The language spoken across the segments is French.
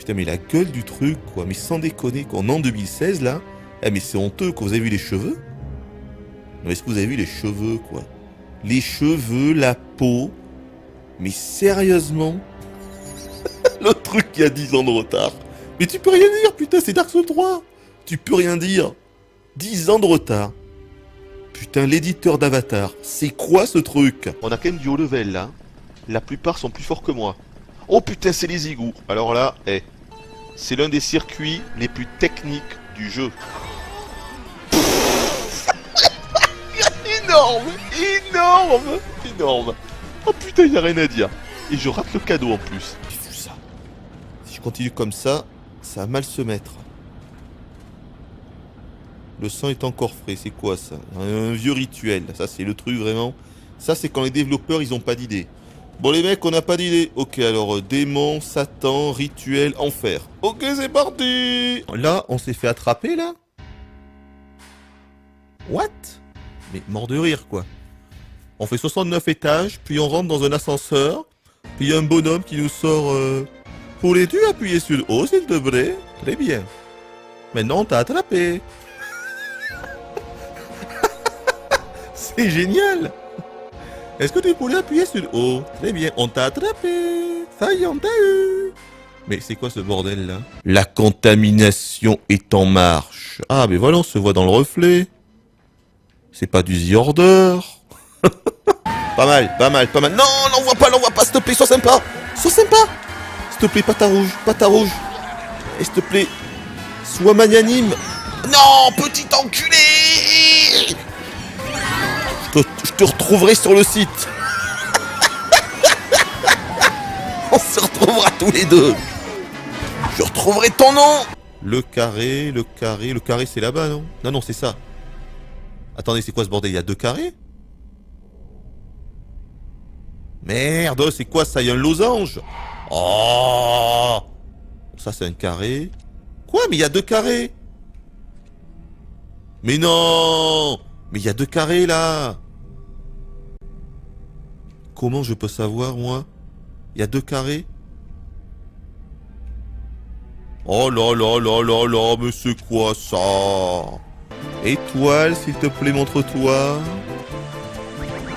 Putain, mais la gueule du truc, quoi. Mais sans déconner, quoi. On est en 2016, là. Eh, mais c'est honteux, quoi. Vous avez vu les cheveux? Non, est-ce que vous avez vu les cheveux, quoi? Les cheveux, la peau. Mais sérieusement? Le truc qui a 10 ans de retard. Mais tu peux rien dire, putain, c'est Dark Souls 3. Tu peux rien dire. 10 ans de retard. Putain, l'éditeur d'Avatar. C'est quoi ce truc? On a quand même du haut level, là. La plupart sont plus forts que moi. Oh putain, c'est les égouts. Alors là, c'est l'un des circuits les plus techniques du jeu. Énorme, énorme, énorme. Oh putain, y a rien à dire. Et je rate le cadeau en plus. C'est fou ça. Si je continue comme ça va mal se mettre. Le sang est encore frais, c'est quoi ça? Un vieux rituel. Ça c'est le truc vraiment. Ça c'est quand les développeurs ils ont pas d'idée. Bon les mecs, on n'a pas d'idée. Ok, alors démon, Satan, rituel, enfer. Ok, c'est parti. Là, on s'est fait attraper là. What? Mais mort de rire quoi. On fait 69 étages, puis on rentre dans un ascenseur, puis il y a un bonhomme qui nous sort pourrais-tu appuyer sur le haut s'il te plaît? Très bien. Maintenant on t'a attrapé. C'est génial. Est-ce que tu pourrais appuyer sur le haut? Très bien, on t'a attrapé. Ça y est, on t'a eu. Mais c'est quoi ce bordel là? La contamination est en marche. Ah mais voilà, on se voit dans le reflet. C'est pas du The Order. Pas mal, pas mal, pas mal. Non, l'envoie pas, s'il te plaît, sois sympa. Sois sympa. S'il te plaît, pas ta rouge. Et s'il te plaît, sois magnanime. Non, petit enculé. Je te retrouverai sur le site. On se retrouvera tous les deux. Je retrouverai ton nom. Le carré, c'est là-bas, non? Non, c'est ça. Attendez, c'est quoi ce bordel? Il y a 2 carrés? Merde, c'est quoi ça? Il y a un losange. Oh! Ça, c'est un carré. Quoi? Mais il y a 2 carrés. Mais non! Mais il y a 2 carrés, là. Comment je peux savoir, moi? Il y a 2 carrés. Oh là là là là là, mais c'est quoi ça? Étoile, s'il te plaît, montre-toi.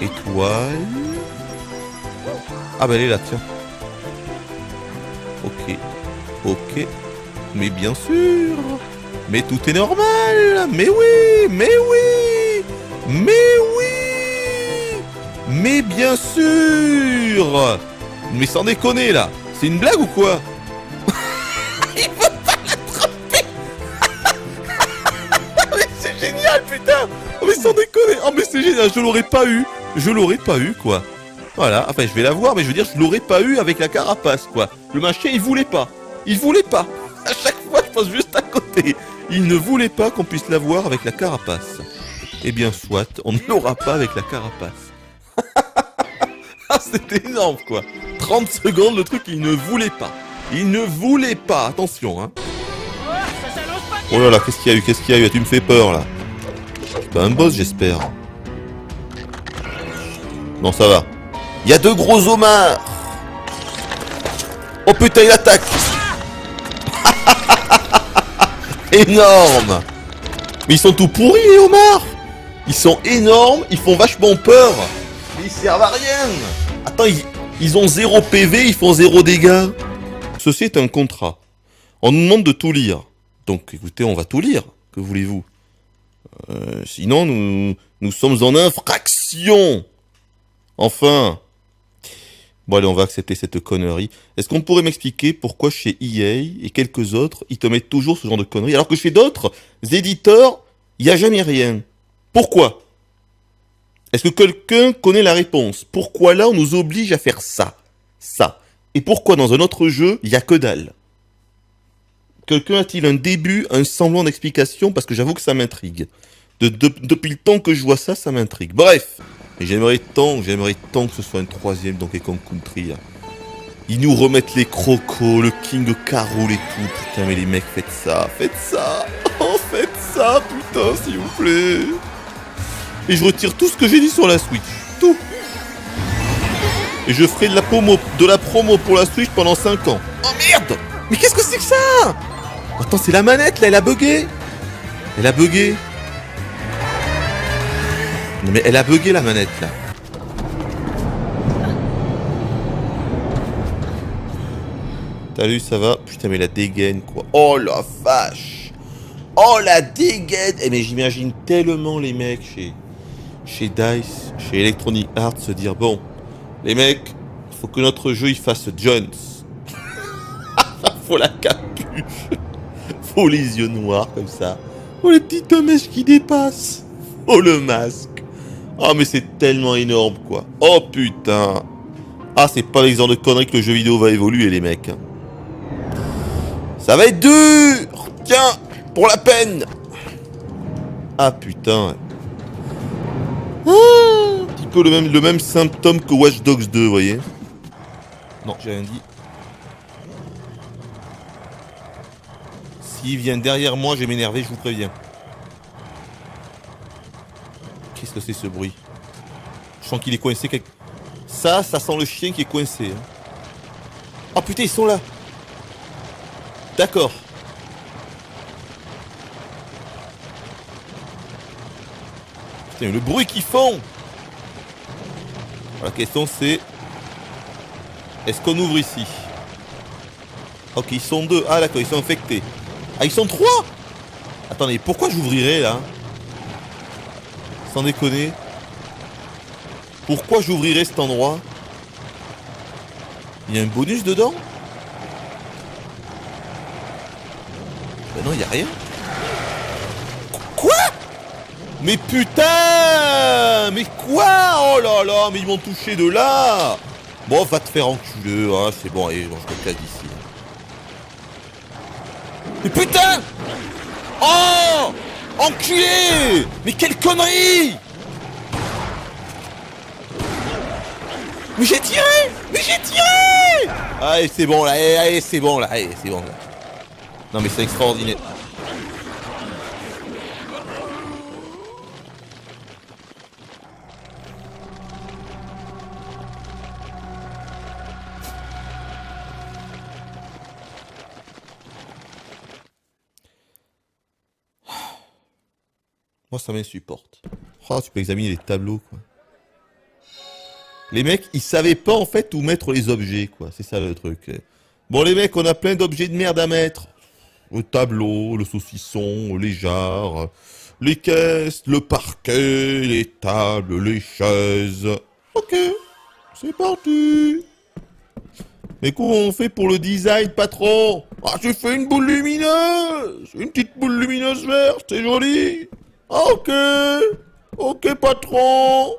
Étoile. Ah bah elle est là, tiens. Ok. Mais bien sûr. Mais tout est normal. Mais oui. Mais bien sûr. Mais sans déconner là. C'est une blague ou quoi? Il veut pas l'attraper. Mais c'est génial putain. Mais sans déconner. Oh mais c'est génial, je l'aurais pas eu quoi. Voilà, enfin je vais la voir, mais je veux dire, je l'aurais pas eu avec la carapace, quoi. Le machin, il voulait pas. À chaque fois, je passe juste à côté. Il ne voulait pas qu'on puisse l'avoir avec la carapace. Eh bien, soit, on ne l'aura pas avec la carapace. Ah, c'était énorme, quoi. 30 secondes, le truc, il ne voulait pas. Attention, hein. Oh là là, qu'est-ce qu'il y a eu? Tu me fais peur, là. C'est pas un boss, j'espère. Non, ça va. Il y a 2 gros homards. Oh putain, il attaque. Énorme. Mais ils sont tout pourris les homards. Ils sont énormes, ils font vachement peur. Mais ils servent à rien. Attends, ils ont 0 PV, ils font 0 dégâts. Ceci est un contrat. On nous demande de tout lire. Donc écoutez, on va tout lire. Que voulez-vous? Sinon, nous sommes en infraction. Enfin. Bon allez, on va accepter cette connerie. Est-ce qu'on pourrait m'expliquer pourquoi chez EA et quelques autres, ils te mettent toujours ce genre de conneries, alors que chez d'autres éditeurs, il n'y a jamais rien? Pourquoi? Est-ce que quelqu'un connaît la réponse? Pourquoi là, on nous oblige à faire ça? Et pourquoi dans un autre jeu, il n'y a que dalle? Quelqu'un a-t-il un début, un semblant d'explication? Parce que j'avoue que ça m'intrigue. Depuis le temps que je vois ça, ça m'intrigue. Bref. Et j'aimerais tant que ce soit un 3e Donkey Kong Country. Hein. Ils nous remettent les crocos, le King K. Rool et tout. Putain, mais les mecs, faites ça. Oh, faites ça, putain, s'il vous plaît. Et je retire tout ce que j'ai dit sur la Switch. Tout. Et je ferai de la promo pour la Switch pendant 5 ans. Oh merde! Mais qu'est-ce que c'est que ça? Attends, c'est la manette, là, elle a bugué. Elle a bugué. Non mais elle a bugué, la manette, là. T'as vu, ça va? Putain, mais la dégaine, quoi. Oh, la vache. Oh, la dégaine. Eh, mais j'imagine tellement les mecs chez DICE, chez Electronic Arts se dire, bon, les mecs, faut que notre jeu, il fasse Jones. Faut la capuche. Faut les yeux noirs, comme ça. Faut les petites mèches qui dépassent. Faut le masque. Oh, mais c'est tellement énorme, quoi. Oh, putain. Ah, c'est pas l'exemple de conneries que le jeu vidéo va évoluer, les mecs. Ça va être dur. Tiens, pour la peine. Ah, putain. Ah, un petit peu le même symptôme que Watch Dogs 2, vous voyez. Non, j'ai rien dit. S'il vient derrière moi, je vais m'énerver, je vous préviens. Qu'est-ce que c'est ce bruit? Je sens qu'il est coincé quelque... Ça sent le chien qui est coincé. Hein. Oh putain, ils sont là. D'accord. Putain, le bruit qu'ils font. La question c'est... Est-ce qu'on ouvre ici? Ok, ils sont deux. Ah d'accord, ils sont infectés. Ah, ils sont trois. Attendez, pourquoi j'ouvrirais là? Sans déconner. Pourquoi j'ouvrirais cet endroit? Il y a un bonus dedans? Ben non, il y a rien. Quoi? Mais putain! Mais quoi? Oh là là, mais ils m'ont touché de là! Bon, va te faire enculer, hein, c'est bon, allez, bon, je me casse d'ici. Mais putain! Oh! Enculé! Mais quelle connerie! Mais j'ai tiré! Mais j'ai tiré! Allez, c'est bon là, allez, c'est bon là, allez, c'est bon là. Non mais c'est extraordinaire. Moi ça m'insupporte. Oh, tu peux examiner les tableaux quoi. Les mecs, ils savaient pas en fait où mettre les objets quoi, c'est ça le truc. Bon les mecs, on a plein d'objets de merde à mettre. Le tableau, le saucisson, les jarres, les caisses, le parquet, les tables, les chaises. Ok, c'est parti. Mais comment on fait pour le design, patron? Ah, j'ai fait une boule lumineuse. Une petite boule lumineuse verte, c'est joli. Ok, ok patron.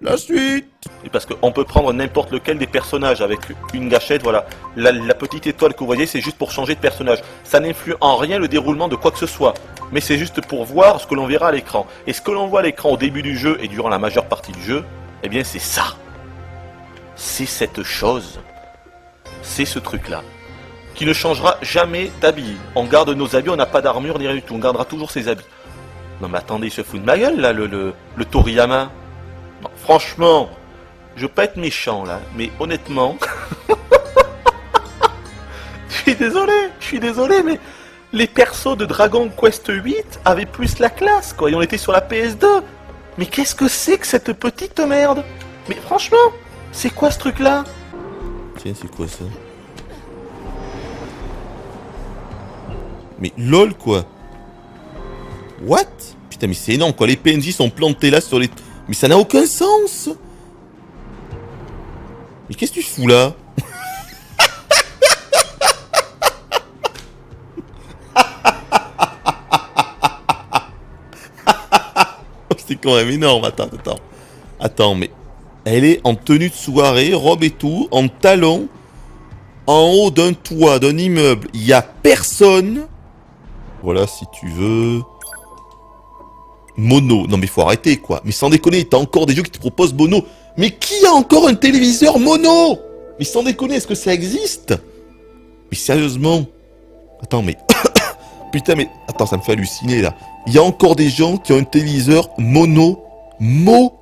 La suite. Et parce qu'on peut prendre n'importe lequel des personnages avec une gâchette, voilà. La petite étoile que vous voyez, c'est juste pour changer de personnage. Ça n'influe en rien le déroulement de quoi que ce soit. Mais c'est juste pour voir ce que l'on verra à l'écran. Et ce que l'on voit à l'écran au début du jeu et durant la majeure partie du jeu, eh bien c'est ça. C'est cette chose. C'est ce truc-là. Qui ne changera jamais d'habit. On garde nos habits, on n'a pas d'armure ni rien du tout. On gardera toujours ses habits. Non mais attendez, il se fout de ma gueule là, le Toriyama. Non, franchement, je veux pas être méchant là, mais honnêtement, je suis désolé, mais les persos de Dragon Quest 8 avaient plus la classe, quoi, et on était sur la PS2. Mais qu'est-ce que c'est que cette petite merde? Mais franchement, c'est quoi ce truc-là? Tiens, c'est quoi ça? Mais lol quoi. What? Putain mais c'est énorme quoi, les PNJ sont plantés là sur les... Mais ça n'a aucun sens. Mais qu'est-ce que tu fous là? C'est quand même énorme, Attends, mais... Elle est en tenue de soirée, robe et tout, en talons, en haut d'un toit, d'un immeuble. Il y a personne. Voilà, si tu veux... Mono. Non mais faut arrêter quoi. Mais sans déconner, t'as encore des jeux qui te proposent mono. Mais qui a encore un téléviseur mono? Mais sans déconner, est-ce que ça existe? Mais sérieusement. Attends mais... Putain mais... Attends, ça me fait halluciner là. Il y a encore des gens qui ont un téléviseur mono. Mono.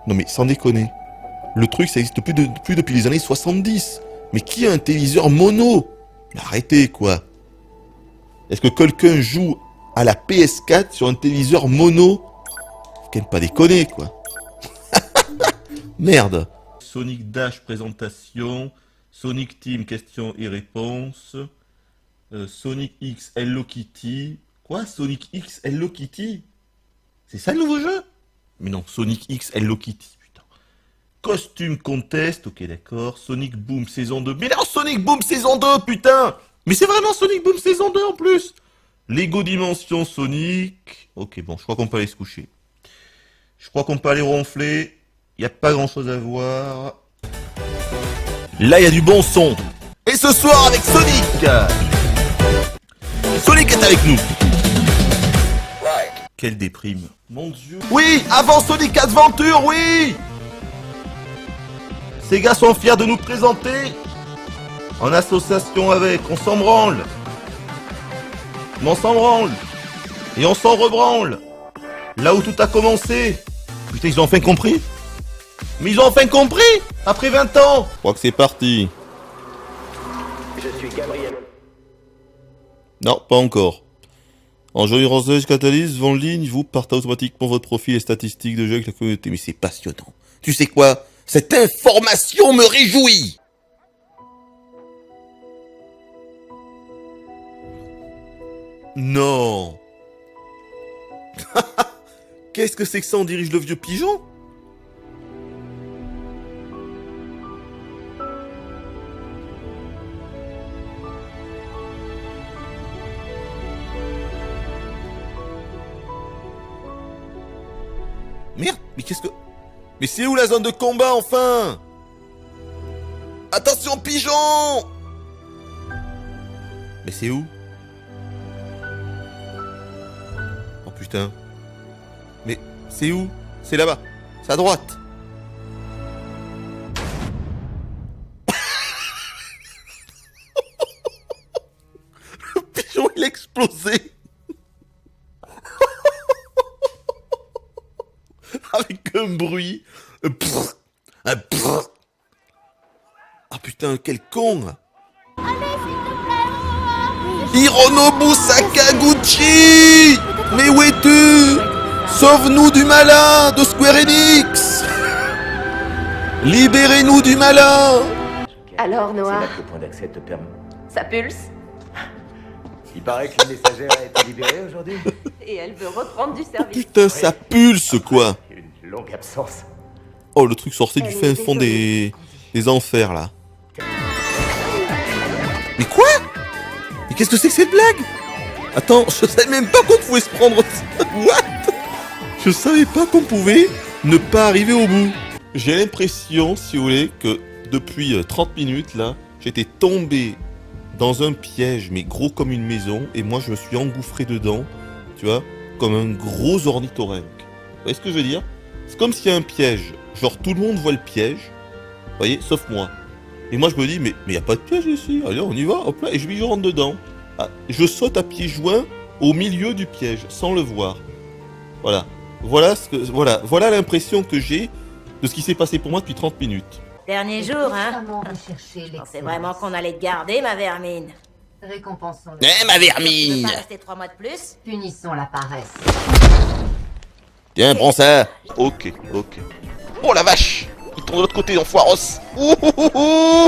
Non mais sans déconner. Le truc, ça existe plus depuis les années 70. Mais qui a un téléviseur mono? Mais arrêtez, quoi. Est-ce que quelqu'un joue à la PS4 sur un téléviseur mono? Faut quand même pas déconner, quoi. Merde. Sonic Dash présentation. Sonic Team questions et réponses. Sonic X Hello Kitty. Quoi? Sonic X Hello Kitty? C'est ça le nouveau jeu? Mais non, Sonic X Hello Kitty, putain. Costume contest, ok d'accord. Sonic Boom saison 2. Mais non, Sonic Boom saison 2, putain! Mais c'est vraiment Sonic Boom saison 2 en plus! Lego Dimension Sonic. Ok, bon, je crois qu'on peut aller se coucher. Je crois qu'on peut aller ronfler. Il n'y a pas grand chose à voir. Là, il y a du bon son. Et ce soir, avec Sonic! Sonic est avec nous. Quelle déprime. Mon Dieu. Oui, avant Sonic Adventure, oui! Ces gars sont fiers de nous présenter en association avec. On s'en branle. On s'en branle. Et on s'en rebranle. Là où tout a commencé. Putain, ils ont enfin compris. Mais ils ont enfin compris. Après 20 ans. Je crois que c'est parti. Je suis Gabriel. Non, pas encore. En jouant Rosage Catalyst, en ligne, vous partez automatiquement votre profil et statistiques de jeu avec la communauté. Mais c'est passionnant. Tu sais quoi? Cette information me réjouit. Non. Qu'est-ce que c'est que ça? On dirige le vieux pigeon? Merde, mais qu'est-ce que... Mais c'est où la zone de combat, enfin? Attention, pigeon! Mais c'est où? Oh putain. Mais c'est où? C'est là-bas. C'est à droite. Le pigeon, il a explosé. Avec un bruit. Un prrr. Ah putain, quel con! Hironobu Sakaguchi! Mais où es-tu? Sauve-nous du malin de Square Enix! Libérez-nous du malin! Alors, C'est Noah, là que le point d'accès te permet. ça pulse Il paraît que la messagère a été libérée aujourd'hui. et elle veut reprendre du service. Putain, ça pulse, quoi! Une longue absence. Oh, le truc sortait du fin fond des enfers, là. Mais quoi? Mais qu'est-ce que c'est que cette blague? Attends, je savais même pas qu'on pouvait se prendre... What? Je savais pas qu'on pouvait ne pas arriver au bout. J'ai l'impression, si vous voulez, que depuis 30 minutes, là, j'étais tombé dans un piège, mais gros comme une maison, et moi, je me suis engouffré dedans, tu vois, comme un gros ornithorynque. Vous voyez ce que je veux dire? C'est comme s'il y a un piège. Genre, tout le monde voit le piège, vous voyez, sauf moi. Et moi, je me dis, mais y a pas de piège ici. Allez, on y va, hop là, et je rentre dedans. Ah, je saute à pieds joints au milieu du piège, sans le voir. Voilà. Voilà l'impression que j'ai de ce qui s'est passé pour moi depuis 30 minutes. Dernier jour, hein? Je pensais vraiment qu'on allait te garder, ma vermine. Récompensons-le. Eh, ma Tu veux vermine! pas rester 3 mois de plus? Punissons la paresse. Tiens, prends ça. Ok. Oh la vache! Il tourne de l'autre côté, enfoiros! Ouh, ouh, ouh, ouh.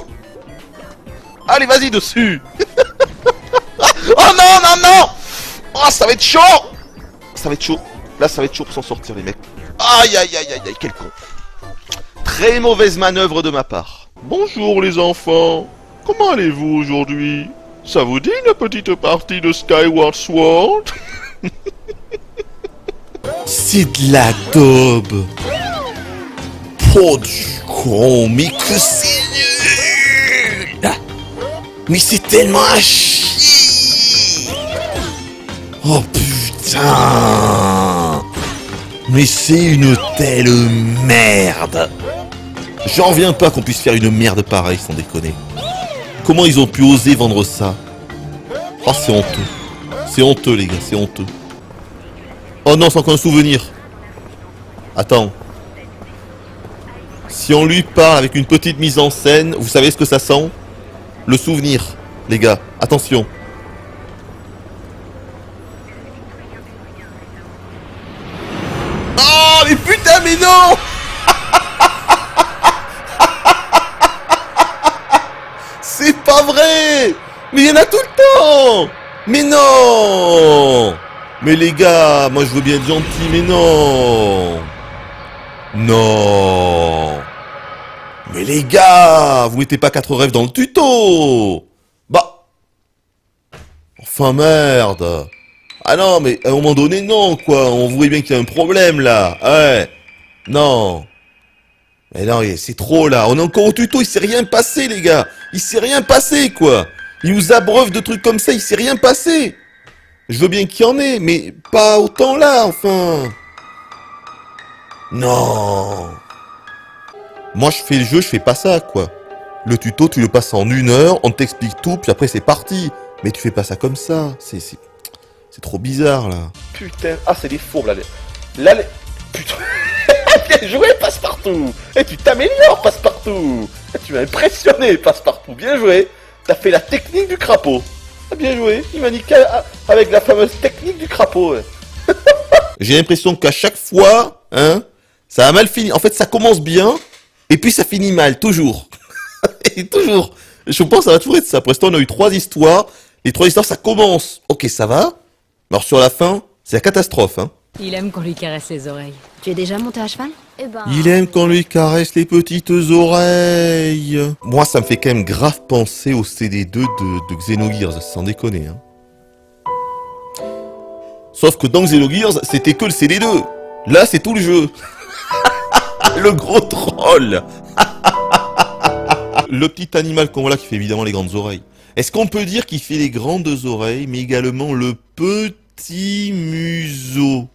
Allez, vas-y dessus! Oh non! Oh, ça va être chaud! Ça va être chaud. Là, ça va être chaud pour s'en sortir, les mecs. Aïe, quel con. Très mauvaise manœuvre de ma part. Bonjour, les enfants. Comment allez-vous aujourd'hui? Ça vous dit une petite partie de Skyward Sword? C'est de la daube. Oh, du con, mais que c'est nul! Mais c'est tellement à chier! Oh putain! Mais c'est une telle merde! J'en reviens pas qu'on puisse faire une merde pareille, sans déconner. Comment ils ont pu oser vendre ça? Oh, c'est honteux. C'est honteux, les gars, c'est honteux. Oh non, c'est encore un souvenir. Attends. Si on lui parle avec une petite mise en scène, vous savez ce que ça sent? Le souvenir, les gars. Attention. Oh, mais putain, mais non! C'est pas vrai! Mais il y en a tout le temps! Mais non! Mais les gars, moi je veux bien être gentil, mais non! Non! Mais les gars, vous mettez pas 4 rêves dans le tuto! Bah! Enfin merde! Ah non, mais à un moment donné, non, quoi. On voit bien qu'il y a un problème, là. Ouais. Non. Mais non, c'est trop, là. On est encore au tuto, il s'est rien passé, les gars. Il s'est rien passé, quoi. Il nous abreuve de trucs comme ça, il s'est rien passé. Je veux bien qu'il y en ait, mais pas autant là, enfin. Non. Moi, je fais le jeu, je fais pas ça, quoi. Le tuto, tu le passes en 1 heure, on t'explique tout, puis après, c'est parti. Mais tu fais pas ça comme ça. C'est trop bizarre, là. Putain, ah, c'est des fourbes, là. Là, les... Putain. Bien joué, Passepartout. Et tu t'améliores, Passepartout. Tu m'as impressionné, Passepartout. Bien joué. T'as fait la technique du crapaud. Ah, bien joué. Il m'a niqué avec la fameuse technique du crapaud. Ouais. J'ai l'impression qu'à chaque fois, hein, ça a mal fini. En fait, ça commence bien, et puis ça finit mal, toujours. Et toujours. Je pense que ça va toujours être ça. Pour l'instant, on a eu 3 histoires. Les 3 histoires, ça commence. Ok, ça va. Alors sur la fin, c'est la catastrophe, hein. Il aime qu'on lui caresse les oreilles. Tu es déjà monté à cheval? Il aime qu'on lui caresse les petites oreilles. Moi, ça me fait quand même grave penser au CD2 de Xenogears, sans déconner, hein. Sauf que dans Xenogears, c'était que le CD2. Là, c'est tout le jeu. Le gros troll. Le petit animal qu'on voit là qui fait évidemment les grandes oreilles. Est-ce qu'on peut dire qu'il fait les grandes oreilles, mais également le petit museau?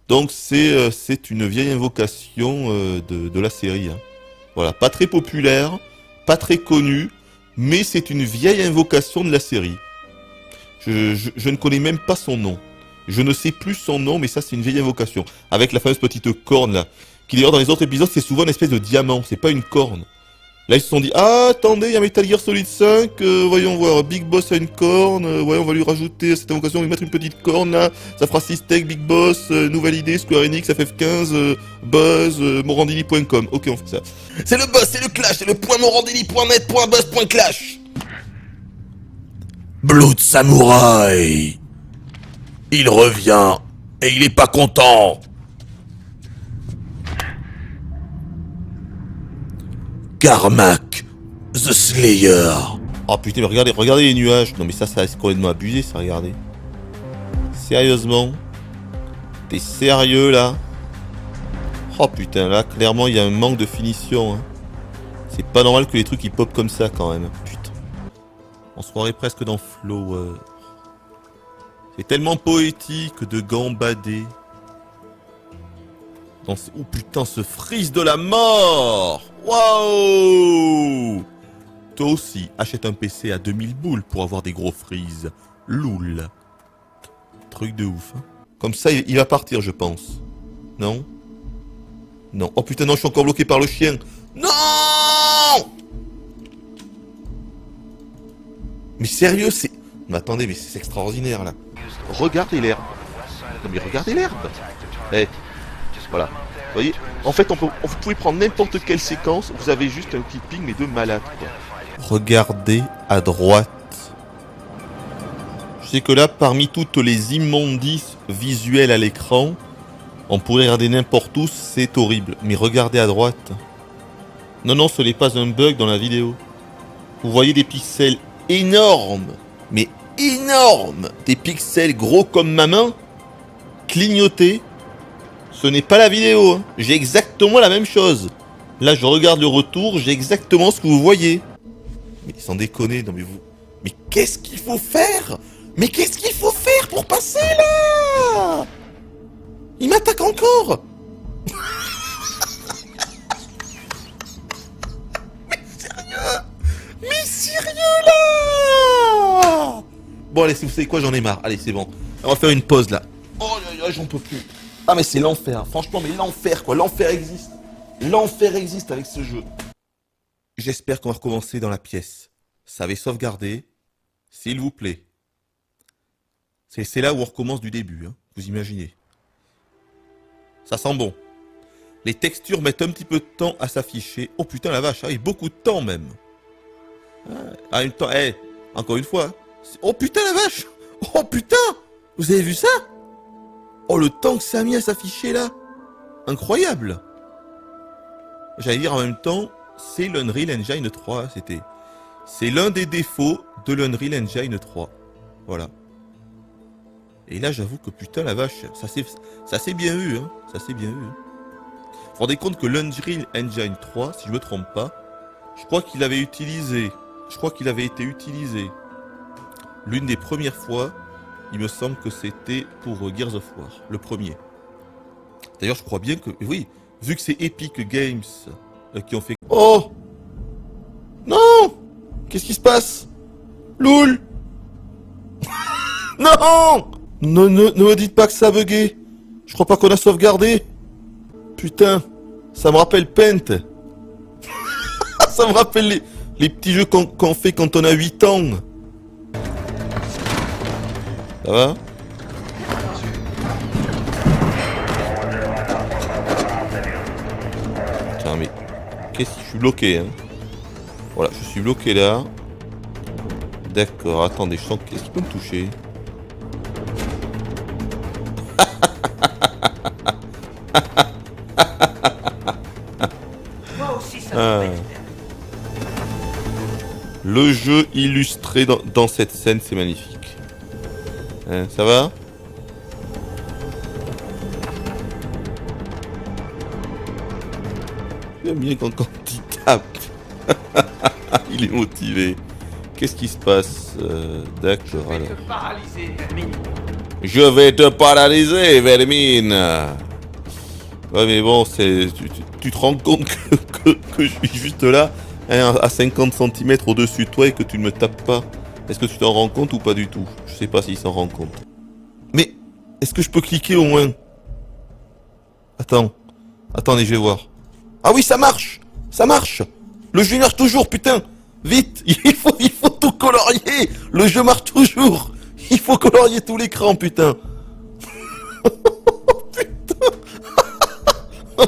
Donc c'est une vieille invocation de la série, hein. Voilà, pas très populaire, pas très connue, mais c'est une vieille invocation de la série. Je ne connais même pas son nom. Je ne sais plus son nom, mais ça c'est une vieille invocation. Avec la fameuse petite corne là, qui d'ailleurs dans les autres épisodes c'est souvent une espèce de diamant, c'est pas une corne. Là ils se sont dit, ah attendez, il y a Metal Gear Solid 5, voyons voir, Big Boss a une corne, ouais on va lui rajouter à cette invocation, on va lui mettre une petite corne là, ça fera 6 steaks, Big Boss, nouvelle idée, Square Enix, FF15, Buzz, Morandini.com, ok on fait ça. C'est le buzz, c'est le clash, c'est le .morandini.net.buzz.clash. Blood Samurai, il revient, et il est pas content. Carmack, The Slayer. Oh putain, mais regardez les nuages. Non mais ça c'est complètement abusé ça, regardez. Sérieusement? T'es sérieux là? Oh putain, là clairement il y a un manque de finition, hein. C'est pas normal que les trucs ils pop comme ça quand même. Putain. On se croirait presque dans Flower. C'est tellement poétique de gambader. Oh putain, ce freeze de la mort! Waouh! Toi aussi, achète un PC à 2000 boules pour avoir des gros freeze. Loul. Truc de ouf, hein. Comme ça, il va partir, je pense. Non? Non. Oh putain, non, je suis encore bloqué par le chien. Non! Mais sérieux, c'est... Mais attendez, mais c'est extraordinaire, là. Regardez l'herbe. Non mais regardez l'herbe. Eh... Voilà, vous voyez, en fait vous pouvez prendre n'importe quelle séquence, vous avez juste un clipping mais de malade quoi. Regardez à droite. Je sais que là, parmi toutes les immondices visuelles à l'écran, on pourrait regarder n'importe où, c'est horrible. Mais regardez à droite. Non, non, ce n'est pas un bug dans la vidéo. Vous voyez des pixels énormes, mais énormes, des pixels gros comme ma main, clignotés. Ce n'est pas la vidéo, hein. J'ai exactement la même chose. Là, je regarde le retour, j'ai exactement ce que vous voyez. Mais sans déconner, non mais vous... Mais qu'est-ce qu'il faut faire? Mais qu'est-ce qu'il faut faire pour passer là? Il m'attaque encore. Mais sérieux? Mais sérieux là? Bon allez, vous savez quoi, j'en ai marre. Allez, c'est bon. On va faire une pause là. Oh là là, j'en peux plus. Ah mais c'est l'enfer, franchement, mais l'enfer quoi, l'enfer existe. L'enfer existe avec ce jeu. J'espère qu'on va recommencer dans la pièce. Savez sauvegarder, s'il vous plaît. C'est là où on recommence du début, hein, vous imaginez. Ça sent bon. Les textures mettent un petit peu de temps à s'afficher. Oh putain la vache, avec beaucoup de temps même. En même temps, encore une fois. Oh putain la vache. Oh putain. Vous avez vu ça? Oh le temps que ça a mis à s'afficher là. Incroyable. J'allais dire en même temps, c'est l'Unreal Engine 3, c'était. C'est l'un des défauts de l'Unreal Engine 3. Voilà. Et là, j'avoue que putain la vache, ça s'est bien vu, hein. Ça s'est bien vu. Hein. Vous vous rendez compte que l'Unreal Engine 3, si je me trompe pas, je crois qu'il avait été utilisé l'une des premières fois, il me semble que c'était pour Gears of War, le premier. D'ailleurs, je crois bien que, oui, vu que c'est Epic Games qui ont fait... Oh non. Qu'est-ce qui se passe? Loul. Non. Ne me dites pas que ça a bugué. Je crois pas qu'on a sauvegardé. Putain, ça me rappelle Paint. Ça me rappelle les petits jeux qu'on fait quand on a 8 ans. Ça va? Tiens, mais... Qu'est-ce que je suis bloqué, hein? Voilà, je suis bloqué là. D'accord, attendez, je sens qu'est-ce qui peut me toucher? Le jeu illustré dans cette scène, c'est magnifique. Hein, ça va? J'aime bien quand il tape. Il est motivé. Qu'est-ce qui se passe? D'accord, alors. Je vais te paralyser, vermine. Ouais, mais bon, tu te rends compte que je suis juste là, hein, à 50 cm au-dessus de toi et que tu ne me tapes pas. Est-ce que tu t'en rends compte ou pas du tout? Je sais pas s'il s'en rend compte. Mais, est-ce que je peux cliquer au moins? Attendez, je vais voir. Ah oui, ça marche! Ça marche! Le jeu marche toujours, putain! Vite! Il faut tout colorier! Le jeu marche toujours! Il faut colorier tout l'écran, putain! Putain!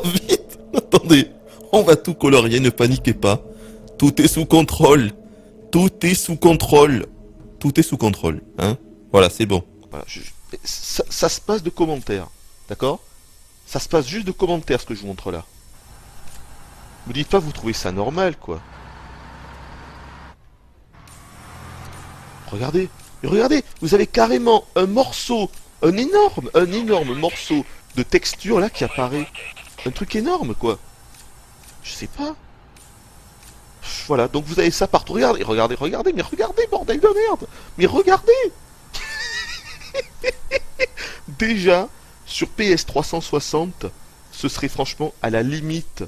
Vite! Attendez! On va tout colorier, ne paniquez pas. Tout est sous contrôle. Tout est sous contrôle. Tout est sous contrôle, hein? Voilà, c'est bon. Voilà, ça se passe de commentaires, d'accord? Ça se passe juste de commentaires, ce que je vous montre là. Me dites pas, vous trouvez ça normal, quoi. Regardez, vous avez carrément un morceau, un énorme morceau de texture là qui apparaît. Un truc énorme, quoi. Je sais pas. Voilà, donc vous avez ça partout. Regardez, mais regardez, bordel de merde. Mais regardez. Déjà, sur PS 360, ce serait franchement à la limite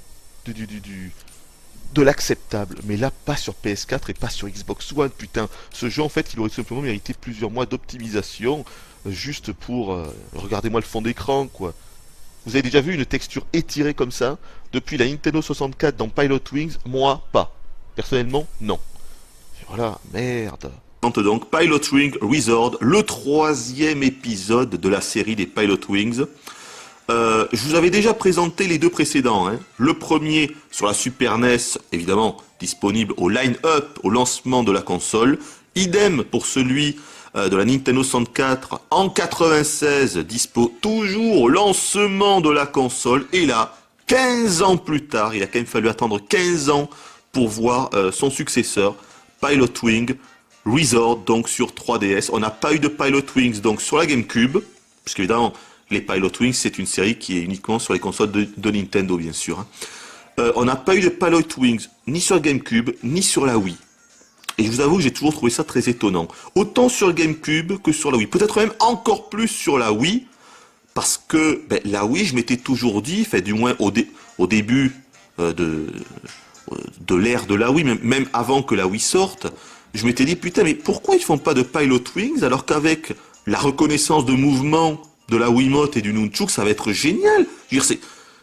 de l'acceptable. Mais là, pas sur PS4 et pas sur Xbox One, putain. Ce jeu, en fait, il aurait simplement mérité plusieurs mois d'optimisation, juste pour... regardez-moi le fond d'écran, quoi. Vous avez déjà vu une texture étirée comme ça depuis la Nintendo 64 dans Pilot Wings? Moi, pas. Personnellement, non. Et voilà, merde. Donc Pilot Wings Resort, le 3e épisode de la série des Pilot Wings. Je vous avais déjà présenté les deux précédents. Hein. Le premier sur la Super NES, évidemment disponible au line-up, au lancement de la console. Idem pour celui de la Nintendo 64 en 96, dispo toujours au lancement de la console. Et là, 15 ans plus tard, il a quand même fallu attendre 15 ans pour voir son successeur, Pilot Wings Resort, donc sur 3DS. On n'a pas eu de Pilot Wings donc sur la GameCube, puisque évidemment les Pilot Wings c'est une série qui est uniquement sur les consoles de Nintendo bien sûr. Hein. On n'a pas eu de Pilot Wings ni sur GameCube ni sur la Wii. Et je vous avoue que j'ai toujours trouvé ça très étonnant. Autant sur GameCube que sur la Wii. Peut-être même encore plus sur la Wii, parce que la Wii, je m'étais toujours dit, du moins au début de l'ère de la Wii, même avant que la Wii sorte, je m'étais dit, putain, mais pourquoi ils font pas de Pilot Wings alors qu'avec la reconnaissance de mouvement de la Wiimote et du Nunchuk, ça va être génial. Je veux dire,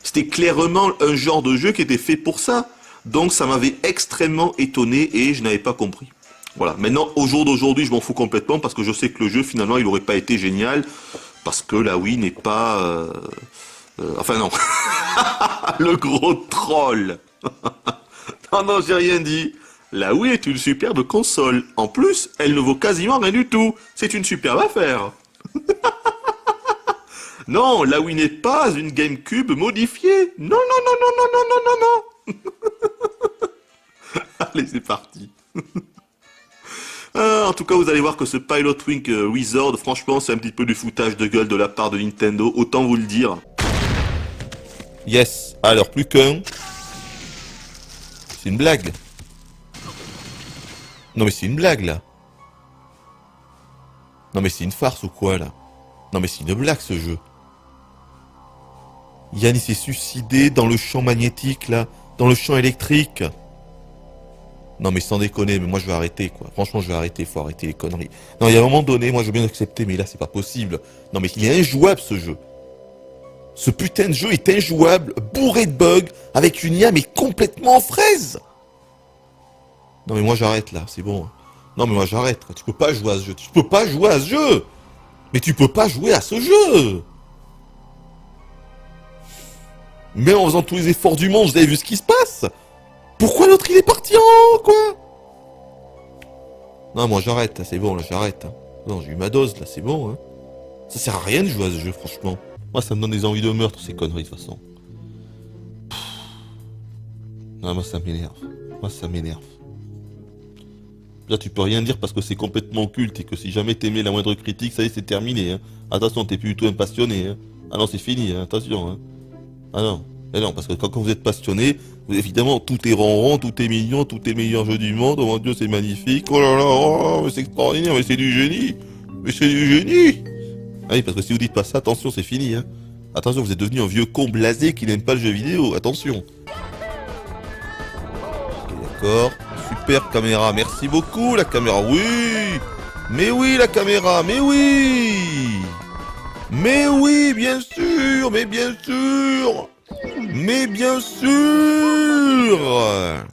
C'était clairement un genre de jeu qui était fait pour ça. Donc ça m'avait extrêmement étonné et je n'avais pas compris. Voilà, maintenant au jour d'aujourd'hui je m'en fous complètement parce que je sais que le jeu finalement il aurait pas été génial parce que la Wii n'est pas... enfin non, le gros troll. Non, non, j'ai rien dit. La Wii est une superbe console. En plus, elle ne vaut quasiment rien du tout. C'est une superbe affaire. Non, la Wii n'est pas une GameCube modifiée. Non, non, non, non, non, non, non, non, non. Allez, c'est parti. En tout cas, vous allez voir que ce Pilot Wing Wizard, franchement, c'est un petit peu du foutage de gueule de la part de Nintendo, autant vous le dire. Yes, alors plus qu'un. C'est une blague. Non mais c'est une blague là. Non mais c'est une farce ou quoi là? Non mais c'est une blague ce jeu. Yann il s'est suicidé dans le champ magnétique là, dans le champ électrique. Non mais sans déconner, mais moi je vais arrêter quoi. Franchement je vais arrêter, faut arrêter les conneries. Non il y a un moment donné, moi je veux bien accepter, mais là c'est pas possible. Non mais il est injouable ce jeu. Ce putain de jeu est injouable, bourré de bugs, avec une IA mais complètement fraise. Non mais moi j'arrête là, c'est bon. Non mais moi j'arrête, tu peux pas jouer à ce jeu, tu peux pas jouer à ce jeu. Mais tu peux pas jouer à ce jeu. Même en faisant tous les efforts du monde, vous avez vu ce qui se passe? Pourquoi l'autre il est parti en haut, quoi? Non moi j'arrête, c'est bon là, j'arrête. Non j'ai eu ma dose là, c'est bon. Hein. Ça sert à rien de jouer à ce jeu franchement. Moi ça me donne des envies de meurtre ces conneries de toute façon. Non moi ça m'énerve. Moi ça m'énerve. Là tu peux rien dire parce que c'est complètement occulte et que si jamais t'aimais la moindre critique, ça y est c'est terminé. Hein. Attention, t'es plus du tout un passionné. Hein. Ah non c'est fini, hein. Attention. Hein. Ah non. Et non, parce que quand vous êtes passionné, évidemment tout est ronron, tout est mignon, tout est le meilleur jeu du monde, oh mon dieu c'est magnifique, oh là là, oh, mais c'est extraordinaire, mais c'est du génie. Mais c'est du génie. Ah oui, parce que si vous dites pas ça, attention c'est fini. Hein. Attention, vous êtes devenu un vieux con blasé qui n'aime pas le jeu vidéo, attention. Ok, d'accord. Super caméra, merci beaucoup la caméra, oui. Mais oui la caméra, mais oui. Mais oui, bien sûr, mais bien sûr. Mais bien sûr.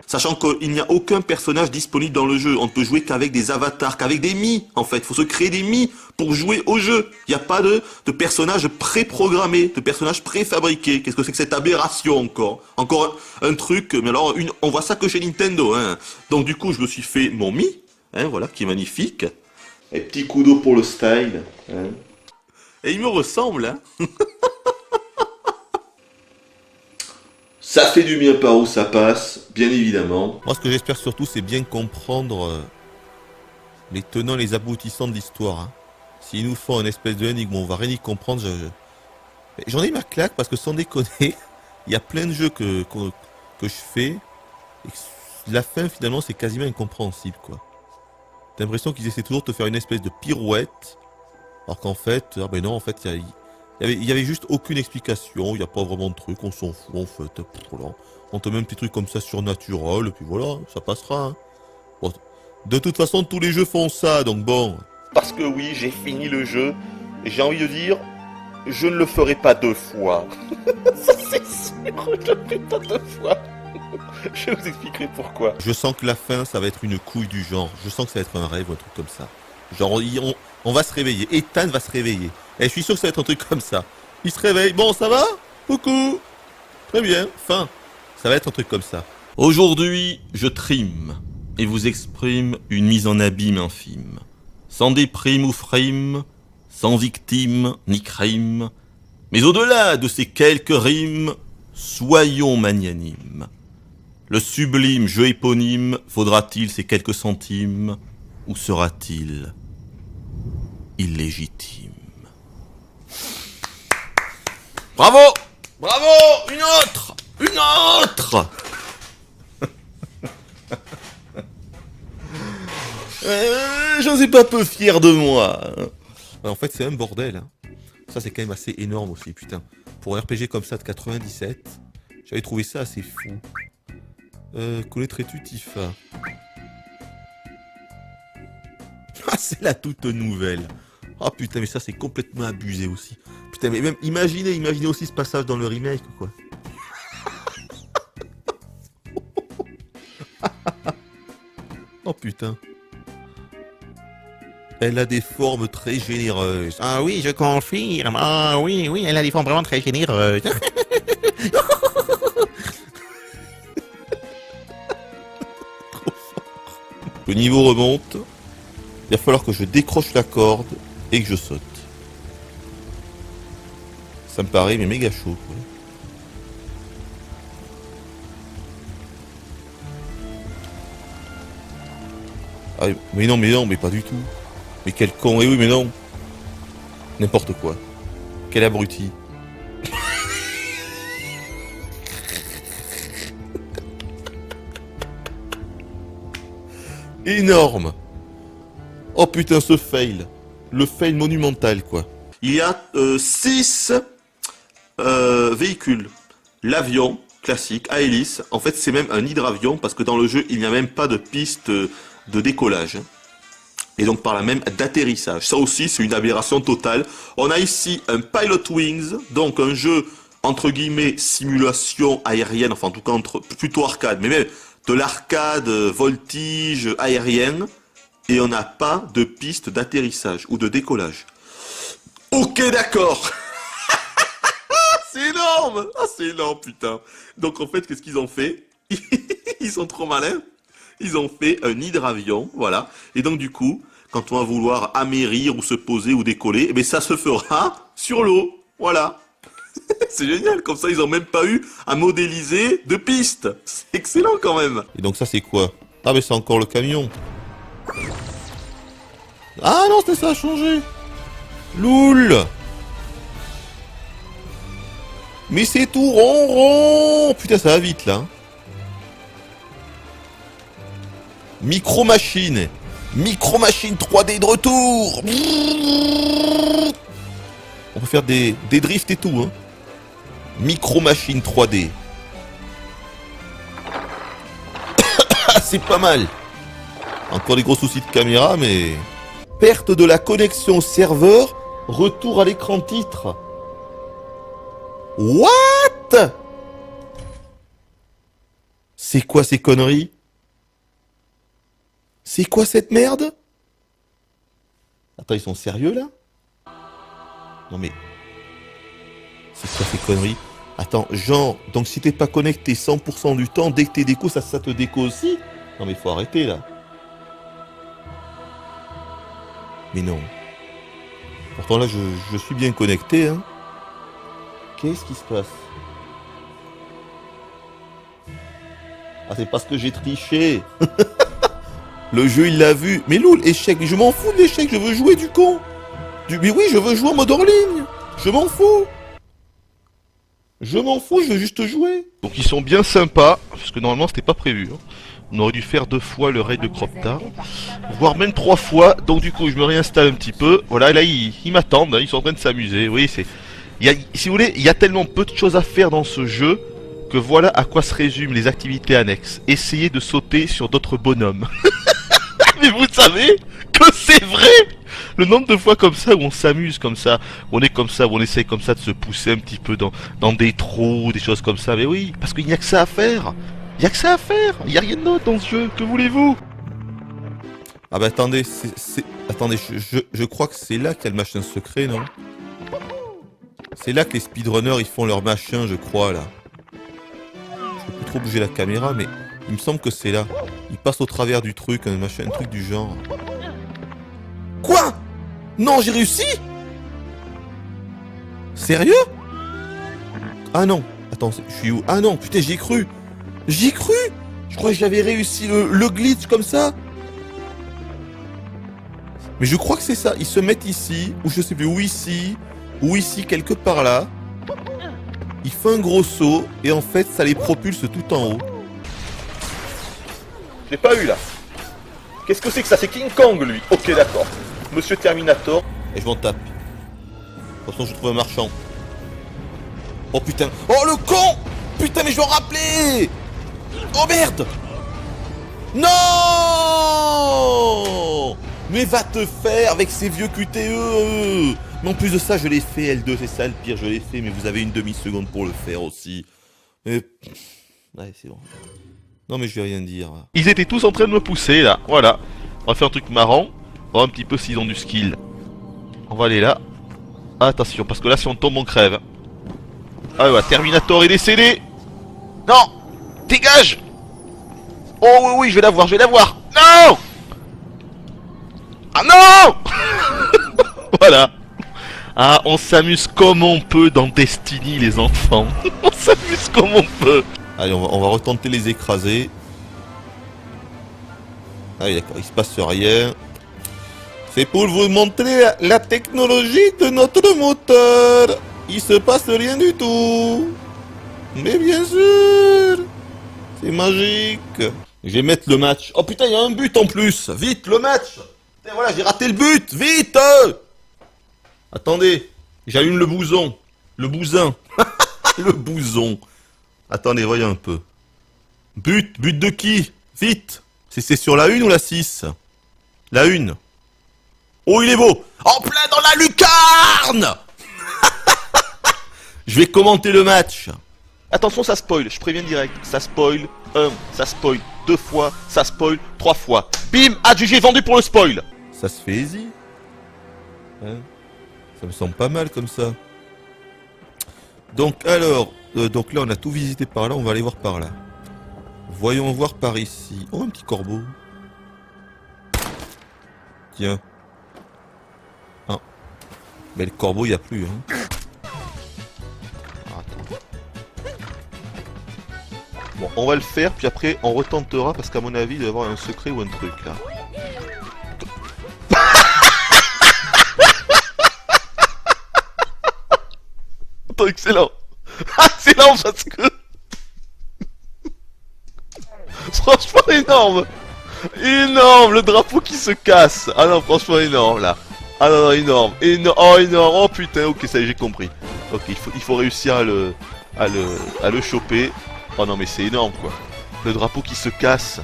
Sachant qu'il n'y a aucun personnage disponible dans le jeu, on ne peut jouer qu'avec des avatars, qu'avec des Mii en fait, il faut se créer des Mii pour jouer au jeu. Il n'y a pas de personnages pré-programmés, de personnages préfabriqués. Qu'est-ce que c'est que cette aberration encore? Encore un truc, mais alors on voit ça que chez Nintendo. Hein. Donc du coup je me suis fait mon Mii, hein, voilà, qui est magnifique. Et petit coup d'eau pour le style. Hein. Et il me ressemble, hein. Ça fait du bien par où ça passe, bien évidemment. Moi, ce que j'espère surtout, c'est bien comprendre les tenants, les aboutissants de l'histoire. Hein. S'ils nous font une espèce de énigme, on va rien y comprendre. J'en ai ma claque parce que sans déconner, il y a plein de jeux que je fais. Et que la fin, finalement, c'est quasiment incompréhensible, quoi. T'as l'impression qu'ils essaient toujours de te faire une espèce de pirouette. Alors qu'en fait, ah ben non, en fait, il y avait juste aucune explication, il n'y a pas vraiment de truc, on s'en fout en fait. Voilà. On te met un petit truc comme ça surnaturel, et puis voilà, ça passera. Hein. Bon, de toute façon, tous les jeux font ça, donc bon. Parce que oui, j'ai fini le jeu, et j'ai envie de dire, je ne le ferai pas 2 fois. Ça c'est sûr, je le ferai pas 2 fois. Je vous expliquerai pourquoi. Je sens que la fin, ça va être une couille du genre. Je sens que ça va être un rêve ou un truc comme ça. Genre, on va se réveiller. Ethan va se réveiller. Et je suis sûr que ça va être un truc comme ça. Il se réveille. Bon, ça va? Coucou. Très bien. Fin. Ça va être un truc comme ça. Aujourd'hui, je trime et vous exprime une mise en abîme infime. Sans déprime ou frime, sans victime ni crime. Mais au-delà de ces quelques rimes, soyons magnanimes. Le sublime jeu éponyme, faudra-t-il ces quelques centimes, ou sera-t-il illégitime? Bravo! Bravo! Une autre! Une autre! J'en suis pas peu fier de moi. En fait, c'est un bordel. Hein. Ça, c'est quand même assez énorme aussi, putain. Pour un RPG comme ça de 97, j'avais trouvé ça assez fou. Connaîtrais-tu Tifa? Ah, c'est la toute nouvelle. Ah oh, putain, mais ça c'est complètement abusé aussi. Putain, mais même imaginez aussi ce passage dans le remake, quoi. Oh putain. Elle a des formes très généreuses. Ah oui, je confirme. Ah oui, oui, elle a des formes vraiment très généreuses. Le niveau remonte. Il va falloir que je décroche la corde et que je saute. Ça me paraît mais méga chaud, quoi. Ah, mais non, mais pas du tout. Mais quel con, et oui, mais non. N'importe quoi. Quel abruti. Énorme. Oh putain, ce fail. Le fail monumental, quoi. Il y a 6 véhicules. L'avion, classique, à hélice. En fait, c'est même un hydravion, parce que dans le jeu, il n'y a même pas de piste de décollage. Et donc par là même d'atterrissage. Ça aussi, c'est une aberration totale. On a ici un Pilot Wings, donc un jeu, entre guillemets, simulation aérienne, enfin en tout cas plutôt arcade, mais même de l'arcade voltige aérienne. Et on n'a pas de piste d'atterrissage ou de décollage. Ok, d'accord. C'est énorme. Ah, c'est énorme, putain. Donc en fait, qu'est-ce qu'ils ont fait? Ils sont trop malins. Ils ont fait un hydravion, voilà. Et donc du coup, quand on va vouloir amérir ou se poser ou décoller, eh bien, ça se fera sur l'eau. Voilà. C'est génial, comme ça ils ont même pas eu à modéliser de piste. C'est excellent quand même. Et donc ça c'est quoi? Ah mais c'est encore le camion. Ah non, c'était ça a changé. Loul. Mais c'est tout rond. Putain, ça va vite là. Micro-machine 3D de retour. On peut faire des drifts et tout, hein. Micro-machine 3D. C'est pas mal. Encore des gros soucis de caméra, mais... Perte de la connexion serveur, retour à l'écran titre. What? C'est quoi ces conneries? C'est quoi cette merde? Attends, ils sont sérieux là? Non mais... C'est quoi ces conneries? Attends, genre, donc si t'es pas connecté 100% du temps, dès que t'es déco, ça te déco aussi? Non mais faut arrêter là. Mais non. Pourtant là, je suis bien connecté, hein. Qu'est-ce qui se passe? Ah, c'est parce que j'ai triché. Le jeu, il l'a vu. Mais loul, échec. Mais je m'en fous de l'échec, je veux jouer du con. Mais oui, je veux jouer en mode hors ligne. Je m'en fous. Je m'en fous, je veux juste jouer. Donc ils sont bien sympas, parce que normalement c'était pas prévu. Hein. On aurait dû faire 2 fois le raid de Cropta, voire même 3 fois. Donc du coup, je me réinstalle un petit peu. Voilà, là ils m'attendent, hein, ils sont en train de s'amuser. Oui, c'est... si vous voulez, il y a tellement peu de choses à faire dans ce jeu que voilà à quoi se résument les activités annexes. Essayez de sauter sur d'autres bonhommes. Mais vous savez que c'est vrai. Le nombre de fois comme ça où on s'amuse comme ça, où on est comme ça, où on essaye comme ça de se pousser un petit peu dans des trous, des choses comme ça. Mais oui, parce qu'il n'y a que ça à faire. Il n'y a que ça à faire. Il n'y a rien d'autre dans ce jeu. Que voulez-vous? Ah bah attendez, attendez, je crois que c'est là qu'il y a le machin secret, non? C'est là que les speedrunners ils font leur machin, je crois, là. Je peux plus trop bouger la caméra, mais il me semble que c'est là. Ils passent au travers du truc, un machin, un truc du genre. Quoi? Non, j'ai réussi? Sérieux? Ah non, attends, je suis où? Ah non, putain, j'y ai cru. J'y ai cru. Je crois que j'avais réussi le glitch comme ça. Mais je crois que c'est ça. Ils se mettent ici, ou je sais plus, ou ici, quelque part là. Il fait un gros saut, et en fait, ça les propulse tout en haut. Je l'ai pas eu là. Qu'est-ce que c'est que ça? C'est King Kong lui. Ok, d'accord. Monsieur Terminator. Et je m'en tape. De toute façon, je trouve un marchand. Oh putain. Oh le con! Putain, mais je dois rappeler! Oh merde! Non! Mais va te faire avec ces vieux QTE! Mais en plus de ça, je l'ai fait, L2, c'est ça le pire, je l'ai fait, mais vous avez une demi-seconde pour le faire aussi. Mais... Ouais, c'est bon. Non mais je vais rien dire. Ils étaient tous en train de me pousser là, voilà. On va faire un truc marrant, voir un petit peu s'ils ont du skill. On va aller là. Attention, parce que là si on tombe on crève. Ah ouais, Terminator est décédé. Non, dégage. Oh oui oui, je vais l'avoir, je vais l'avoir. Non. Ah non. Voilà. Ah, on s'amuse comme on peut dans Destiny les enfants. On s'amuse comme on peut. Allez, on va retenter les écraser. Ah oui, d'accord, il se passe rien. C'est pour vous montrer la technologie de notre moteur. Il se passe rien du tout. Mais bien sûr. C'est magique. Je vais mettre le match. Oh putain, il y a un but en plus. Vite, le match. Putain, voilà, j'ai raté le but. Vite. Attendez. J'allume le bouson. Le bousin. Le bouson. Attendez, voyons un peu. But de qui? Vite. C'est sur la 1 ou la 6? La 1. Oh, il est beau. En plein dans la lucarne. Je vais commenter le match. Attention, ça spoil, je préviens direct. Ça spoil 1, ça spoil 2 fois, ça spoil 3 fois. Bim, adjugé vendu pour le spoil. Ça se fait easy. Hein? Ça me semble pas mal comme ça. Donc alors, donc là on a tout visité par là, on va aller voir par là. Voyons voir par ici. Oh, un petit corbeau. Tiens. Ah. Mais le corbeau, il n'y a plus. Hein. Attends. Bon, on va le faire, puis après on retentera, parce qu'à mon avis, il doit y avoir un secret ou un truc là. Attends, excellent. Excellent parce que... Franchement énorme. Énorme, le drapeau qui se casse. Ah non, franchement énorme là. Ah non, non, énorme. Oh, énorme. Oh putain, ok, ça y est, j'ai compris. Ok, il faut réussir à le choper. Oh non, mais c'est énorme quoi. Le drapeau qui se casse.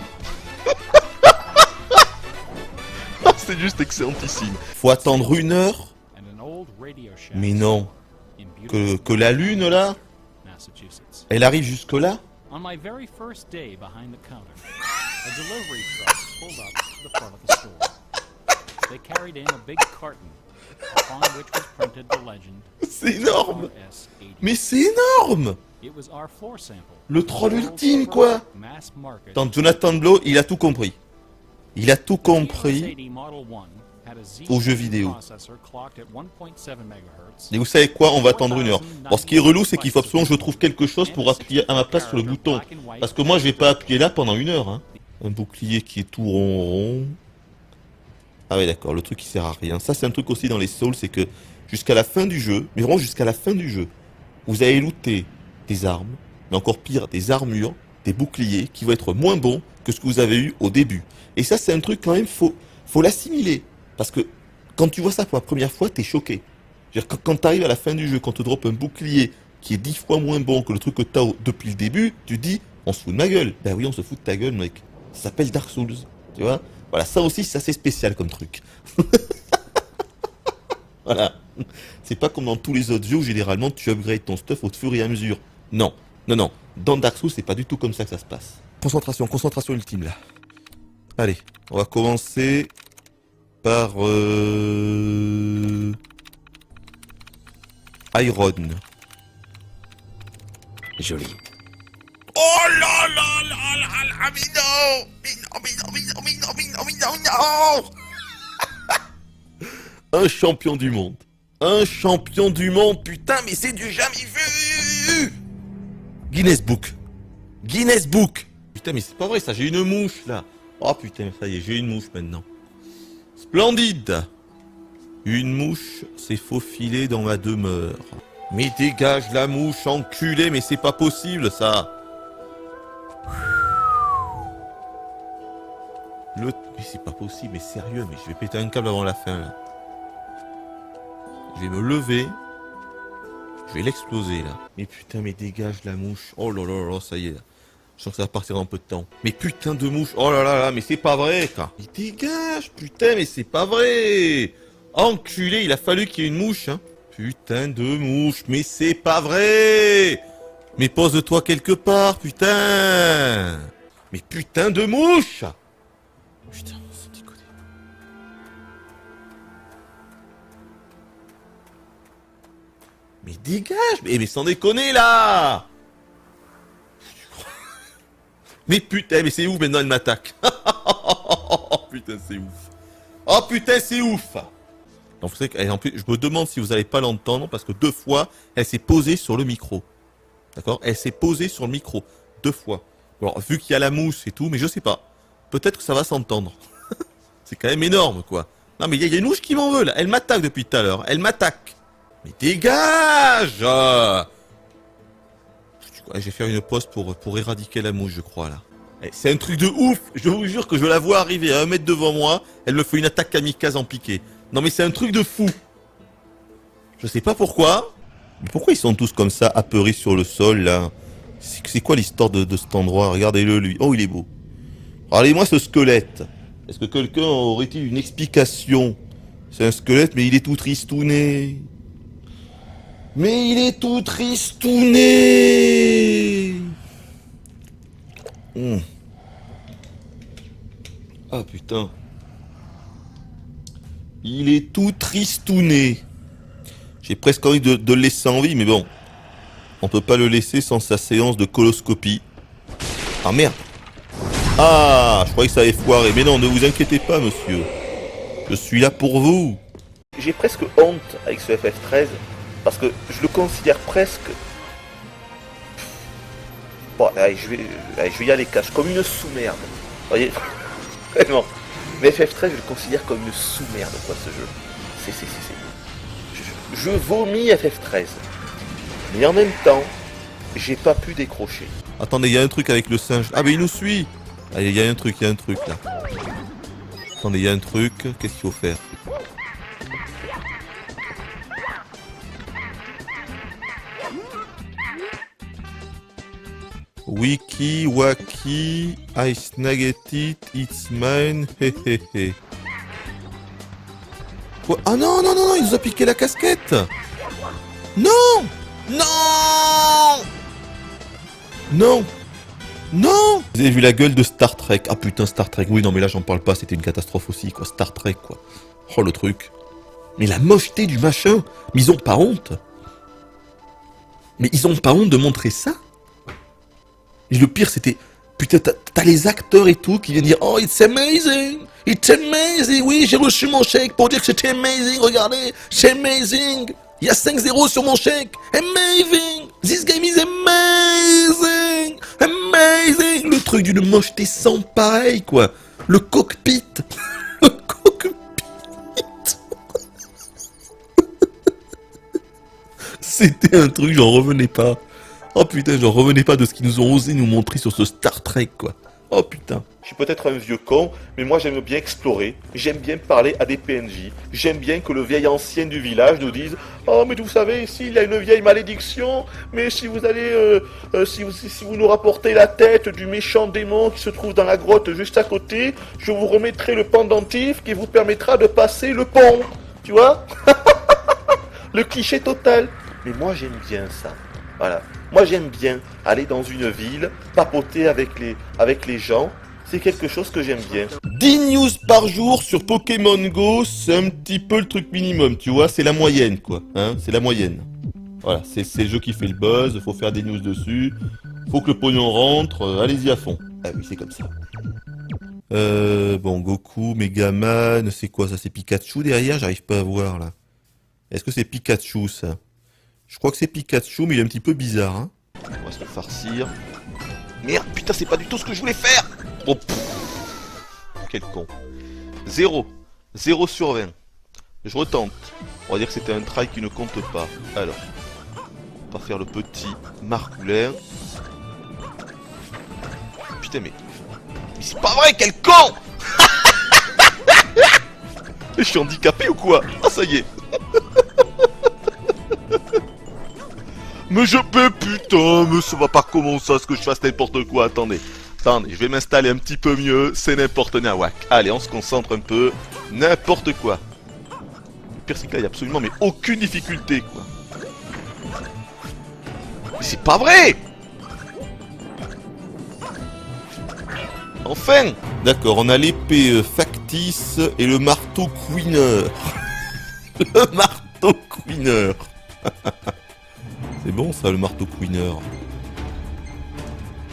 C'est juste excellentissime. Faut attendre 1 heure. Mais non. Que la lune là, elle arrive jusque là. On my very first day behind the counter, a delivery truck pulled up to the front of the store. They carried in a big carton, upon which was printed the legend. C'est énorme. Mais c'est énorme. It was our floor sample. Le troll ultime quoi. Mass market. Tant Jonathan Blow, il a tout compris. Il a tout compris aux jeux vidéo. Et vous savez quoi, on va attendre 1 heure. Bon, ce qui est relou, c'est qu'il faut absolument que je trouve quelque chose pour appuyer à ma place sur le bouton. Parce que moi, je vais pas appuyer là pendant 1 heure. Hein. Un bouclier qui est tout rond. Ah ouais, d'accord, le truc qui sert à rien. Ça, c'est un truc aussi dans les Souls, c'est que jusqu'à la fin du jeu, mais vraiment jusqu'à la fin du jeu, vous allez looter des armes, mais encore pire, des armures, des boucliers qui vont être moins bons que ce que vous avez eu au début. Et ça, c'est un truc quand même, faut l'assimiler. Parce que quand tu vois ça pour la première fois, t'es choqué. Quand t'arrives à la fin du jeu, quand tu drops un bouclier qui est 10 fois moins bon que le truc que t'as depuis le début, tu dis, on se fout de ma gueule. Ben oui, on se fout de ta gueule, mec. Ça s'appelle Dark Souls. Tu vois? Voilà, ça aussi, c'est assez spécial comme truc. Voilà. C'est pas comme dans tous les autres jeux où généralement tu upgrades ton stuff au fur et à mesure. Non, non, non. Dans Dark Souls, c'est pas du tout comme ça que ça se passe. Concentration, concentration ultime là. Allez, on va commencer par Iron. Joli. Oh là là là là là, mais non! Mais non, mais non, mais non, mais non, mais non, mais non, mais non! Un champion du monde. Un champion du monde, putain, mais c'est du jamais vu! Guinness Book. Guinness Book! Putain, mais c'est pas vrai ça, j'ai une mouche là. Oh putain, ça y est, j'ai une mouche maintenant. Splendide! Une mouche s'est faufilée dans ma demeure. Mais dégage la mouche, enculé, mais c'est pas possible ça! Mais c'est pas possible, mais sérieux, mais je vais péter un câble avant la fin là. Je vais me lever. Je vais l'exploser là. Mais putain, mais dégage la mouche. Oh là là là, ça y est là. Je sens que ça va partir dans un peu de temps. Mais putain de mouche. Oh là là là, mais c'est pas vrai quoi. Mais dégage, putain, mais c'est pas vrai. Enculé, il a fallu qu'il y ait une mouche hein. Putain de mouche, mais c'est pas vrai. Mais pose-toi quelque part, putain. Mais putain de mouche! Putain, sans déconner. Mais dégage! Mais sans déconner là! Mais putain, mais c'est ouf maintenant elle m'attaque. Putain, c'est ouf. Oh putain, c'est ouf. Donc vous savez qu'en plus, je me demande si vous allez pas l'entendre parce que 2 fois, elle s'est posée sur le micro. D'accord? Elle s'est posée sur le micro 2 fois. Alors vu qu'il y a la mousse et tout, mais je sais pas. Peut-être que ça va s'entendre. C'est quand même énorme quoi. Non mais il y a une mouche qui m'en veut là. Elle m'attaque depuis tout à l'heure. Elle m'attaque. Mais dégage! Je vais faire une pause pour éradiquer la mouche, je crois, là. C'est un truc de ouf! Je vous jure que je la vois arriver à 1 mètre devant moi, elle me fait une attaque kamikaze en piqué. Non mais c'est un truc de fou! Je sais pas pourquoi. Mais pourquoi ils sont tous comme ça, apeurés sur le sol, là? C'est quoi l'histoire de cet endroit? Regardez-le, lui. Oh, il est beau. Regardez-moi ce squelette. Est-ce que quelqu'un aurait-il une explication? C'est un squelette, mais il est tout tristouné. Mais il est tout tristouné. Ah putain. Il est tout tristouné. J'ai presque envie de le laisser en vie, mais bon. On peut pas le laisser sans sa séance de coloscopie. Ah merde. Ah, je croyais que ça avait foiré. Mais non, ne vous inquiétez pas, monsieur. Je suis là pour vous. J'ai presque honte avec ce FF13 parce que je le considère presque. Bon, allez, je vais y aller cash, comme une sous-merde. Vous voyez? Vraiment. Mais FF13, je le considère comme une sous-merde, quoi, ce jeu. Je vomis FF13. Mais en même temps, j'ai pas pu décrocher. Attendez, il y a un truc avec le singe. Ah, mais il nous suit. Allez, il y a un truc là. Attendez, il y a un truc. Qu'est-ce qu'il faut faire? Wiki, waki, I snagged it, it's mine, hehehe. Quoi? Ah non, il nous a piqué la casquette. Non. Vous avez vu la gueule de Star Trek? Ah putain, Star Trek, oui, non mais là j'en parle pas, c'était une catastrophe aussi, quoi, Star Trek, quoi. Oh le truc. Mais la mocheté du machin, mais ils ont pas honte. Mais ils ont pas honte de montrer ça? Et le pire, c'était... Putain, t'as les acteurs et tout qui viennent dire « Oh, it's amazing! It's amazing! Oui, j'ai reçu mon chèque pour dire que c'était amazing! Regardez, c'est amazing! Il y a 5-0 sur mon chèque! Amazing! This game is amazing! Amazing! » Le truc d'une mocheté sans pareil, quoi! Le cockpit! Le cockpit! C'était un truc, j'en revenais pas. Oh putain, j'en revenais pas de ce qu'ils nous ont osé nous montrer sur ce Star Trek, quoi. Oh putain. Je suis peut-être un vieux con, mais moi j'aime bien explorer, j'aime bien parler à des PNJ, j'aime bien que le vieil ancien du village nous dise « Oh mais vous savez, ici il y a une vieille malédiction, mais si vous allez, si vous nous rapportez la tête du méchant démon qui se trouve dans la grotte juste à côté, je vous remettrai le pendentif qui vous permettra de passer le pont. » Tu vois? Le cliché total. Mais moi j'aime bien ça. Voilà. Moi j'aime bien aller dans une ville, papoter avec les gens. C'est quelque chose que j'aime bien. 10 news par jour sur Pokémon Go, c'est un petit peu le truc minimum, tu vois, c'est la moyenne, quoi. Hein, c'est la moyenne. Voilà, c'est le jeu qui fait le buzz, faut faire des news dessus, faut que le pognon rentre, allez-y à fond. Ah oui, c'est comme ça. Bon, Goku, Megaman, c'est quoi ça? C'est Pikachu derrière? J'arrive pas à voir, là. Est-ce que c'est Pikachu, ça? Je crois que c'est Pikachu, mais il est un petit peu bizarre, hein. On va se le farcir. Merde, putain, c'est pas du tout ce que je voulais faire. Oh, quel con. 0 sur 20. Je retente. On va dire que c'était un try qui ne compte pas. Alors, on va faire le petit Marcoulin. Putain, mais c'est pas vrai, quel con. Je suis handicapé ou quoi? Ah, ça y est. Mais je peux, putain, mais ça va pas commencer à ce que je fasse n'importe quoi. Attendez, je vais m'installer un petit peu mieux. C'est n'importe nawak. Allez, on se concentre un peu. N'importe quoi. Le pire, c'est que là, il y a absolument mais aucune difficulté, quoi. Mais c'est pas vrai. Enfin. D'accord, on a l'épée factice et le marteau queener. Le marteau queener. C'est bon ça, le marteau queener.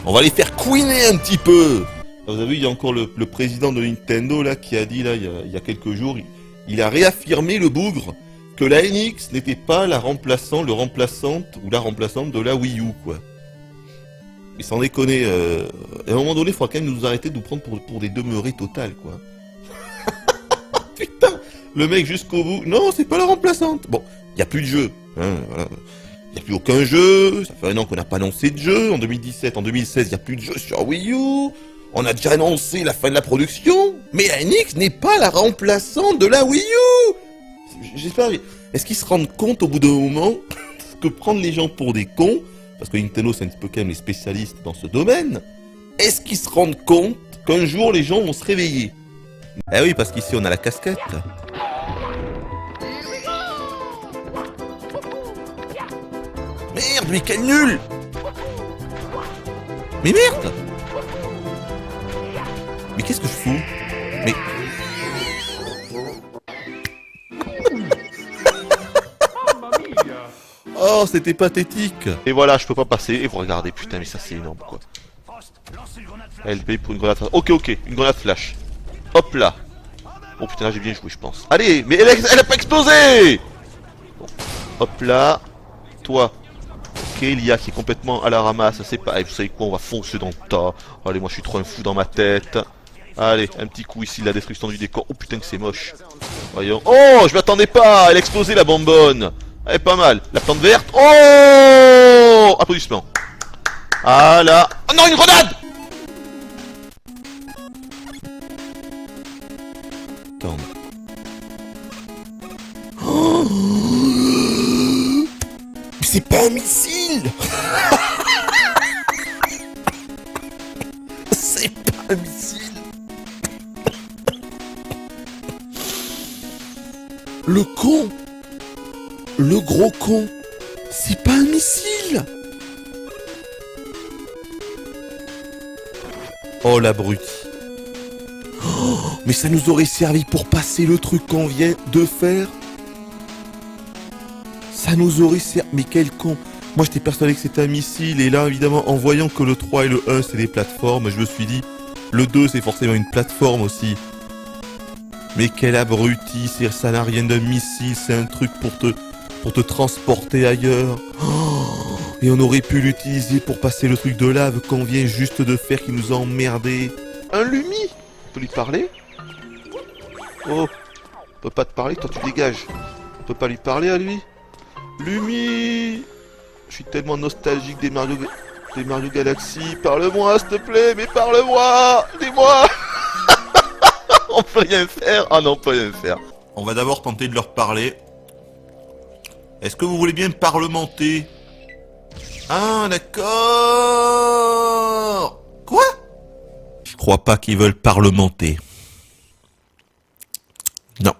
On va les faire queener un petit peu. Vous avez vu, il y a encore le président de Nintendo là qui a dit là il y a quelques jours, il a réaffirmé le bougre que la NX n'était pas la remplaçante de la Wii U quoi. Mais sans déconner, à un moment donné, il faudra quand même nous arrêter de nous prendre pour des demeurés totales quoi. Putain, le mec jusqu'au bout. Non, c'est pas la remplaçante. Bon, il y a plus de jeu. Hein, voilà. Il n'y a plus aucun jeu. Ça fait un an qu'on n'a pas annoncé de jeu. En 2017, en 2016, il n'y a plus de jeu sur Wii U. On a déjà annoncé la fin de la production. Mais la NX n'est pas la remplaçante de la Wii U. J'espère. Est-ce qu'ils se rendent compte au bout d'un moment que prendre les gens pour des cons, parce que Nintendo c'est un petit peu quand même les spécialistes dans ce domaine, est-ce qu'ils se rendent compte qu'un jour les gens vont se réveiller? Eh oui, parce qu'ici on a la casquette. Merde, mais quel nul! Mais merde! Mais qu'est-ce que je fous? Mais... Oh, c'était pathétique! Et voilà, je peux pas passer. Et vous regardez, putain, mais ça c'est énorme quoi. LB pour une grenade. Ok, une grenade flash. Hop là. Oh putain, là j'ai bien joué, je pense. Allez, mais elle a pas explosé! Bon. Hop là. Toi. Ok, Lia qui est complètement à la ramasse, c'est pas... vous savez quoi, on va foncer dans le tas. Allez, moi je suis trop un fou dans ma tête. Allez, un petit coup ici, la destruction du décor. Oh putain que c'est moche. Voyons. Oh, je m'attendais pas. Elle a explosé la bonbonne. Elle est pas mal. La plante verte. Oh, applaudissements. Ah là. Oh non, une grenade. Attends. Oh, mais c'est pas un missile. C'est pas un missile. Le con. Le gros con. C'est pas un missile. Oh l'abruti. Oh, mais ça nous aurait servi pour passer le truc qu'on vient de faire. Ça nous aurait servi... Mais quel con. Moi j'étais persuadé que c'était un missile. Et là évidemment en voyant que le 3 et le 1 c'est des plateformes, je me suis dit... Le 2 c'est forcément une plateforme aussi. Mais quel abruti. Ça n'a rien d'un missile. C'est un truc pour te transporter ailleurs. Oh, et on aurait pu l'utiliser pour passer le truc de lave qu'on vient juste de faire qui nous a emmerdé. Un Lumi. On peut lui parler? Oh, on peut pas te parler, toi tu dégages. On peut pas lui parler à lui? Lumi. Je suis tellement nostalgique des Mario Galaxy. Parle-moi s'il te plaît, mais parle-moi. Dis-moi. On peut rien faire. Ah non, on peut rien faire. On va d'abord tenter de leur parler. Est-ce que vous voulez bien parlementer? Ah, d'accord. Quoi? Je crois pas qu'ils veulent parlementer. Non.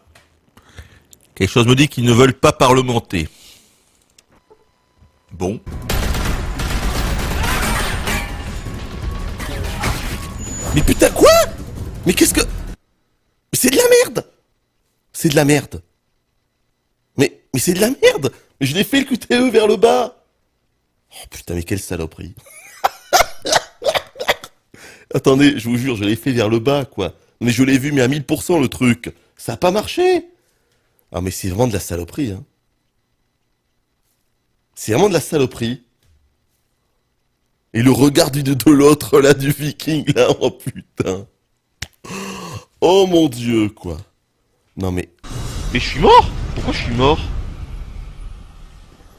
Quelque chose me dit qu'ils ne veulent pas parlementer. Bon. Mais putain, quoi? Mais qu'est-ce que... C'est de la merde. C'est de la merde. Mais c'est de la merde. Je l'ai fait le QTE vers le bas. Oh putain, mais quelle saloperie. Attendez, je vous jure, je l'ai fait vers le bas, quoi. Mais je l'ai vu, mais à 1000% le truc. Ça a pas marché. Ah, mais c'est vraiment de la saloperie, hein. C'est vraiment de la saloperie. Et le regard de l'autre, là, du viking, là, oh putain. Oh mon dieu, quoi. Non, mais... Mais je suis mort? Pourquoi je suis mort?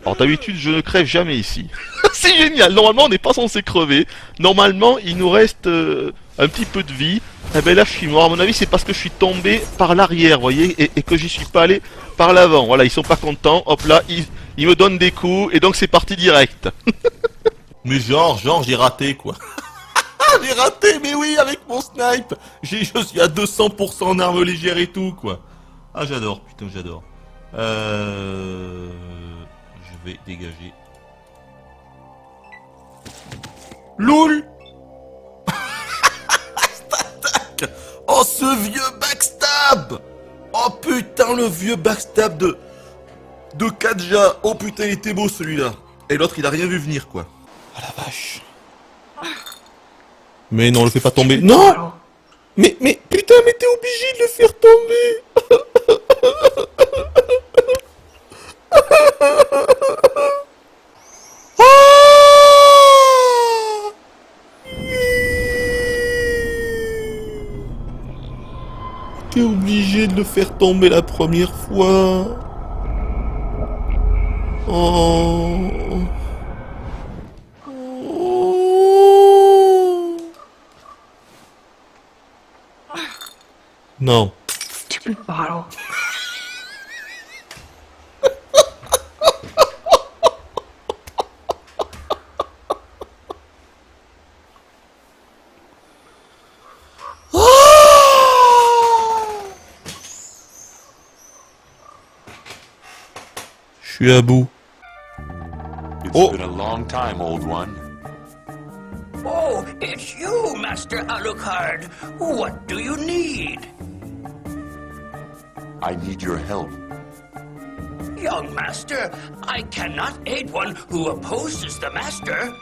Alors d'habitude je ne crève jamais ici. C'est génial, normalement on n'est pas censé crever. Normalement il nous reste un petit peu de vie. Eh ben là je suis mort, à mon avis c'est parce que je suis tombé par l'arrière, vous voyez, et que j'y suis pas allé par l'avant. Voilà, ils sont pas contents, hop là, ils me donnent des coups, et donc c'est parti direct. Mais genre j'ai raté quoi. J'ai raté, mais oui, avec mon snipe. Je suis à 200% en arme légère et tout quoi. Ah j'adore, putain j'adore. Je vais dégager. LOL. le vieux backstab. Oh putain, le vieux backstab de Katja. Oh putain, il était beau celui-là. Et l'autre, il a rien vu venir, quoi. Ah la vache. Mais non, le fais pas tomber. Non. Mais putain, mais t'es obligé de le faire tomber. T'es obligé de le faire tomber la première fois. Oh. Non. Stupid bottle. Je suis à bout. It's Oh. been a long time, old one. Oh, it's you, Master Alucard. What do you need? I need your help. Young Master, I cannot aid one who opposes the Master.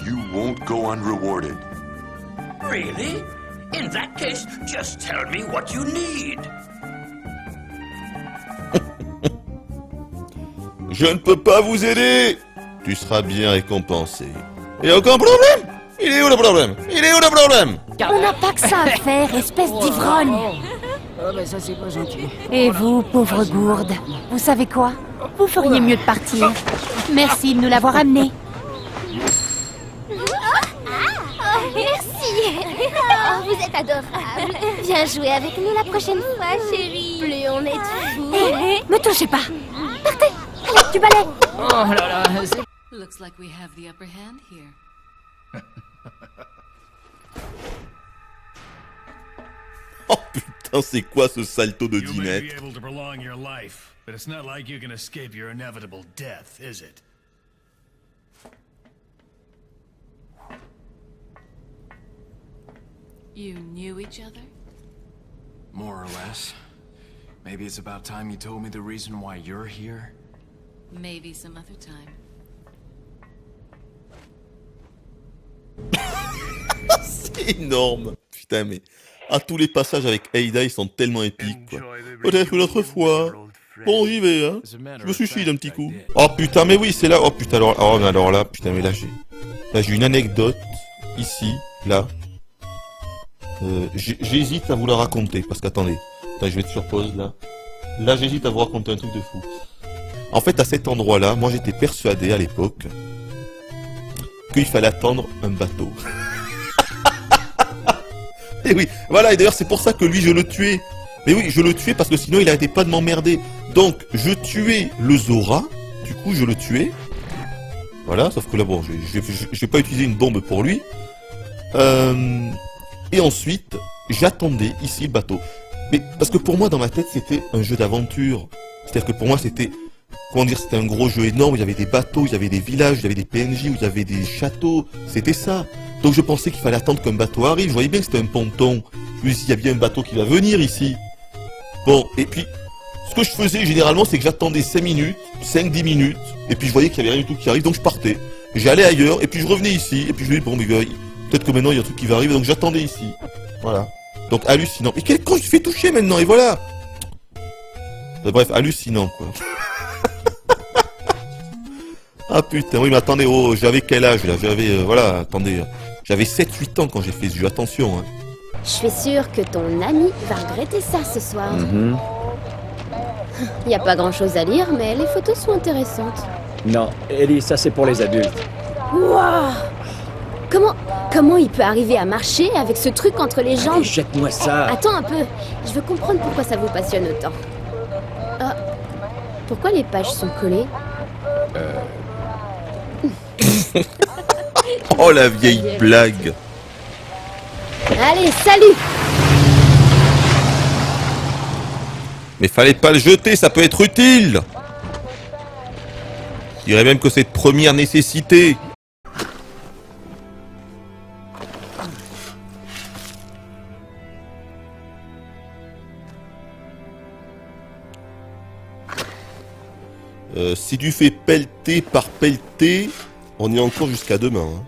You won't go unrewarded. Really? In that case, just tell me what you need. Je ne peux pas vous aider. Tu seras bien récompensé. Il y a aucun problème. Il est où le problème? Il est où le problème? On n'a pas que ça à faire, espèce d'ivrogne. Oh, bah ça c'est pas gentil. Et vous, pauvre gourde, vous savez quoi? Vous feriez mieux de partir. Merci de nous l'avoir amené. Merci. Oh, vous êtes adorable. Viens jouer avec nous la prochaine fois, chérie. Plus on est de fous. Hé, me touchez pas. Partez, allez, du balai. Oh là là, c'est... Looks like we have the upper hand here. Oh putain, c'est quoi ce salto de You may be dinette? able to prolong your life, but it's not like you can escape your inevitable death, is it? You knew each other? More or less. Maybe it's about time you told me the reason why you're here. Maybe some other time. C'est énorme. Putain, mais... Ah, tous les passages avec Ada, ils sont tellement épiques, quoi. Peut-être une autre fois. Bon, j'y vais, hein. Je me suicide un petit coup. Oh putain, mais oui, c'est là. Oh putain, alors là, putain, mais là, j'ai une anecdote. Ici, là. J'hésite à vous la raconter, parce qu'attendez. Attends, je vais être sur pause, là. Là, j'hésite à vous raconter un truc de fou. En fait, à cet endroit-là, moi, j'étais persuadé, à l'époque, qu'il fallait attendre un bateau. Et oui, voilà, et d'ailleurs, c'est pour ça que lui, je le tuais. Mais oui, je le tuais parce que sinon, il arrêtait pas de m'emmerder. Donc, je tuais le Zora. Du coup, je le tuais. Voilà, sauf que là, bon, je vais pas utiliser une bombe pour lui. Et ensuite, j'attendais ici le bateau. Mais parce que pour moi, dans ma tête, c'était un jeu d'aventure. C'est-à-dire que pour moi, c'était... Comment dire, c'était un gros jeu énorme, où il y avait des bateaux, il y avait des villages, il y avait des PNJ, où il y avait des châteaux. C'était ça. Donc je pensais qu'il fallait attendre qu'un bateau arrive. Je voyais bien que c'était un ponton. Je me dis, il y a bien un bateau qui va venir ici. Bon, et puis, ce que je faisais généralement, c'est que j'attendais 5 minutes, 5-10 minutes, et puis je voyais qu'il y avait rien du tout qui arrive, donc je partais. J'allais ailleurs, et puis je revenais ici, et puis je me dis, bon, mais peut-être que maintenant il y a un truc qui va arriver, donc j'attendais ici. Voilà. Donc hallucinant. Mais quel con je fais toucher maintenant, et voilà. Bref, hallucinant, quoi. Ah putain, oui, mais attendez, oh, j'avais quel âge là? J'avais, voilà, attendez, j'avais 7-8 ans quand j'ai fait ce jeu, attention, hein. Je suis sûre que ton ami va regretter ça ce soir. Il n'y a pas grand-chose à lire, mais les photos sont intéressantes. Non, Ellie, ça c'est pour les adultes. Waouh! Comment il peut arriver à marcher avec ce truc entre les jambes? Allez, jette-moi ça. Attends un peu, je veux comprendre pourquoi ça vous passionne autant. Ah, pourquoi les pages sont collées? Oh la vieille blague. Allez, salut! Mais fallait pas le jeter, ça peut être utile. Je dirais même que c'est de première nécessité. Si tu fais pelleter par pelleter, on y est encore jusqu'à demain. Hein.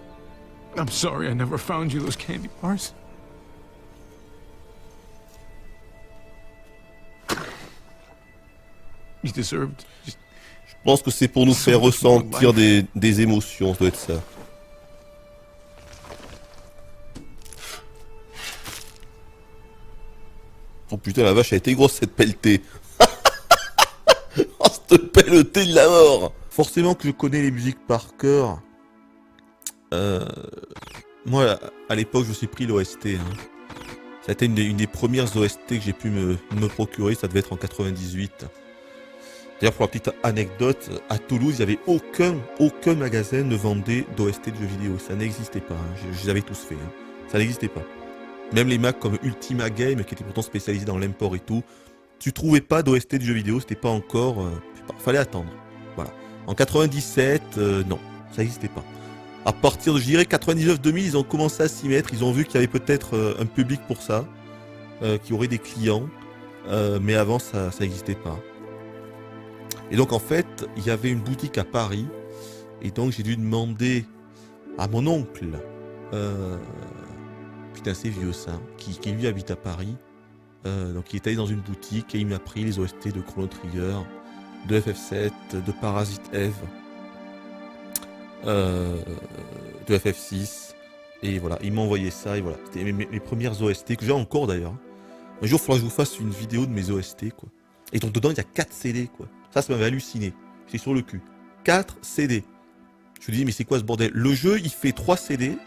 I'm sorry I never found you those candy bars. You deserved. Je pense que c'est pour nous faire ressentir des émotions, ça doit être ça. Oh putain, la vache, elle a été grosse cette pelletée. Oh, cette pelletée de la mort. Forcément que je connais les musiques par cœur. Moi, à l'époque, je me suis pris l'OST. Hein. Ça a été une des premières OST que j'ai pu me procurer, ça devait être en 98. D'ailleurs, pour la petite anecdote, à Toulouse, il n'y avait aucun magasin ne vendait d'OST de jeux vidéo. Ça n'existait pas. Hein. Je les avais tous fait. Hein. Ça n'existait pas. Même les Macs comme Ultima Game, qui étaient pourtant spécialisés dans l'import et tout, tu trouvais pas d'OST de jeux vidéo, c'était pas encore... fallait attendre. Voilà. En 97, non, ça n'existait pas. À partir de, je dirais, 99-2000, ils ont commencé à s'y mettre. Ils ont vu qu'il y avait peut-être un public pour ça, qui aurait des clients, mais avant, ça n'existait pas. Et donc, en fait, il y avait une boutique à Paris, et donc j'ai dû demander à mon oncle, putain, c'est vieux ça, qui lui habite à Paris, donc il est allé dans une boutique et il m'a pris les OST de Chrono Trigger, de FF7, de Parasite Eve, de FF6, et voilà, il m'a envoyé ça, et voilà, c'était mes premières OST, que j'ai encore d'ailleurs. Un jour, il faudra que je vous fasse une vidéo de mes OST, quoi. Et donc dedans, il y a 4 CD, quoi. Ça m'avait halluciné, c'est sur le cul. 4 CD. Je me dis, mais c'est quoi ce bordel? Le jeu, il fait 3 CD,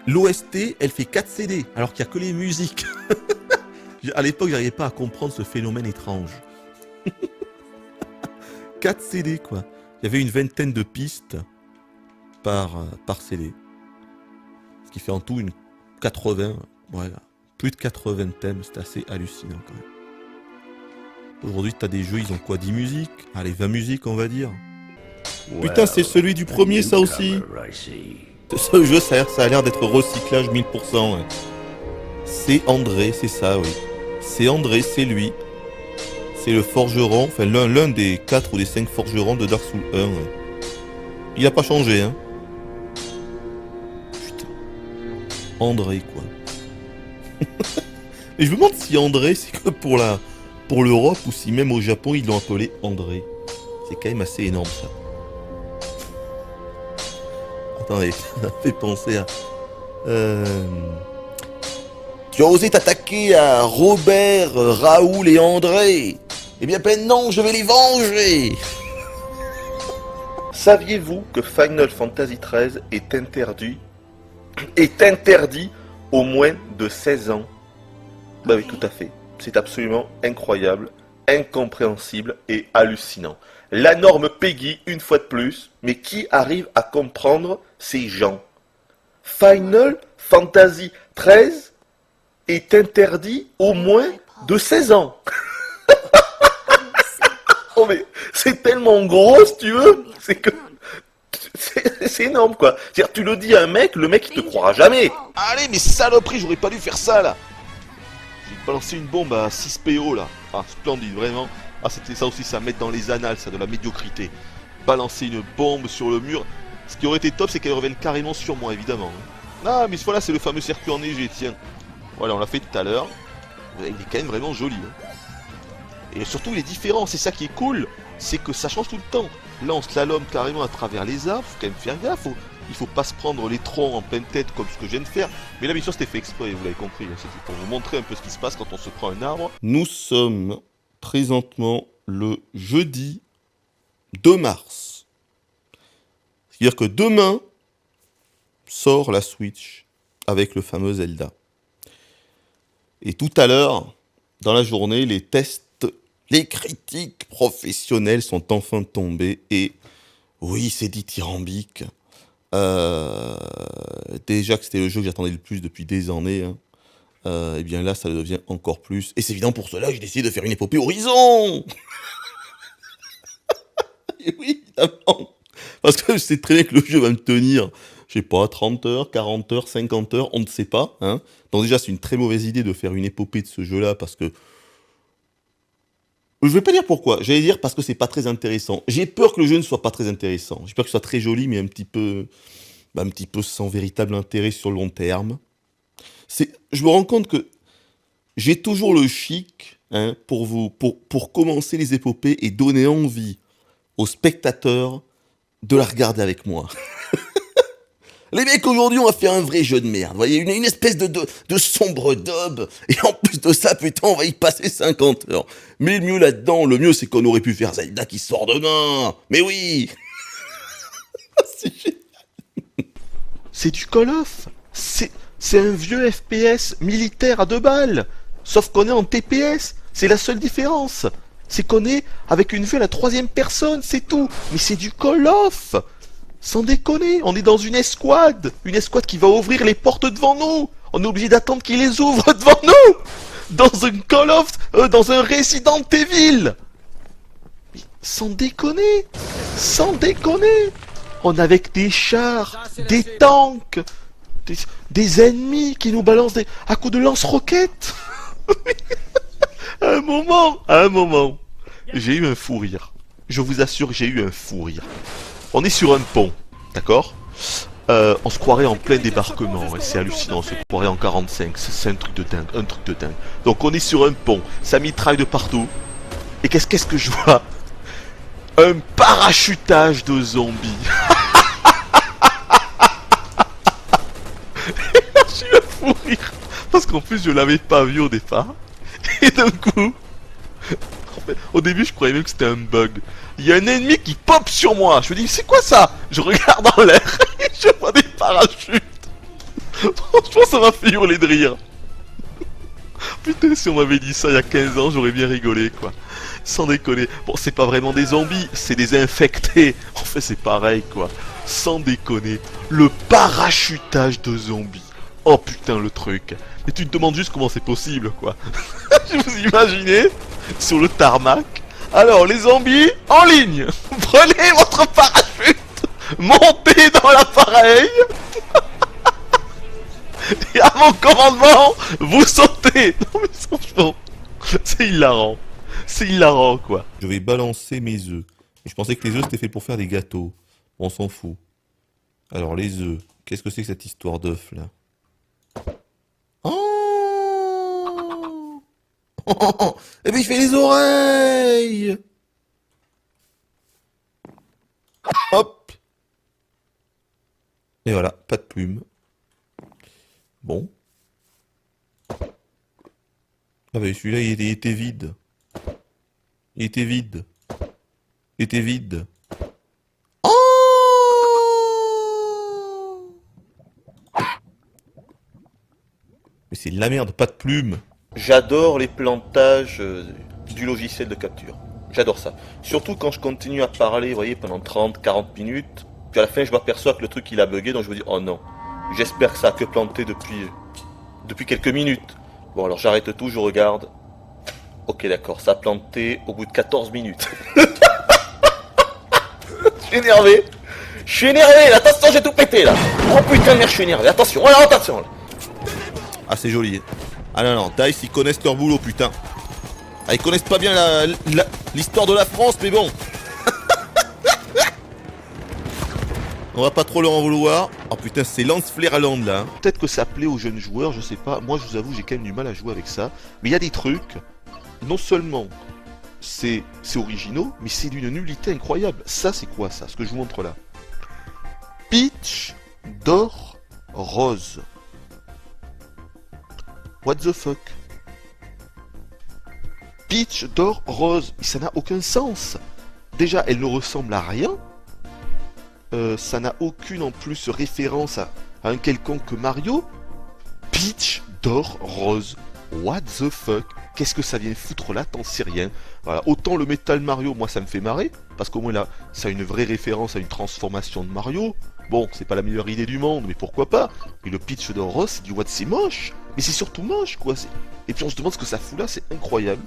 l'OST, elle fait 4 CD, alors qu'il n'y a que les musiques. À l'époque, j'arrivais pas à comprendre ce phénomène étrange. 4 CD, quoi. Il y avait une vingtaine de pistes par CD. Ce qui fait en tout une 80, voilà. Plus de 80 thèmes, c'est assez hallucinant quand même. Aujourd'hui, t'as des jeux, ils ont quoi, 10 musiques? Allez, 20 musiques, on va dire. Putain, c'est celui du premier, ça aussi. Ce jeu, ça a l'air d'être recyclage 1000%. Ouais. C'est André, c'est ça, oui. C'est André, c'est lui. C'est le forgeron, enfin l'un des 4 ou des 5 forgerons de Dark Souls 1. Ouais. Il a pas changé, hein. Putain. André, quoi. Et je me demande si André, c'est que pour l'Europe, ou si même au Japon, ils l'ont appelé André. C'est quand même assez énorme, ça. Attendez, ça m'a fait penser à... Tu as osé t'attaquer à Robert, Raoul et André. Eh bien, non, je vais les venger. Saviez-vous que Final Fantasy XIII est interdit aux moins de 16 ans? Bah oui, tout à fait. C'est absolument incroyable, incompréhensible et hallucinant. La norme PEGI, une fois de plus, mais qui arrive à comprendre ces gens? Final Fantasy XIII est interdit aux moins de 16 ans. Oh mais c'est tellement gros, si tu veux, c'est que... C'est énorme, quoi. C'est-à-dire, tu le dis à un mec, le mec, il te croira jamais. Allez, mais saloperie, j'aurais pas dû faire ça, là. J'ai balancé une bombe à 6 PO, là. Ah, splendide, vraiment. Ah, c'était ça aussi, ça mettre dans les annales, ça, de la médiocrité. Balancer une bombe sur le mur. Ce qui aurait été top, c'est qu'elle revienne carrément sur moi, évidemment. Ah, mais voilà, c'est le fameux circuit enneigé, tiens. Voilà, on l'a fait tout à l'heure. Il est quand même vraiment joli. Hein. Et surtout, il est différent, c'est ça qui est cool. C'est que ça change tout le temps. Là, on slalom carrément à travers les arbres, faut quand même faire gaffe. Il faut pas se prendre les troncs en pleine tête comme ce que je viens de faire. Mais la mission, c'était fait exprès, vous l'avez compris. C'était pour vous montrer un peu ce qui se passe quand on se prend un arbre. Nous sommes présentement le jeudi 2 mars. C'est-à-dire que demain sort la Switch avec le fameux Zelda. Et tout à l'heure, dans la journée, les tests, les critiques professionnelles sont enfin tombées. Et oui, c'est dithyrambique. Déjà que c'était le jeu que j'attendais le plus depuis des années. Hein. Et bien là, ça le devient encore plus. Et c'est évident pour cela, j'ai décidé de faire une épopée Horizon. Et oui, évidemment. Parce que je sais très bien que le jeu va me tenir, je sais pas, 30 heures, 40 heures, 50 heures, on ne sait pas. Hein. Donc déjà, c'est une très mauvaise idée de faire une épopée de ce jeu-là, parce que Je vais pas dire pourquoi, j'allais dire parce que c'est pas très intéressant. J'ai peur que le jeu ne soit pas très intéressant. J'ai peur que ce soit très joli, mais un petit peu sans véritable intérêt sur le long terme. Je me rends compte que j'ai toujours le chic pour commencer les épopées et donner envie aux spectateurs de la regarder avec moi. Les mecs, aujourd'hui, on va faire un vrai jeu de merde. Vous voyez, une espèce de sombre daube. Et en plus de ça, putain, on va y passer 50 heures. Mais le mieux là-dedans, c'est qu'on aurait pu faire Zelda qui sort demain. Mais oui. C'est génial. C'est du Call of. C'est un vieux FPS militaire à 2 balles. Sauf qu'on est en TPS. C'est la seule différence. C'est qu'on est avec une vue à la 3e personne, c'est tout. Mais c'est du Call of. Sans déconner, on est dans une escouade qui va ouvrir les portes devant nous. On est obligé d'attendre qu'ils les ouvrent devant nous. Dans un Call of, dans un Resident Evil. Mais sans déconner, on est avec des chars, des tanks, des ennemis qui nous balancent à coups de lance-roquettes. À un moment, j'ai eu un fou rire. Je vous assure que j'ai eu un fou rire. On est sur un pont, d'accord ? On se croirait en plein débarquement, ouais, c'est hallucinant, on se croirait en 45, c'est un truc de dingue, Donc on est sur un pont, ça mitraille de partout, et qu'est-ce que je vois ? Un parachutage de zombies. J'ai eu un fou rire, parce qu'en plus je l'avais pas vu au départ, et d'un coup... Au début, je croyais même que c'était un bug. Il y a un ennemi qui pop sur moi. Je me dis, c'est quoi ça? Je regarde en l'air et je vois des parachutes. Franchement, ça m'a fait hurler de rire. Putain, si on m'avait dit ça il y a 15 ans, j'aurais bien rigolé, quoi. Sans déconner. Bon, c'est pas vraiment des zombies, c'est des infectés. En fait, c'est pareil, quoi. Sans déconner. Le parachutage de zombies. Oh putain, le truc. Et tu te demandes juste comment c'est possible, quoi. Vous imaginez sur le tarmac. Alors, les zombies, en ligne. Prenez votre parachute. Montez dans l'appareil. Et à mon commandement, vous sautez. Non mais franchement, c'est hilarant. C'est hilarant, quoi. Je vais balancer mes œufs. Je pensais que les œufs, c'était fait pour faire des gâteaux. On s'en fout. Alors, les œufs. Qu'est-ce que c'est que cette histoire d'œufs, là? Et puis il fait les oreilles. Hop. Et voilà, pas de plume. Bon. Ah bah celui-là il était vide. Il était vide. Oh. Mais c'est de la merde, pas de plume. J'adore les plantages du logiciel de capture. J'adore ça. Surtout quand je continue à parler, vous voyez, pendant 30-40 minutes. Puis à la fin, je m'aperçois que le truc il a bugué, donc je me dis, oh non. J'espère que ça a que planté depuis quelques minutes. Bon, alors j'arrête tout, je regarde. Ok, d'accord, ça a planté au bout de 14 minutes. Je suis énervé, là. Attention, j'ai tout pété, là. Oh putain de merde, je suis énervé. Attention, voilà, attention, là. Ah, c'est joli. Ah non, DICE, ils connaissent leur boulot, putain. Ah, ils connaissent pas bien l'histoire de la France, mais bon. On va pas trop leur en vouloir. Oh putain, c'est Lance Flairland, là. Peut-être que ça plaît aux jeunes joueurs, je sais pas. Moi, je vous avoue, j'ai quand même du mal à jouer avec ça. Mais il y a des trucs, non seulement c'est originaux, mais c'est d'une nullité incroyable. Ça, c'est quoi, ça? Ce que je vous montre là. Peach d'or rose. What the fuck? Peach d'or rose, ça n'a aucun sens. Déjà, elle ne ressemble à rien. Ça n'a aucune en plus référence à un quelconque Mario. Peach d'or rose. What the fuck? Qu'est-ce que ça vient foutre là? T'en sais rien. Voilà. Autant le Metal Mario, moi ça me fait marrer. Parce qu'au moins là, ça a une vraie référence à une transformation de Mario. Bon, c'est pas la meilleure idée du monde, mais pourquoi pas? Et le Peach d'or rose, c'est du what? C'est moche. Mais c'est surtout moche, quoi. Et puis on se demande ce que ça fout là, c'est incroyable.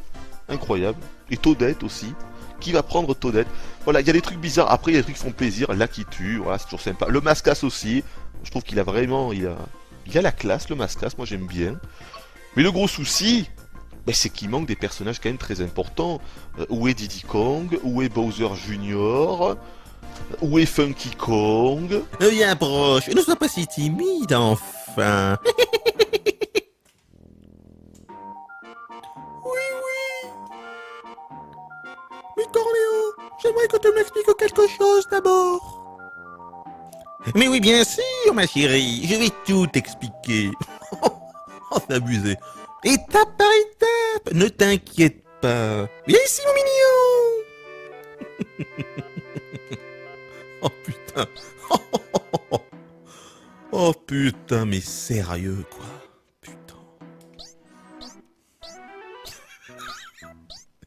Incroyable. Et Toadette aussi. Qui va prendre Toadette? Voilà, il y a des trucs bizarres. Après, il y a des trucs qui font plaisir. Là qui tue, voilà, c'est toujours sympa. Le Mascas aussi. Je trouve qu'il a vraiment... Il a la classe, le Mascas. Moi, j'aime bien. Mais le gros souci, ben, c'est qu'il manque des personnages quand même très importants. Où est Diddy Kong? Où est Bowser Jr.? Où est Funky Kong? Viens proche, ne sois pas si timide, enfin. Mais Corléo, j'aimerais que tu m'expliques quelque chose d'abord. Mais oui, bien sûr, ma chérie, je vais tout t'expliquer. Oh, c'est abusé. Étape par étape, ne t'inquiète pas. Viens ici, mon mignon. Oh putain. Oh putain, mais sérieux, quoi.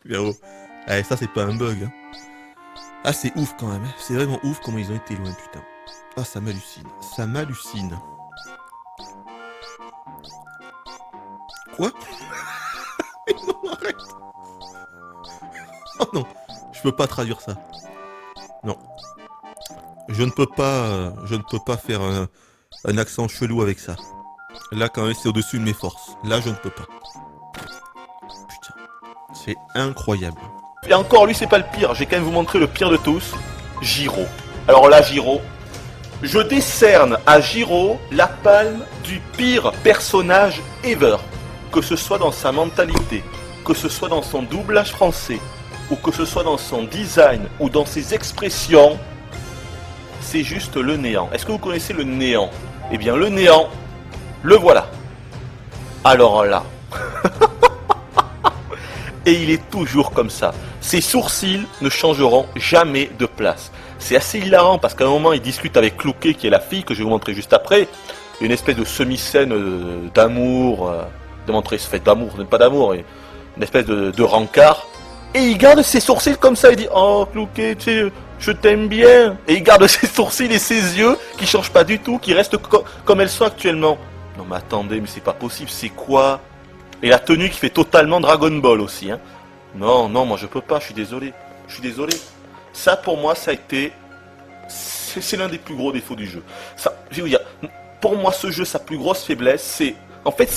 Véro. Eh, ça c'est pas un bug. Hein. Ah, c'est ouf quand même. C'est vraiment ouf comment ils ont été loin, putain. Ah, ça m'hallucine. Ça m'hallucine. Quoi? Non, arrête. Oh non, je peux pas traduire ça. Non. Je ne peux pas faire un accent chelou avec ça. Là, quand même, c'est au-dessus de mes forces. Là, je ne peux pas. Putain. C'est incroyable. Et encore, lui, c'est pas le pire. J'ai quand même vous montrer le pire de tous. Giro. Alors là, Giro. Je décerne à Giro la palme du pire personnage ever. Que ce soit dans sa mentalité, que ce soit dans son doublage français, ou que ce soit dans son design, ou dans ses expressions, c'est juste le néant. Est-ce que vous connaissez le néant? Eh bien, le néant, le voilà. Alors là... Et il est toujours comme ça. Ses sourcils ne changeront jamais de place. C'est assez hilarant parce qu'à un moment, il discute avec Clouquet, qui est la fille que je vais vous montrer juste après. Une espèce de semi-scène d'amour, de montrer ce fait d'amour, pas d'amour, une espèce de rencard. Et il garde ses sourcils comme ça, il dit « Oh Clouquet, tu sais, je t'aime bien ». Et il garde ses sourcils et ses yeux qui changent pas du tout, qui restent comme elles sont actuellement. Non mais attendez, mais c'est pas possible, c'est quoi? Et la tenue qui fait totalement Dragon Ball aussi, hein. Non, non, moi je peux pas, je suis désolé. Je suis désolé. Ça pour moi, ça a été... C'est l'un des plus gros défauts du jeu. Ça, je vais vous dire, pour moi ce jeu, sa plus grosse faiblesse, c'est... En fait,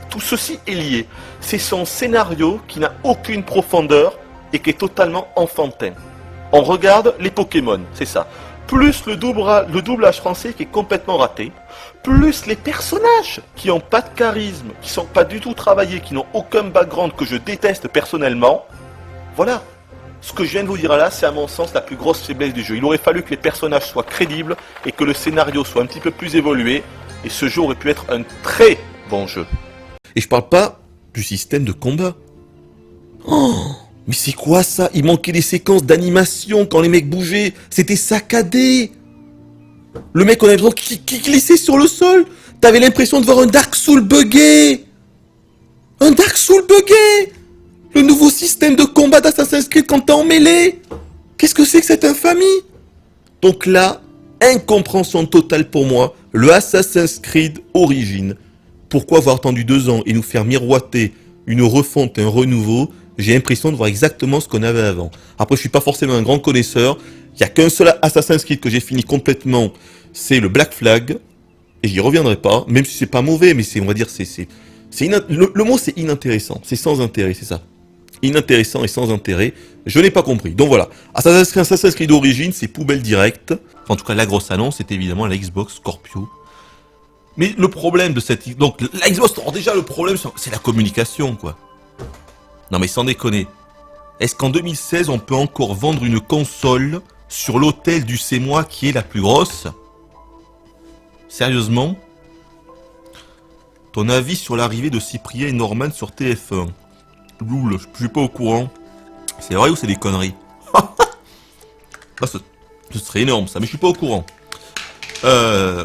tout ceci est lié. C'est son scénario qui n'a aucune profondeur et qui est totalement enfantin. On regarde les Pokémon, c'est ça. Plus le doublage français qui est complètement raté, plus les personnages qui n'ont pas de charisme, qui sont pas du tout travaillés, qui n'ont aucun background, que je déteste personnellement. Voilà. Ce que je viens de vous dire là, c'est à mon sens la plus grosse faiblesse du jeu. Il aurait fallu que les personnages soient crédibles et que le scénario soit un petit peu plus évolué. Et ce jeu aurait pu être un très bon jeu. Et je parle pas du système de combat. Oh, mais c'est quoi ça? Il manquait des séquences d'animation quand les mecs bougeaient. C'était saccadé. Le mec, on avait besoin qu'il glissait sur le sol. T'avais l'impression de voir un Dark Souls buggé. Un Dark Souls buggé. Le nouveau système de combat d'Assassin's Creed quand t'es en mêlée. Qu'est-ce que c'est que cette infamie? Donc là, incompréhension totale pour moi. Le Assassin's Creed Origins. Pourquoi avoir attendu 2 ans et nous faire miroiter une refonte et un renouveau? J'ai l'impression de voir exactement ce qu'on avait avant. Après, je suis pas forcément un grand connaisseur. Il n'y a qu'un seul Assassin's Creed que j'ai fini complètement. C'est le Black Flag. Et j'y reviendrai pas. Même si c'est pas mauvais, mais c'est, on va dire, le mot c'est inintéressant. C'est sans intérêt, c'est ça. Inintéressant et sans intérêt. Je n'ai pas compris. Donc voilà. Assassin's Creed Origins, c'est poubelle directe. Enfin, en tout cas, la grosse annonce, c'est évidemment la Xbox Scorpio. Mais le problème de cette... Donc, la Xbox... Alors déjà, le problème, c'est la communication, quoi. Non, mais sans déconner. Est-ce qu'en 2016, on peut encore vendre une console sur l'autel du C'est moi qui est la plus grosse? Sérieusement? Ton avis sur l'arrivée de Cyprien et Norman sur TF1? Loul, je suis pas au courant. C'est vrai ou c'est des conneries? Ce serait énorme ça, mais je suis pas au courant.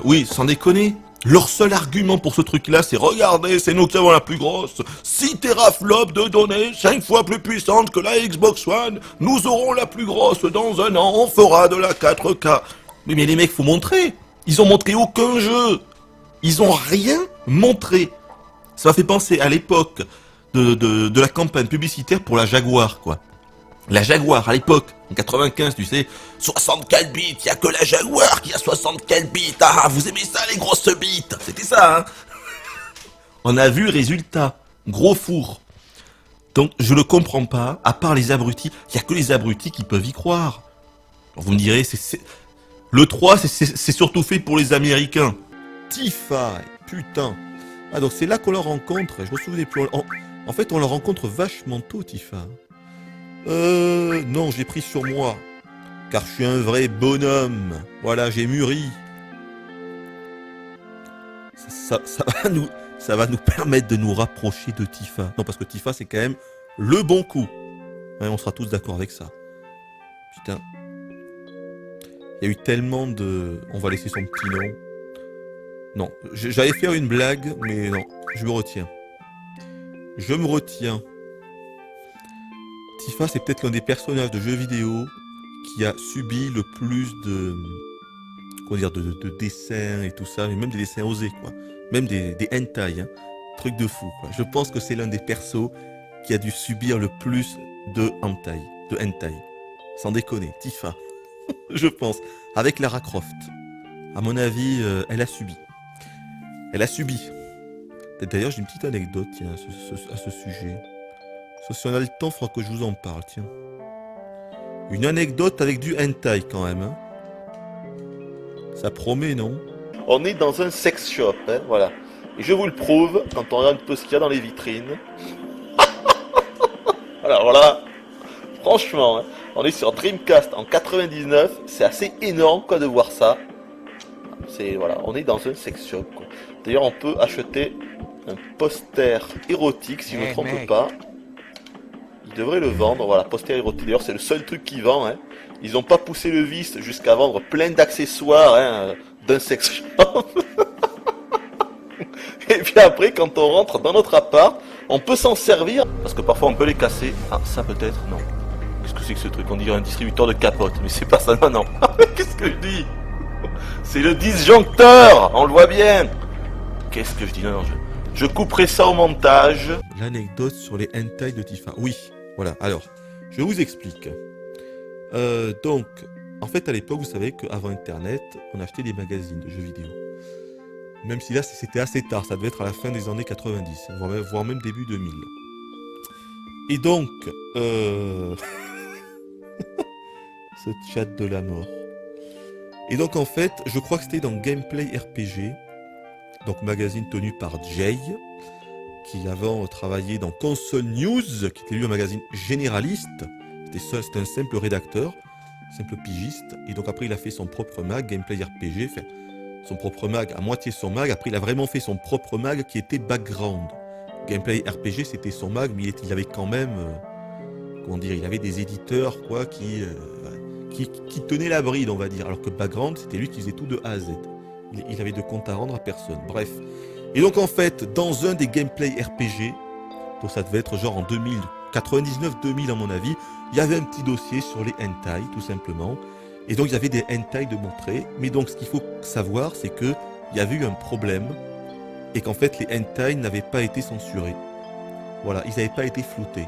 Oui, sans déconner. Leur seul argument pour ce truc-là, c'est regardez, c'est nous qui avons la plus grosse. 6 teraflops de données, 5 fois plus puissante que la Xbox One. Nous aurons la plus grosse dans 1 an, on fera de la 4K. Mais les mecs, faut montrer. Ils ont montré aucun jeu. Ils ont rien montré. Ça m'a fait penser à l'époque de la campagne publicitaire pour la Jaguar, quoi. La Jaguar, à l'époque, en 95, tu sais, 64 bits, y a que la Jaguar qui a 64 bits. Ah, vous aimez ça, les grosses bites? C'était ça, hein. On a vu le résultat. Gros four. Donc, je le comprends pas, à part les abrutis, il y a que les abrutis qui peuvent y croire. Alors, vous me direz, le 3, c'est surtout fait pour les Américains. Tifa, putain. Ah, donc c'est là qu'on la rencontre, je me souvenais plus. En fait, on la rencontre vachement tôt, Tifa. Non, j'ai pris sur moi. Car je suis un vrai bonhomme. Voilà, j'ai mûri. Ça va nous permettre de nous rapprocher de Tifa. Non, parce que Tifa, c'est quand même le bon coup. Ouais, on sera tous d'accord avec ça. Putain. Il y a eu tellement de... On va laisser son petit nom. Non, j'allais faire une blague, mais non, je me retiens. Je me retiens. Tifa, c'est peut-être l'un des personnages de jeux vidéo qui a subi le plus de... Comment dire, de dessins et tout ça, mais même des dessins osés, quoi. Même des hentai, hein. Truc de fou, quoi. Je pense que c'est l'un des persos qui a dû subir le plus de hentai. Sans déconner, Tifa. Je pense. Avec Lara Croft. À mon avis, elle a subi. D'ailleurs, j'ai une petite anecdote, tiens, à ce sujet. Si on a le temps, il faudra que je vous en parle, tiens. Une anecdote avec du hentai, quand même, hein. Ça promet, non? On est dans un sex shop, hein, voilà. Et je vous le prouve quand on regarde un peu ce qu'il y a dans les vitrines. Alors voilà, franchement, hein, on est sur Dreamcast en 99, c'est assez énorme quoi de voir ça. Voilà, on est dans un sex shop, quoi. D'ailleurs, on peut acheter un poster érotique, si je ne me trompe pas. Ils devraient le vendre, voilà, poster érotique. D'ailleurs, c'est le seul truc qu'ils vendent, hein. Ils n'ont pas poussé le vice jusqu'à vendre plein d'accessoires, hein, d'un sex shop. Et puis après, quand on rentre dans notre appart, on peut s'en servir. Parce que parfois, on peut les casser. Ah, ça peut-être, non. Qu'est-ce que c'est que ce truc? On dirait un distributeur de capotes. Mais c'est pas ça, non. Qu'est-ce que je dis? C'est le disjoncteur, on le voit bien. Qu'est-ce que je dis? Non, je couperai ça au montage. L'anecdote sur les hentai de Tifa. Oui, voilà. Alors, je vous explique. Donc, en fait, à l'époque, vous savez qu'avant Internet, on achetait des magazines de jeux vidéo. Même si là, c'était assez tard. Ça devait être à la fin des années 90, voire même début 2000. Et donc, ce chat de la mort. Et donc, en fait, je crois que c'était dans Gameplay RPG, donc magazine tenu par Jay, qui avant travaillé dans Console News, qui était lui un magazine généraliste. C'était un simple rédacteur, simple pigiste. Et donc après, il a fait son propre mag, Gameplay RPG, enfin, son propre mag, à moitié son mag. Après, il a vraiment fait son propre mag qui était Background. Gameplay RPG, c'était son mag, mais il avait quand même, comment dire, il avait des éditeurs, quoi, qui tenaient la bride, on va dire. Alors que Background, c'était lui qui faisait tout de A à Z. Il avait de compte à rendre à personne. Bref. Et donc, en fait, dans un des Gameplay RPG, donc ça devait être genre en 2000, 99-2000 à mon avis, il y avait un petit dossier sur les hentai, tout simplement. Et donc, il y avait des hentai de montrer. Mais donc, ce qu'il faut savoir, c'est qu'il y avait eu un problème et qu'en fait, les hentai n'avaient pas été censurés. Voilà, ils n'avaient pas été floutés.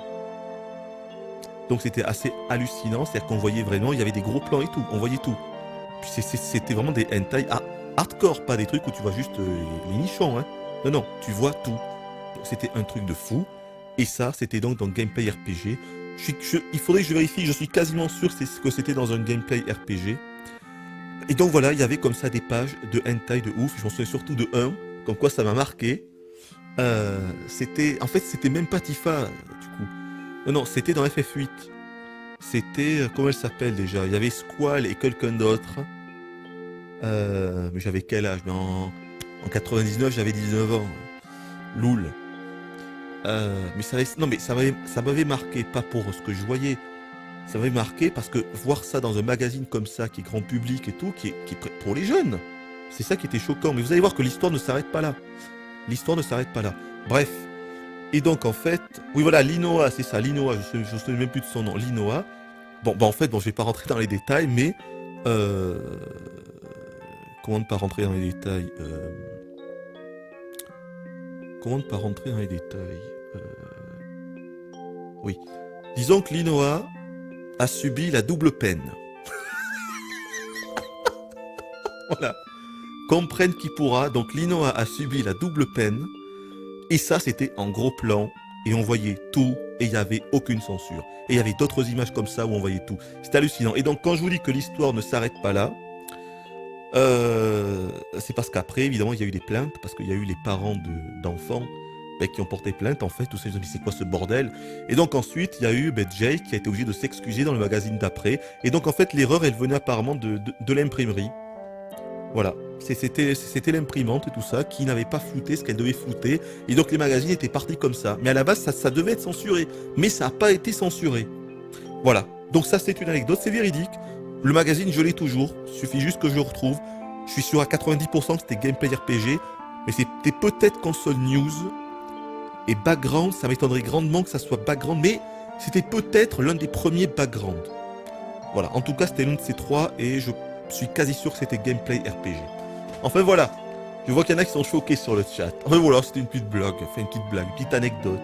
Donc, c'était assez hallucinant. C'est-à-dire qu'on voyait vraiment, il y avait des gros plans et tout. On voyait tout. Puis c'était vraiment des hentai hardcore, pas des trucs où tu vois juste les nichons. Hein. Non, non, tu vois tout. Donc, c'était un truc de fou. Et ça, c'était donc dans Gameplay RPG. Il faudrait que je vérifie, je suis quasiment sûr que c'était dans un Gameplay RPG. Et donc voilà, il y avait comme ça des pages de hentai de ouf. Je m'en souviens surtout de un, comme quoi ça m'a marqué. En fait, c'était même pas Tifa, du coup. Non, c'était dans FF8. C'était, comment elle s'appelle déjà? Il y avait Squall et quelqu'un d'autre. Mais j'avais quel âge? En 99, j'avais 19 ans. Loul. Mais ça m'avait marqué, pas pour ce que je voyais. Ça m'avait marqué parce que voir ça dans un magazine comme ça, qui est grand public et tout, qui est pour les jeunes, c'est ça qui était choquant. Mais vous allez voir que l'histoire ne s'arrête pas là. L'histoire ne s'arrête pas là. Bref. Et donc en fait, oui voilà, Linoa, c'est ça, Linoa, je ne me souviens même plus de son nom, Linoa. Bon, en fait, je vais pas rentrer dans les détails, mais comment ne pas rentrer dans les détails Oui. Disons que Linoa a subi la double peine. Voilà. Comprenne qui pourra. Donc Linoa a subi la double peine. Et ça, c'était en gros plan. Et on voyait tout, et il n'y avait aucune censure. Et il y avait d'autres images comme ça où on voyait tout. C'était hallucinant. Et donc quand je vous dis que l'histoire ne s'arrête pas là, c'est parce qu'après, évidemment, il y a eu des plaintes, parce qu'il y a eu les parents d'enfants qui ont porté plainte, en fait, tout ça, ils ont dit c'est quoi ce bordel. Et donc ensuite, il y a eu Jake qui a été obligé de s'excuser dans le magazine d'après. Et donc en fait, l'erreur, elle venait apparemment de l'imprimerie. Voilà, c'était l'imprimante et tout ça qui n'avait pas flouté ce qu'elle devait flouter. Et donc les magazines étaient partis comme ça. Mais à la base, ça devait être censuré. Mais ça n'a pas été censuré. Voilà, donc ça c'est une anecdote, c'est véridique. Le magazine, je l'ai toujours. Il suffit juste que je le retrouve. Je suis sûr à 90% que c'était Gameplay RPG. Mais c'était peut-être Console News. Et Background, ça m'étonnerait grandement que ça soit Background. Mais c'était peut-être l'un des premiers Background. Voilà, en tout cas, c'était l'un de ces trois. Et je suis quasi sûr que c'était Gameplay RPG. Enfin voilà. Je vois qu'il y en a qui sont choqués sur le chat. Enfin voilà, c'était une petite blague. Enfin, une petite anecdote.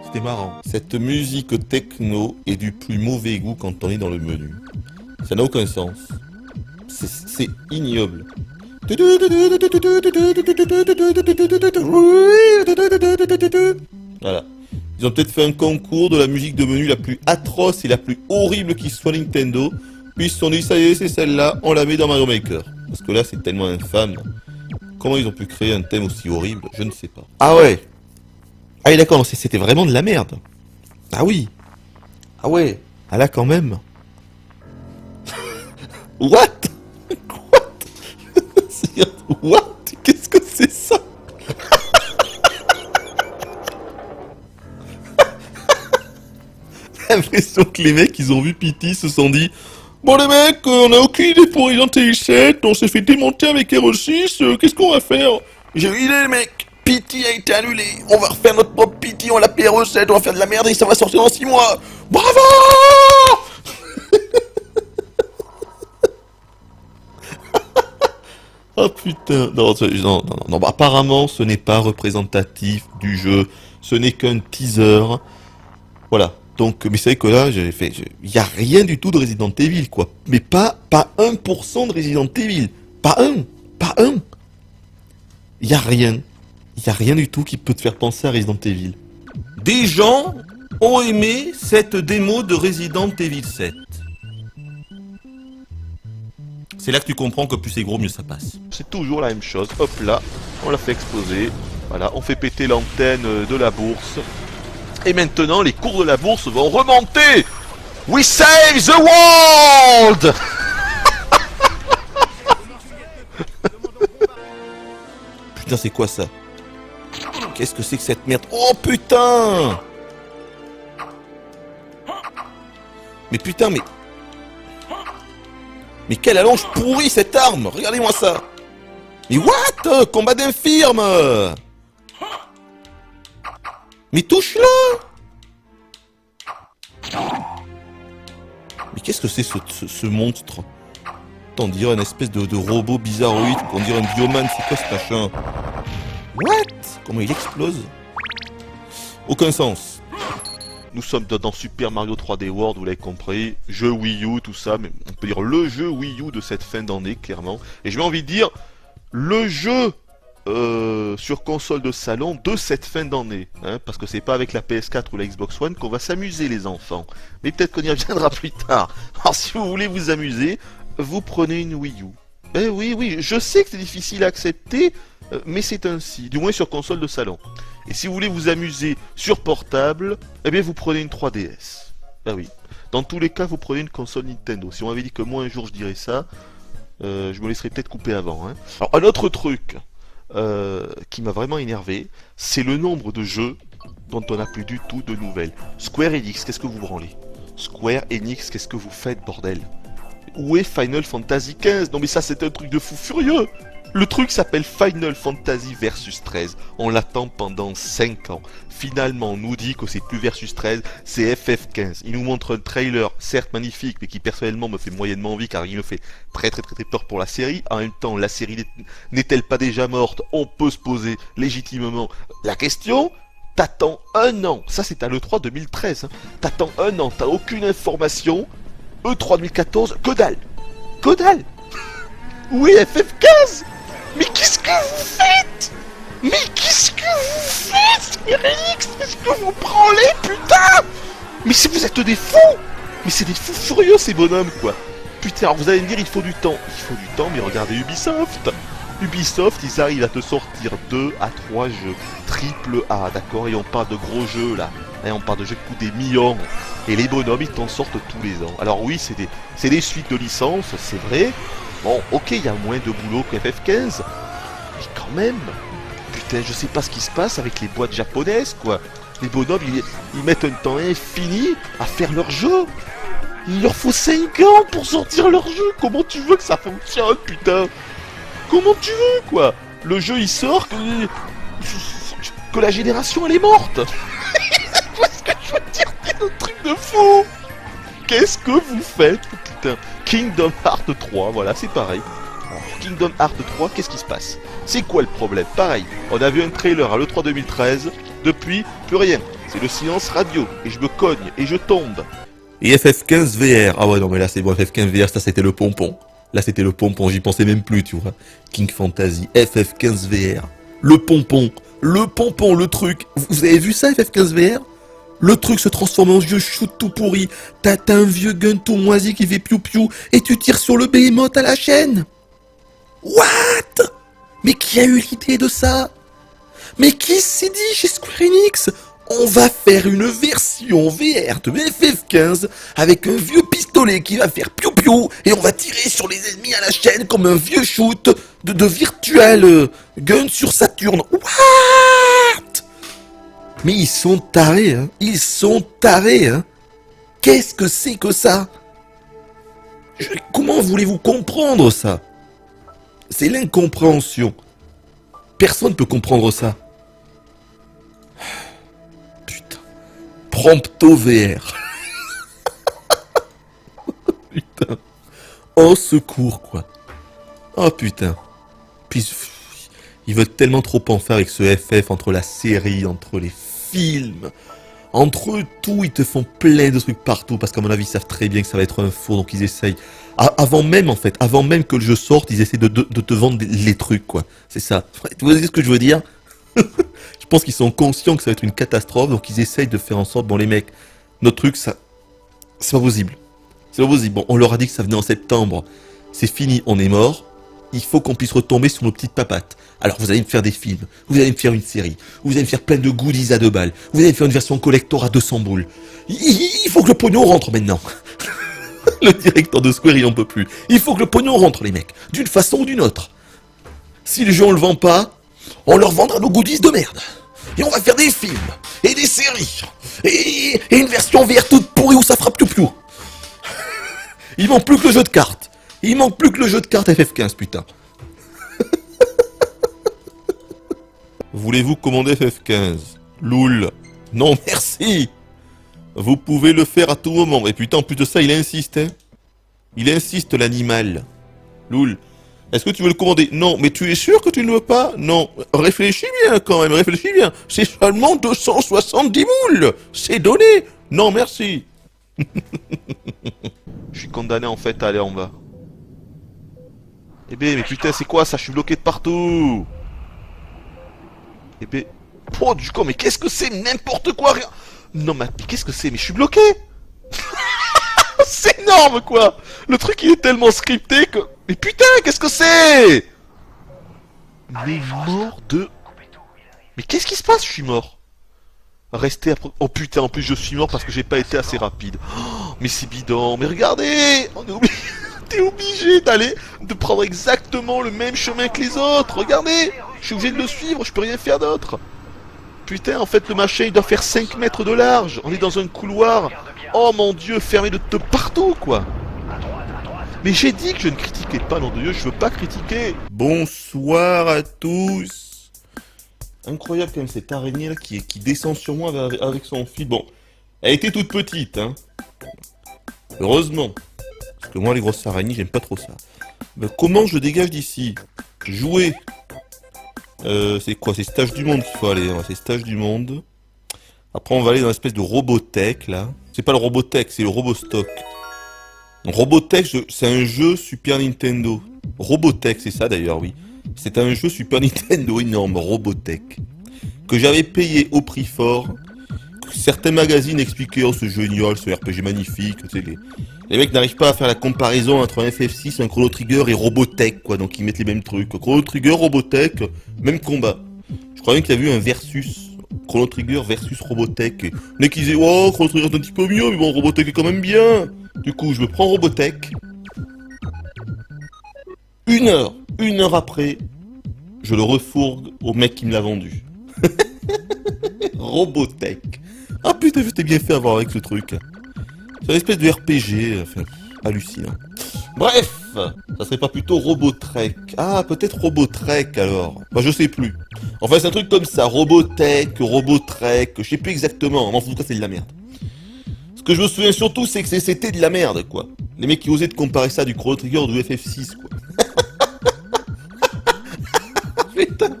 C'était marrant. Cette musique techno est du plus mauvais goût quand on est dans le menu. Ça n'a aucun sens. C'est ignoble. Voilà. Ils ont peut-être fait un concours de la musique de menu la plus atroce et la plus horrible qui soit Nintendo. Puis ils se sont dit, ça y est, c'est celle-là, on la met dans Mario Maker. Parce que là, c'est tellement infâme. Comment ils ont pu créer un thème aussi horrible? Je ne sais pas. Ah ouais. Ah oui, d'accord, c'était vraiment de la merde. Ah oui. Ah ouais. Ah là, quand même. What? What? Qu'est-ce que c'est ça? J'ai l'impression que les mecs, ils ont vu Pity, se sont dit bon les mecs, on a aucune idée pour Resident Evil 7, on s'est fait démonter avec Hero 6, qu'est-ce qu'on va faire? J'ai eu l'idée les mecs, Pity a été annulé, on va refaire notre propre Pity, on l'a l'appelle Hero 7, on va faire de la merde et ça va sortir dans 6 mois. Bravo! Oh putain, non, apparemment ce n'est pas représentatif du jeu, ce n'est qu'un teaser, voilà, donc, mais c'est vrai que là, il n'y a rien du tout de Resident Evil, quoi, mais pas 1% de Resident Evil, pas un, il n'y a rien du tout qui peut te faire penser à Resident Evil. Des gens ont aimé cette démo de Resident Evil 7. C'est là que tu comprends que plus c'est gros, mieux ça passe. C'est toujours la même chose. Hop là, on l'a fait exploser. Voilà, on fait péter l'antenne de la bourse. Et maintenant, les cours de la bourse vont remonter. We save the world. Putain, c'est quoi ça? Qu'est-ce que c'est que cette merde? Oh putain! Mais putain, mais quelle allonge pourrie cette arme! Regardez-moi ça! Mais what? Combat d'infirme! Mais touche-le! Mais qu'est-ce que c'est ce monstre? On dirait une espèce de robot bizarroïde, on dirait un bioman, c'est quoi ce machin? What? Comment il explose? Aucun sens. Nous sommes dans Super Mario 3D World, vous l'avez compris, jeu Wii U, tout ça, mais on peut dire le jeu Wii U de cette fin d'année, clairement. Et j'ai envie de dire, le jeu sur console de salon de cette fin d'année, hein, parce que c'est pas avec la PS4 ou la Xbox One qu'on va s'amuser les enfants. Mais peut-être qu'on y reviendra plus tard. Alors si vous voulez vous amuser, vous prenez une Wii U. Eh oui, je sais que c'est difficile à accepter, mais c'est ainsi, du moins sur console de salon. Et si vous voulez vous amuser sur portable, eh bien vous prenez une 3DS. Ah oui. Dans tous les cas, vous prenez une console Nintendo. Si on m'avait dit que moi un jour je dirais ça, je me laisserais peut-être couper avant. Hein. Alors un autre truc qui m'a vraiment énervé, c'est le nombre de jeux dont on n'a plus du tout de nouvelles. Square Enix, qu'est-ce que vous branlez? Square Enix, qu'est-ce que vous faites, bordel? Où est Final Fantasy XV? Non mais ça c'est un truc de fou furieux. Le truc s'appelle Final Fantasy Versus 13. On l'attend pendant 5 ans. Finalement, on nous dit que c'est plus Versus 13, c'est FF15. Il nous montre un trailer, certes magnifique, mais qui personnellement me fait moyennement envie, car il me fait très peur pour la série. En même temps, la série n'est-elle pas déjà morte? On peut se poser légitimement la question. T'attends un an. Ça, c'est à l'E3 2013. Hein. T'attends un an, t'as aucune information. E3 2014, que dalle. Que dalle. Où est FF15? Mais qu'est-ce que vous faites? Mais qu'est-ce que vous faites, Square Enix? Qu'est-ce que vous branlez, putain? Mais si vous êtes des fous! Mais c'est des fous furieux ces bonhommes quoi! Putain, alors vous allez me dire il faut du temps. Il faut du temps, mais regardez Ubisoft! Ubisoft, ils arrivent à te sortir 2 à 3 jeux triple A, d'accord? Et on parle de gros jeux là. Et on parle de jeux qui coûtent des millions. Et les bonhommes, ils t'en sortent tous les ans. Alors oui, c'est des suites de licences, c'est vrai. Bon, ok, il y a moins de boulot que FF15. Mais quand même, putain, je sais pas ce qui se passe avec les boîtes japonaises, quoi. Les bonhommes, ils mettent un temps infini à faire leur jeu. Il leur faut 5 ans pour sortir leur jeu. Comment tu veux que ça fonctionne, putain? Comment tu veux, quoi? Le jeu, il sort que la génération, elle est morte. Qu'est-ce que je veux dire? C'est un truc de fou. Qu'est-ce que vous faites, putain? Kingdom Hearts 3, voilà, c'est pareil. Alors, Kingdom Hearts 3, qu'est-ce qui se passe? C'est quoi le problème? Pareil, on a vu un trailer à l'E3 2013, depuis, plus rien. C'est le silence radio, et je me cogne, et je tombe. Et FF15 VR. Ah ouais, non, mais là, c'est bon, FF15 VR, ça, c'était le pompon. Là, c'était le pompon, j'y pensais même plus, tu vois. King Fantasy, FF15 VR. Le pompon, le truc. Vous avez vu ça, FF15 VR? Le truc se transforme en vieux shoot tout pourri. T'as un vieux gun tout moisi qui fait piou-piou, et tu tires sur le behemoth à la chaîne. What? Mais qui a eu l'idée de ça? Mais qui s'est dit chez Square Enix? On va faire une version VR de FF15 avec un vieux pistolet qui va faire piou-piou et on va tirer sur les ennemis à la chaîne comme un vieux shoot de virtual gun sur Saturne. What? Mais ils sont tarés, hein. Ils sont tarés, hein. Qu'est-ce que c'est que ça? Comment voulez-vous comprendre ça? C'est l'incompréhension. Personne ne peut comprendre ça. Putain. Prompto VR. Putain. Oh secours quoi. Oh putain. Puis ils veulent tellement trop en faire avec ce FF entre la série, entre les films, entre tout, ils te font plein de trucs partout parce qu'à mon avis ils savent très bien que ça va être un four donc ils essayent. Avant même que le jeu sorte, ils essaient de te vendre les trucs quoi. C'est ça. Tu vois ce que je veux dire? Je pense qu'ils sont conscients que ça va être une catastrophe donc ils essayent de faire en sorte, bon les mecs, notre truc ça, c'est pas possible. C'est pas possible. Bon, on leur a dit que ça venait en septembre. C'est fini, on est mort. Il faut qu'on puisse retomber sur nos petites papates. Alors vous allez me faire des films, vous allez me faire une série, vous allez me faire plein de goodies à 2 balles, vous allez me faire une version collector à 200 boules. Il faut que le pognon rentre maintenant. Le directeur de Square il en peut plus. Il faut que le pognon rentre les mecs, d'une façon ou d'une autre. Si le jeu on le vend pas, on leur vendra nos goodies de merde. Et on va faire des films, et des séries, et une version VR toute pourrie où ça fera piou-piou. Il manque plus que le jeu de cartes. Il manque plus que le jeu de cartes FF15, putain. Voulez-vous commander FF15? Loul. Non, merci. Vous pouvez le faire à tout moment. Et putain, en plus de ça, il insiste, hein. Il insiste, l'animal. Loul. Est-ce que tu veux le commander? Non, mais tu es sûr que tu ne le veux pas? Non. Réfléchis bien quand même, réfléchis bien. C'est seulement 270 boules. C'est donné. Non, merci. Je suis condamné en fait à aller en bas. Eh ben, mais putain, c'est quoi ça? Je suis bloqué de partout. Eh ben... Oh, du coup, mais qu'est-ce que c'est? N'importe quoi, rien. Non, mais qu'est-ce que c'est? Mais je suis bloqué. C'est énorme, quoi. Le truc, il est tellement scripté que... Mais putain, qu'est-ce que c'est? Mais mort de... Mais qu'est-ce qui se passe? Je suis mort. Restez après... Oh putain, en plus, je suis mort parce que j'ai pas été assez rapide. Oh, mais c'est bidon. Mais regardez, on est obligé... T'es obligé de prendre exactement le même chemin que les autres. Regardez, je suis obligé de le suivre, je peux rien faire d'autre. Putain, en fait, le machin, il doit faire 5 mètres de large. On est dans un couloir. Oh mon dieu, fermé de partout, quoi. Mais j'ai dit que je ne critiquais pas, nom de Dieu, je veux pas critiquer. Bonsoir à tous. Incroyable quand même cette araignée là qui descend sur moi avec son fil. Bon, elle était toute petite, hein. Heureusement. Parce que moi, les grosses araignées, j'aime pas trop ça. Mais comment je dégage d'ici? Jouer. C'est quoi? C'est stage du monde qu'il faut aller. C'est stage du monde. Après, on va aller dans l'espèce de Robotech, là. C'est pas le Robotech, c'est le Robostock. Robotech, c'est un jeu Super Nintendo. Robotech, c'est ça d'ailleurs, oui. C'est un jeu Super Nintendo énorme, Robotech. Que j'avais payé au prix fort. certains magazines expliquaient, oh, ce jeu génial, ce RPG magnifique, tu sais, les mecs n'arrivent pas à faire la comparaison entre un FF6, un Chrono Trigger et Robotech, quoi, donc ils mettent les mêmes trucs. Chrono Trigger, Robotech, même combat. Je crois même qu'il y a eu un versus, Chrono Trigger versus Robotech. Les mecs ils disaient, oh, Chrono Trigger est un petit peu mieux, mais bon, Robotech est quand même bien. Du coup, je me prends Robotech. Une heure après, je le refourgue au mec qui me l'a vendu. Robotech. Ah putain, je t'ai bien fait avoir avec ce truc. C'est une espèce de RPG, enfin, hallucinant. Bref, ça serait pas plutôt Robotrek. Ah, peut-être Robotrek alors. Bah, je sais plus. Enfin, c'est un truc comme ça, Robotech, Robotrek, je sais plus exactement. En tout cas, c'est de la merde. Ce que je me souviens surtout, c'est que c'était de la merde, quoi. Les mecs qui osaient te comparer ça du Chrono Trigger ou du FF6, quoi. Putain.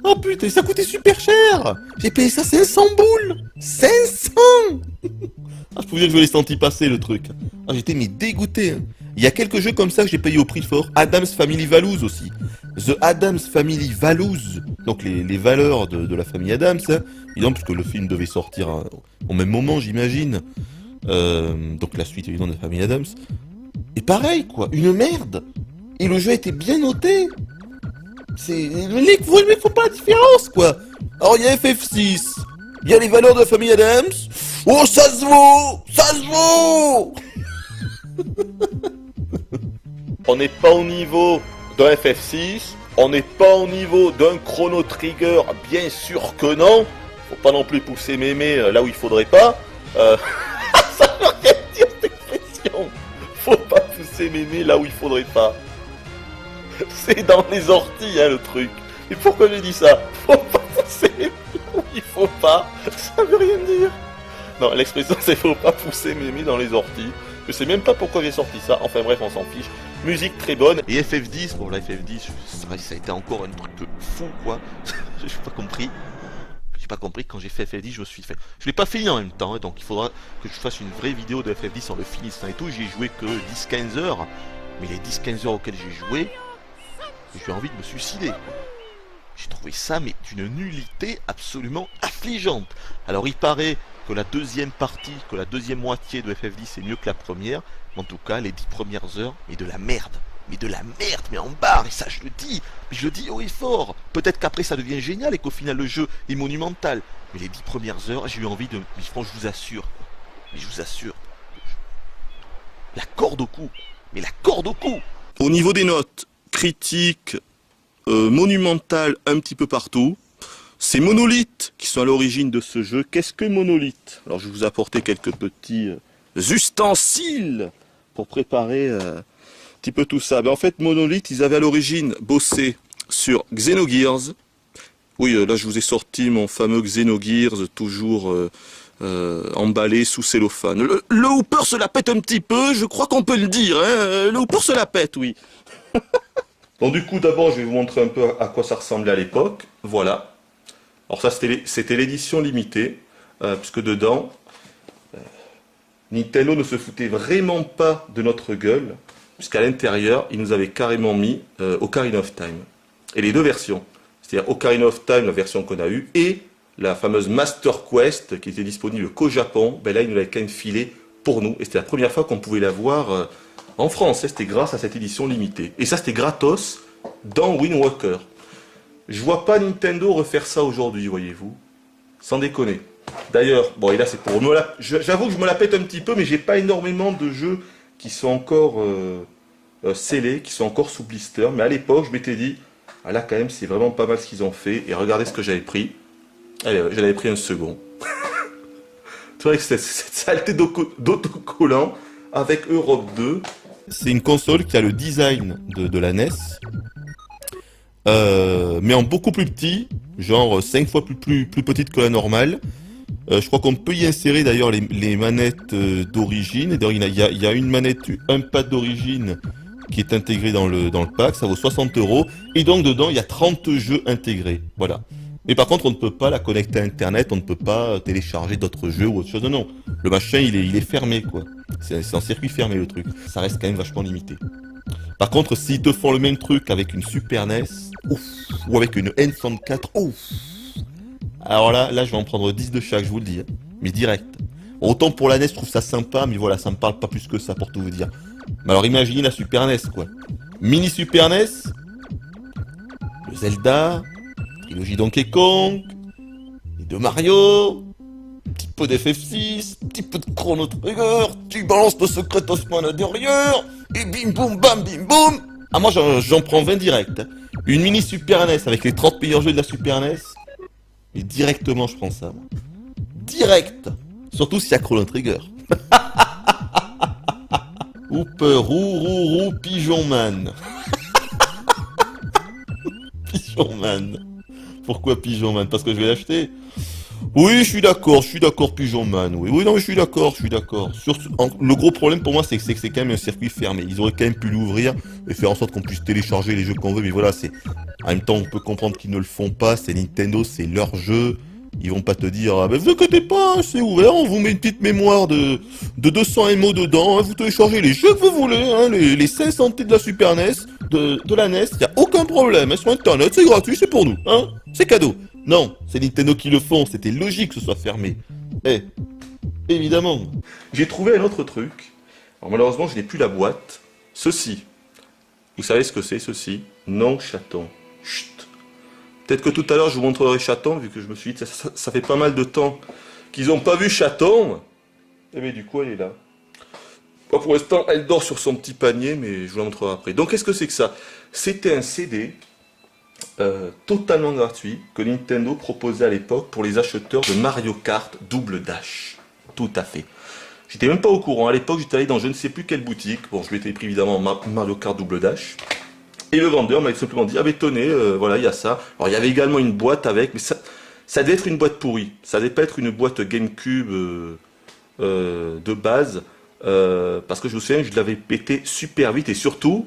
Oh putain, ça coûtait super cher. J'ai payé ça 500 boules. 500. Ah, je peux vous dire que je l'ai senti passer, le truc. Ah, j'étais mais dégoûté. Hein. Il y a quelques jeux comme ça que j'ai payé au prix fort. Adam's Family Values aussi. The Adam's Family Values. Donc les valeurs de la famille Adams. Hein. Évidemment, puisque le film devait sortir au même moment, j'imagine. Donc la suite, évidemment, de la famille Adams. Et pareil, quoi. Une merde. Et le jeu était bien noté. Les mecs font pas la différence, quoi. Alors, il y a FF6. Il y a les valeurs de la famille Adams. Oh, ça se vaut. Ça se vaut. On n'est pas au niveau d'un FF6, on n'est pas au niveau d'un Chrono Trigger, bien sûr que non. Faut pas non plus pousser mémé là où il faudrait pas. Ça veut rien dire cette expression. Faut pas pousser mémé là où il faudrait pas. C'est dans les orties, hein, le truc. Et pourquoi j'ai dit ça? Faut pas pousser mémé là où il faut pas. Ça veut rien dire. Non, l'expression c'est faut pas pousser mémé dans les orties. Je sais même pas pourquoi j'ai sorti ça, enfin bref, on s'en fiche. Musique très bonne. Et FF10, bon la FF10, c'est vrai que ça a été encore un truc de fou, quoi. J'ai pas compris. J'ai pas compris que quand j'ai fait FF10, je me suis fait... Je l'ai pas fini en même temps, hein, donc il faudra que je fasse une vraie vidéo de FF10 en le finissant et tout. J'y ai joué que 10-15 heures, mais les 10-15 heures auxquelles j'ai joué, j'ai envie de me suicider, quoi. J'ai trouvé ça, mais d'une nullité absolument affligeante. Alors il paraît que la deuxième partie, que la deuxième moitié de FF10 est mieux que la première, mais en tout cas les 10 premières heures, mais de la merde. Mais de la merde, mais en barre, et ça je le dis, mais je le dis haut et fort. Peut-être qu'après ça devient génial et qu'au final le jeu est monumental. Mais les 10 premières heures, j'ai eu envie de... Mais franchement, je vous assure, quoi. Mais je vous assure. La corde au cou. Mais la corde au cou. Au niveau des notes, critiques, monumental un petit peu partout. C'est Monolith qui sont à l'origine de ce jeu. Qu'est-ce que Monolith? Alors je vais vous apporter quelques petits ustensiles pour préparer un petit peu tout ça. Ben, en fait Monolith, ils avaient à l'origine bossé sur Xenogears. Oui, là je vous ai sorti mon fameux Xenogears, toujours emballé sous cellophane. Le Hooper se la pète un petit peu, je crois qu'on peut le dire. Hein, le Hooper se la pète, oui. Donc du coup, d'abord, je vais vous montrer un peu à quoi ça ressemblait à l'époque. Voilà. Alors ça, c'était l'édition limitée, puisque dedans, Nintendo ne se foutait vraiment pas de notre gueule, puisqu'à l'intérieur, ils nous avaient carrément mis Ocarina of Time. Et les deux versions, c'est-à-dire Ocarina of Time, la version qu'on a eue, et la fameuse Master Quest, qui était disponible qu'au Japon, ben là, ils nous l'avaient quand même filé pour nous. Et c'était la première fois qu'on pouvait la voir... en France, c'était grâce à cette édition limitée. Et ça, c'était gratos dans Wind Waker. Je vois pas Nintendo refaire ça aujourd'hui, voyez-vous. Sans déconner. D'ailleurs, bon, et là, c'est pour me la... J'avoue que je me la pète un petit peu, mais j'ai pas énormément de jeux qui sont encore scellés, qui sont encore sous blister. Mais à l'époque, je m'étais dit, ah là, quand même, c'est vraiment pas mal ce qu'ils ont fait. Et regardez ce que j'avais pris. Allez, j'en avais pris un second. C'est vrai que cette saleté d'autocollant avec Europe 2... C'est une console qui a le design de la NES, mais en beaucoup plus petit, genre 5 fois plus petite que la normale. Je crois qu'on peut y insérer d'ailleurs les manettes d'origine. Et d'ailleurs, il y a une manette, un pad d'origine qui est intégré dans le pack, ça vaut 60 €. Et donc dedans, il y a 30 jeux intégrés. Voilà. Mais par contre, on ne peut pas la connecter à Internet, on ne peut pas télécharger d'autres jeux ou autre chose. Non, le machin, il est fermé, quoi. C'est en circuit fermé, le truc. Ça reste quand même vachement limité. Par contre, s'ils te font le même truc avec une Super NES, ouf, ou avec une N64, ouf. Alors là, je vais en prendre 10 de chaque, je vous le dis. Hein. Mais direct. Autant pour la NES, je trouve ça sympa, mais voilà, ça me parle pas plus que ça pour tout vous dire. Mais alors imaginez la Super NES, quoi. Mini Super NES, le Zelda, trilogie Donkey Kong, les deux Mario, un petit peu d'FF6, un petit peu de Chrono Trigger, tu balances le secret Osman à derrière, et bim boum bam bim boum. Ah moi j'en prends 20 direct. Hein. Une mini Super NES avec les 30 meilleurs jeux de la Super NES, et directement je prends ça. Moi. Direct. Surtout s'il y a Chrono Trigger. Hooper, roux, Pigeon Man. Pigeon Man. Pourquoi Pigeon Man? Parce que je vais l'acheter. Oui, je suis d'accord, Pigeon Man. Oui, non, mais je suis d'accord. Le gros problème pour moi, c'est que c'est quand même un circuit fermé. Ils auraient quand même pu l'ouvrir et faire en sorte qu'on puisse télécharger les jeux qu'on veut. Mais voilà, c'est. En même temps, on peut comprendre qu'ils ne le font pas. C'est Nintendo, c'est leur jeu. Ils vont pas te dire, ah ben vous inquiétez pas, c'est ouvert, on vous met une petite mémoire de 200 MO dedans, hein, vous téléchargez les jeux que vous voulez, hein, les 500 de la Super NES, de la NES, y a aucun problème, hein, sur internet, c'est gratuit, c'est pour nous, hein, c'est cadeau. Non, c'est Nintendo qui le font, c'était logique que ce soit fermé. Évidemment. J'ai trouvé un autre truc, alors malheureusement je n'ai plus la boîte, ceci. Vous savez ce que c'est ceci? Non, chaton. Chut. Peut-être que tout à l'heure je vous montrerai Chaton, vu que je me suis dit ça fait pas mal de temps qu'ils n'ont pas vu Chaton. Et bien du coup elle est là. Bon, pour l'instant elle dort sur son petit panier, mais je vous la montrerai après. Donc qu'est-ce que c'est que ça? C'était un CD totalement gratuit que Nintendo proposait à l'époque pour les acheteurs de Mario Kart Double Dash. Tout à fait. J'étais même pas au courant. À l'époque j'étais allé dans je ne sais plus quelle boutique. Bon, je m'étais pris évidemment Mario Kart Double Dash. Et le vendeur m'a simplement dit, ah ben tenez, voilà, il y a ça. Alors il y avait également une boîte avec, mais ça devait être une boîte pourrie. Ça devait pas être une boîte GameCube de base, parce que je me souviens, je l'avais pété super vite, et surtout,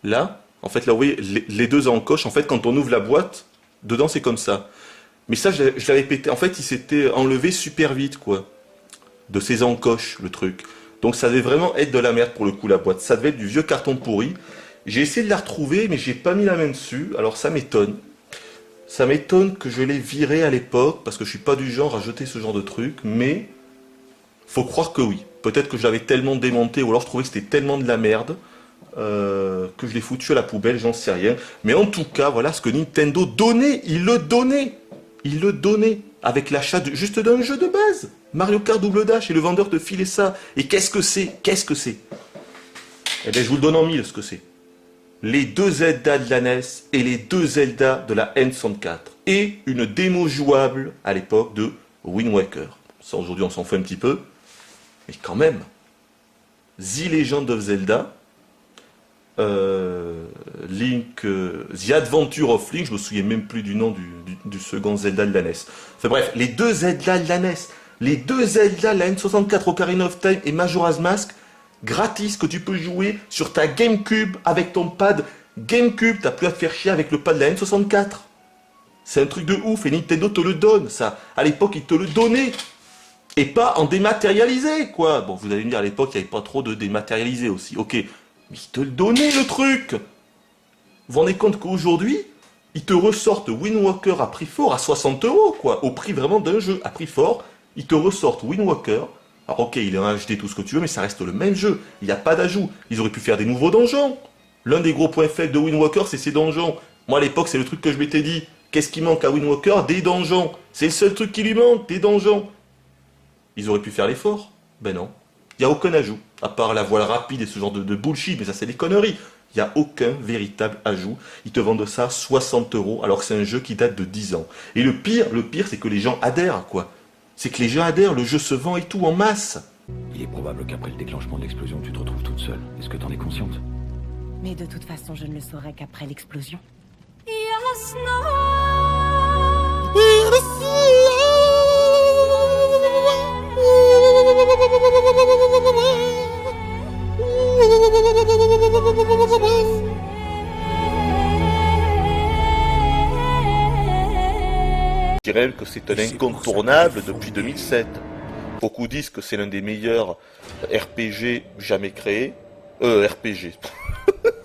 là, en fait, là, vous voyez, les deux encoches, en fait, quand on ouvre la boîte, dedans c'est comme ça. Mais ça, je l'avais pété, en fait, il s'était enlevé super vite, quoi, de ses encoches, le truc. Donc ça devait vraiment être de la merde pour le coup, la boîte. Ça devait être du vieux carton pourri. J'ai essayé de la retrouver, mais j'ai pas mis la main dessus, alors ça m'étonne. Ça m'étonne que je l'ai viré à l'époque, parce que je suis pas du genre à jeter ce genre de truc, mais faut croire que oui. Peut-être que je l'avais tellement démonté, ou alors je trouvais que c'était tellement de la merde, que je l'ai foutu à la poubelle, j'en sais rien. Mais en tout cas, voilà ce que Nintendo donnait, il le donnait, avec l'achat juste d'un jeu de base, Mario Kart Double Dash, et le vendeur te filait ça. Et qu'est-ce que c'est? Eh bien, je vous le donne en mille, ce que c'est. Les deux Zelda de la NES et les deux Zelda de la N64. Et une démo jouable à l'époque de Wind Waker. Ça aujourd'hui on s'en fout un petit peu. Mais quand même. The Legend of Zelda. Link. The Adventure of Link. Je me souviens même plus du nom du second Zelda de la NES. Enfin bref, les deux Zelda de la NES. Les deux Zelda de la N64 Ocarina of Time et Majora's Mask. Gratis, que tu peux jouer sur ta GameCube avec ton pad GameCube. T'as plus à te faire chier avec le pad de la N64. C'est un truc de ouf et Nintendo te le donne, ça. À l'époque, ils te le donnaient. Et pas en dématérialisé, quoi. Bon, vous allez me dire, à l'époque, il n'y avait pas trop de dématérialisé aussi. Ok, mais ils te le donnaient, le truc. Vous vous rendez compte qu'aujourd'hui, ils te ressortent Wind Waker à prix fort à 60 €, quoi. Au prix vraiment d'un jeu à prix fort. Ils te ressortent Wind Waker. Alors ok, il est en HD, tout ce que tu veux, mais ça reste le même jeu. Il n'y a pas d'ajout. Ils auraient pu faire des nouveaux donjons. L'un des gros points faibles de Wind Waker, c'est ses donjons. Moi, à l'époque, c'est le truc que je m'étais dit. Qu'est-ce qui manque à Wind Waker? Des donjons. C'est le seul truc qui lui manque, des donjons. Ils auraient pu faire l'effort. Ben non. Il n'y a aucun ajout. À part la voile rapide et ce genre de bullshit, mais ça, c'est des conneries. Il n'y a aucun véritable ajout. Ils te vendent ça 60 €, alors que c'est un jeu qui date de 10 ans. Et le pire, c'est que les gens adhèrent, quoi. C'est que les gens adhèrent, le jeu se vend et tout en masse. Il est probable qu'après le déclenchement de l'explosion, tu te retrouves toute seule. Est-ce que t'en es consciente? Mais de toute façon, je ne le saurai qu'après l'explosion. Je dirais que c'est un incontournable depuis 2007. Beaucoup disent que c'est l'un des meilleurs RPG jamais créés. RPG.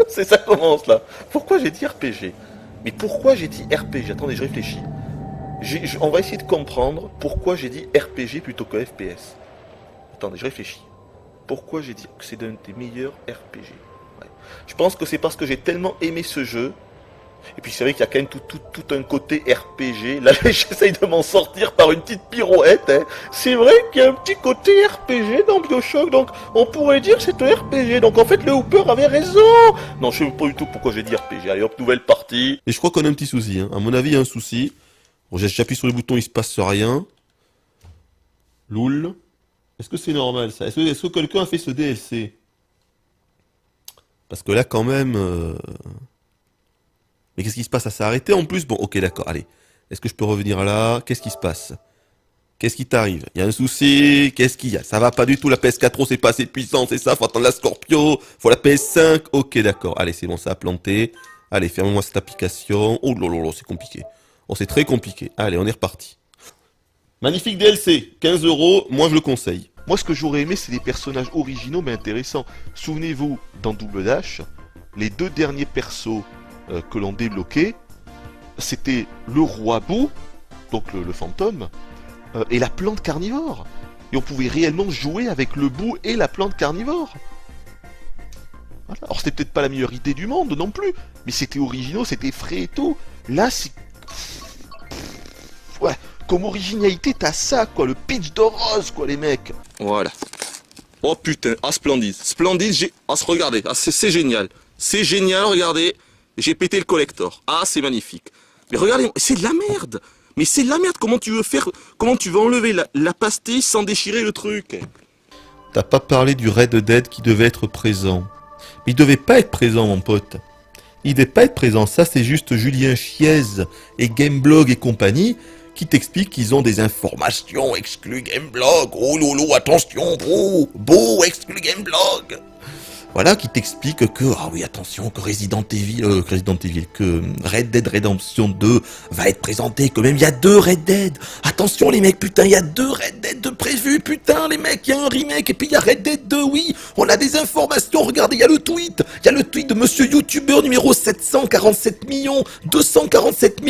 C'est ça commence là. Pourquoi j'ai dit RPG? Mais pourquoi j'ai dit RPG? Attendez, je réfléchis. On va essayer de comprendre pourquoi j'ai dit RPG plutôt que FPS. Attendez, je réfléchis. Pourquoi j'ai dit que c'est l'un des meilleurs RPG? Ouais. Je pense que c'est parce que j'ai tellement aimé ce jeu. Et puis c'est vrai qu'il y a quand même tout un côté RPG. Là j'essaye de m'en sortir par une petite pirouette. Hein. C'est vrai qu'il y a un petit côté RPG dans BioShock. Donc on pourrait dire que c'est un RPG. Donc en fait le Hooper avait raison. Non, je sais pas du tout pourquoi j'ai dit RPG. Allez hop, nouvelle partie. Et je crois qu'on a un petit souci. Hein. À mon avis, il y a un souci. Bon, j'appuie sur le bouton, il se passe rien. Loul. Est-ce que c'est normal ça? Est-ce que quelqu'un a fait ce DLC? Parce que là quand même... Mais qu'est-ce qui se passe? Ça s'est arrêté en plus? Bon, ok, d'accord, allez. Est-ce que je peux revenir là? Qu'est-ce qui se passe? Qu'est-ce qui t'arrive? Il y a un souci? Qu'est-ce qu'il y a? Ça va pas du tout, la PS4 Pro c'est pas assez puissant, c'est ça? Faut attendre la Scorpio? Faut la PS5? Ok, d'accord, allez, c'est bon, ça a planté. Allez, ferme-moi cette application. Oh lolo, c'est compliqué. Oh, c'est très compliqué. Allez, on est reparti. Magnifique DLC, 15 €, moi je le conseille. Moi ce que j'aurais aimé c'est des personnages originaux mais intéressants. Souvenez-vous, dans Double Dash, les 2 derniers persos que l'on débloquait, c'était le roi Boo, donc le fantôme, et la plante carnivore. Et on pouvait réellement jouer avec le Boo et la plante carnivore. Voilà. Alors c'était peut-être pas la meilleure idée du monde non plus, mais c'était original, c'était frais et tout. Là c'est... Ouais, comme originalité t'as ça quoi, le pitch de rose quoi les mecs. Voilà. Oh putain, ah splendide, splendide, regardez, ah c'est génial. C'est génial, regardez. J'ai pété le collector. Ah, c'est magnifique. Mais regardez, c'est de la merde. Mais c'est de la merde. Comment tu veux faire... Comment tu veux enlever la pastille sans déchirer le truc? T'as pas parlé du Red Dead qui devait être présent. Mais il devait pas être présent, mon pote. Il devait pas être présent. Ça, c'est juste Julien Chiez et Gameblog et compagnie qui t'expliquent qu'ils ont des informations exclues Gameblog. Oh lolo, attention, beau, exclu Gameblog. Voilà, qui t'explique que, ah oui, attention, que Resident Evil, que Red Dead Redemption 2 va être présenté, que même il y a 2 Red Dead. Attention les mecs, putain, il y a 2 Red Dead de prévus, putain, les mecs, il y a un remake, et puis il y a Red Dead 2, oui, on a des informations, regardez, il y a le tweet de monsieur YouTuber numéro 747 247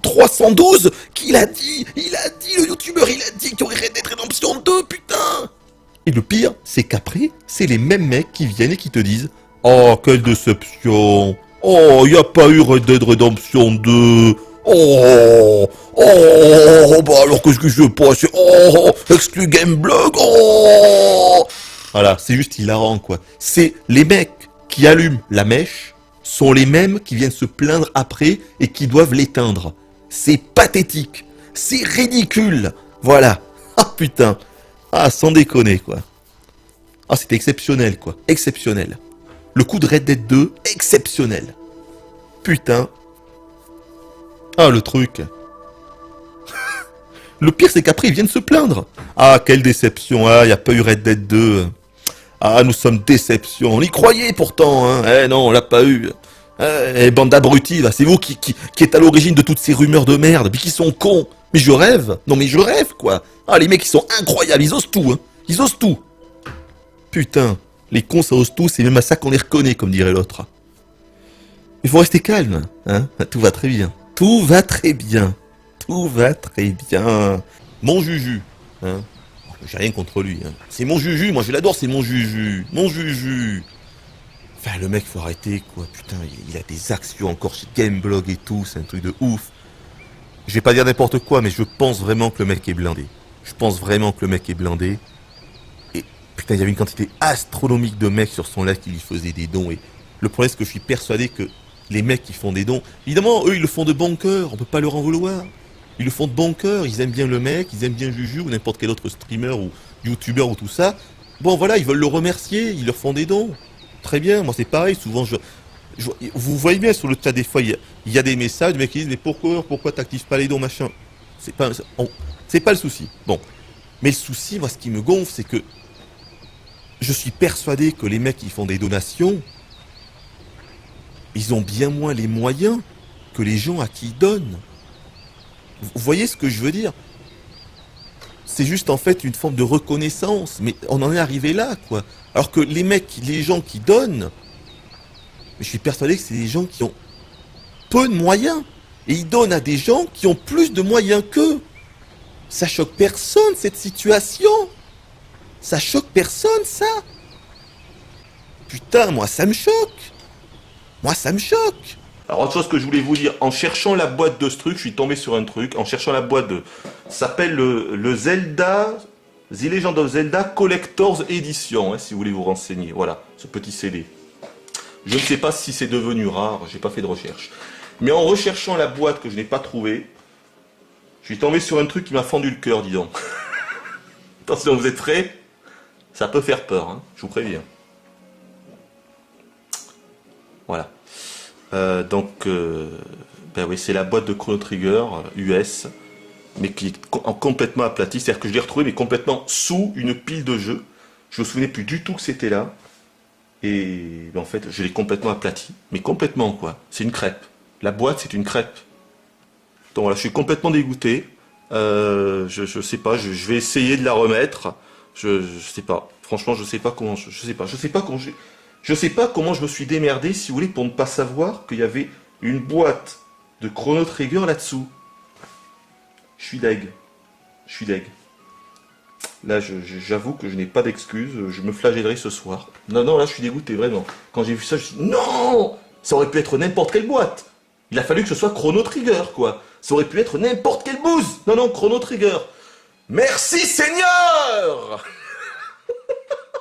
312, il a dit, le YouTuber, il a dit qu'il y aurait Red Dead Redemption 2, putain. Et le pire, c'est qu'après, c'est les mêmes mecs qui viennent et qui te disent « Oh, quelle déception! Oh, y a pas eu Red Dead Redemption 2! Oh, bah alors qu'est-ce que je veux pas? Oh, exclu Gameblog! Oh !» Voilà, c'est juste hilarant, quoi. C'est les mecs qui allument la mèche sont les mêmes qui viennent se plaindre après et qui doivent l'éteindre. C'est pathétique. C'est ridicule. Voilà. Ah, putain. Ah, sans déconner, quoi. Ah, c'était exceptionnel, quoi. Exceptionnel. Le coup de Red Dead 2, exceptionnel. Putain. Ah, le truc. Le pire, c'est qu'après, ils viennent se plaindre. Ah, quelle déception. Ah, il n'y a pas eu Red Dead 2. Ah, nous sommes déception. On y croyait, pourtant, hein. Eh non, on l'a pas eu. Eh, bande d'abrutis, là. C'est vous qui êtes à l'origine de toutes ces rumeurs de merde. Puis qui sont cons. Mais je rêve. Non, mais je rêve, quoi. Ah, les mecs, ils sont incroyables. Ils osent tout, hein. Ils osent tout. Putain. Les cons, ça ose tout. C'est même à ça qu'on les reconnaît, comme dirait l'autre. Il faut rester calme, hein. Tout va très bien. Tout va très bien. Tout va très bien. Mon Juju, hein. J'ai rien contre lui, hein. C'est mon Juju. Moi, je l'adore, c'est mon Juju. Mon Juju. Enfin, le mec, faut arrêter, quoi. Putain, il a des actions encore chez Gameblog et tout. C'est un truc de ouf. Je vais pas dire n'importe quoi, mais je pense vraiment que le mec est blindé. Je pense vraiment que le mec est blindé. Et putain, il y avait une quantité astronomique de mecs sur son live qui lui faisaient des dons. Et le problème, c'est que je suis persuadé que les mecs qui font des dons, évidemment, eux, ils le font de bon cœur. On peut pas leur en vouloir. Ils le font de bon cœur. Ils aiment bien le mec, ils aiment bien Juju ou n'importe quel autre streamer ou YouTuber ou tout ça. Bon, voilà, ils veulent le remercier. Ils leur font des dons. Très bien. Moi, c'est pareil. Souvent, vous voyez bien sur le chat des fois, il y a des messages, des mecs qui disent mais pourquoi t'actives pas les dons, machin. C'est pas le souci. Bon, mais le souci, moi, ce qui me gonfle, c'est que je suis persuadé que les mecs qui font des donations, ils ont bien moins les moyens que les gens à qui ils donnent. Vous voyez ce que je veux dire? C'est juste en fait une forme de reconnaissance, mais on en est arrivé là, quoi. Alors que les gens qui donnent, je suis persuadé que c'est des gens qui ont peu de moyens. et ils donnent à des gens qui ont plus de moyens qu'eux. Ça choque personne, cette situation. Ça choque personne, ça. Putain, moi, ça me choque. Moi, ça me choque. Alors, autre chose que je voulais vous dire, en cherchant la boîte de ce truc, je suis tombé sur un truc, en cherchant la boîte de... Ça s'appelle le Zelda... The Legend of Zelda Collector's Edition, hein, si vous voulez vous renseigner. Voilà, ce petit CD. Je ne sais pas si c'est devenu rare, j'ai pas fait de recherche. Mais en recherchant la boîte que je n'ai pas trouvée, je suis tombé sur un truc qui m'a fendu le cœur, dis donc. Attention, vous êtes prêts? Ça peut faire peur, hein, je vous préviens. Voilà. Ben oui, c'est la boîte de Chrono Trigger US, mais qui est complètement aplatie. C'est-à-dire que je l'ai retrouvée, mais complètement sous une pile de jeux. Je me souvenais plus du tout que c'était là. Et ben en fait, je l'ai complètement aplatie. Mais complètement, quoi. C'est une crêpe. La boîte, c'est une crêpe. Donc voilà, je suis complètement dégoûté. Je sais pas, je vais essayer de la remettre. Je sais pas. Franchement, je sais pas comment. Je sais pas comment je me suis démerdé, si vous voulez, pour ne pas savoir qu'il y avait une boîte de Chrono Trigger là-dessous. Je suis deg. Là, j'avoue que je n'ai pas d'excuses. Je me flagellerai ce soir. Non, là, je suis dégoûté, vraiment. Quand j'ai vu ça, je me suis dit, non! Ça aurait pu être n'importe quelle boîte. Il a fallu que ce soit Chrono Trigger, quoi. Ça aurait pu être n'importe quelle bouse. Non, Chrono Trigger. Merci, Seigneur!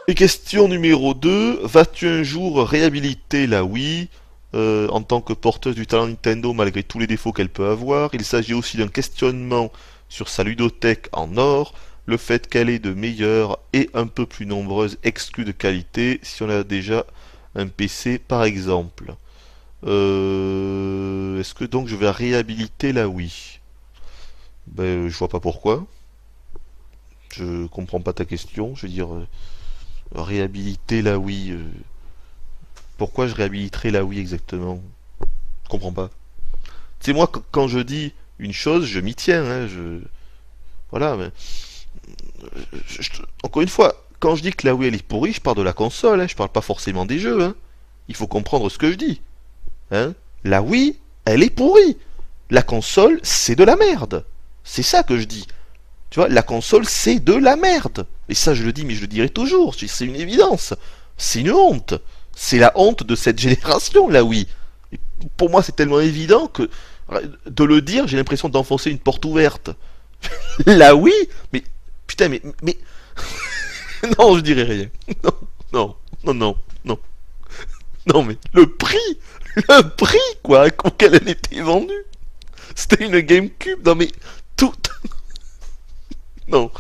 Et question numéro 2, vas-tu un jour réhabiliter la Wii en tant que porteuse du talent Nintendo malgré tous les défauts qu'elle peut avoir? Il s'agit aussi d'un questionnement sur sa ludothèque en or, le fait qu'elle ait de meilleures et un peu plus nombreuses exclus de qualité si on a déjà un PC par exemple. Est-ce que donc je vais réhabiliter la Wii? Ben je vois pas pourquoi. Je comprends pas ta question, je veux dire... réhabiliter la Wii. Pourquoi je réhabiliterais la Wii exactement? Je comprends pas. Tu sais, moi, quand je dis une chose, je m'y tiens. Hein, voilà, mais... Encore une fois, quand je dis que la Wii elle est pourrie, je parle de la console, hein, je parle pas forcément des jeux. Hein. Il faut comprendre ce que je dis. Hein. La Wii, elle est pourrie. La console, c'est de la merde. C'est ça que je dis. Tu vois, la console, c'est de la merde. Et ça, je le dis, mais je le dirai toujours. C'est une évidence. C'est une honte. C'est la honte de cette génération, la Wii. Et pour moi, c'est tellement évident que de le dire, j'ai l'impression d'enfoncer une porte ouverte. La Wii, mais putain, mais non, je dirais rien. Non, mais le prix, quoi, auquel elle était vendue. C'était une GameCube. Non, mais tout. Non,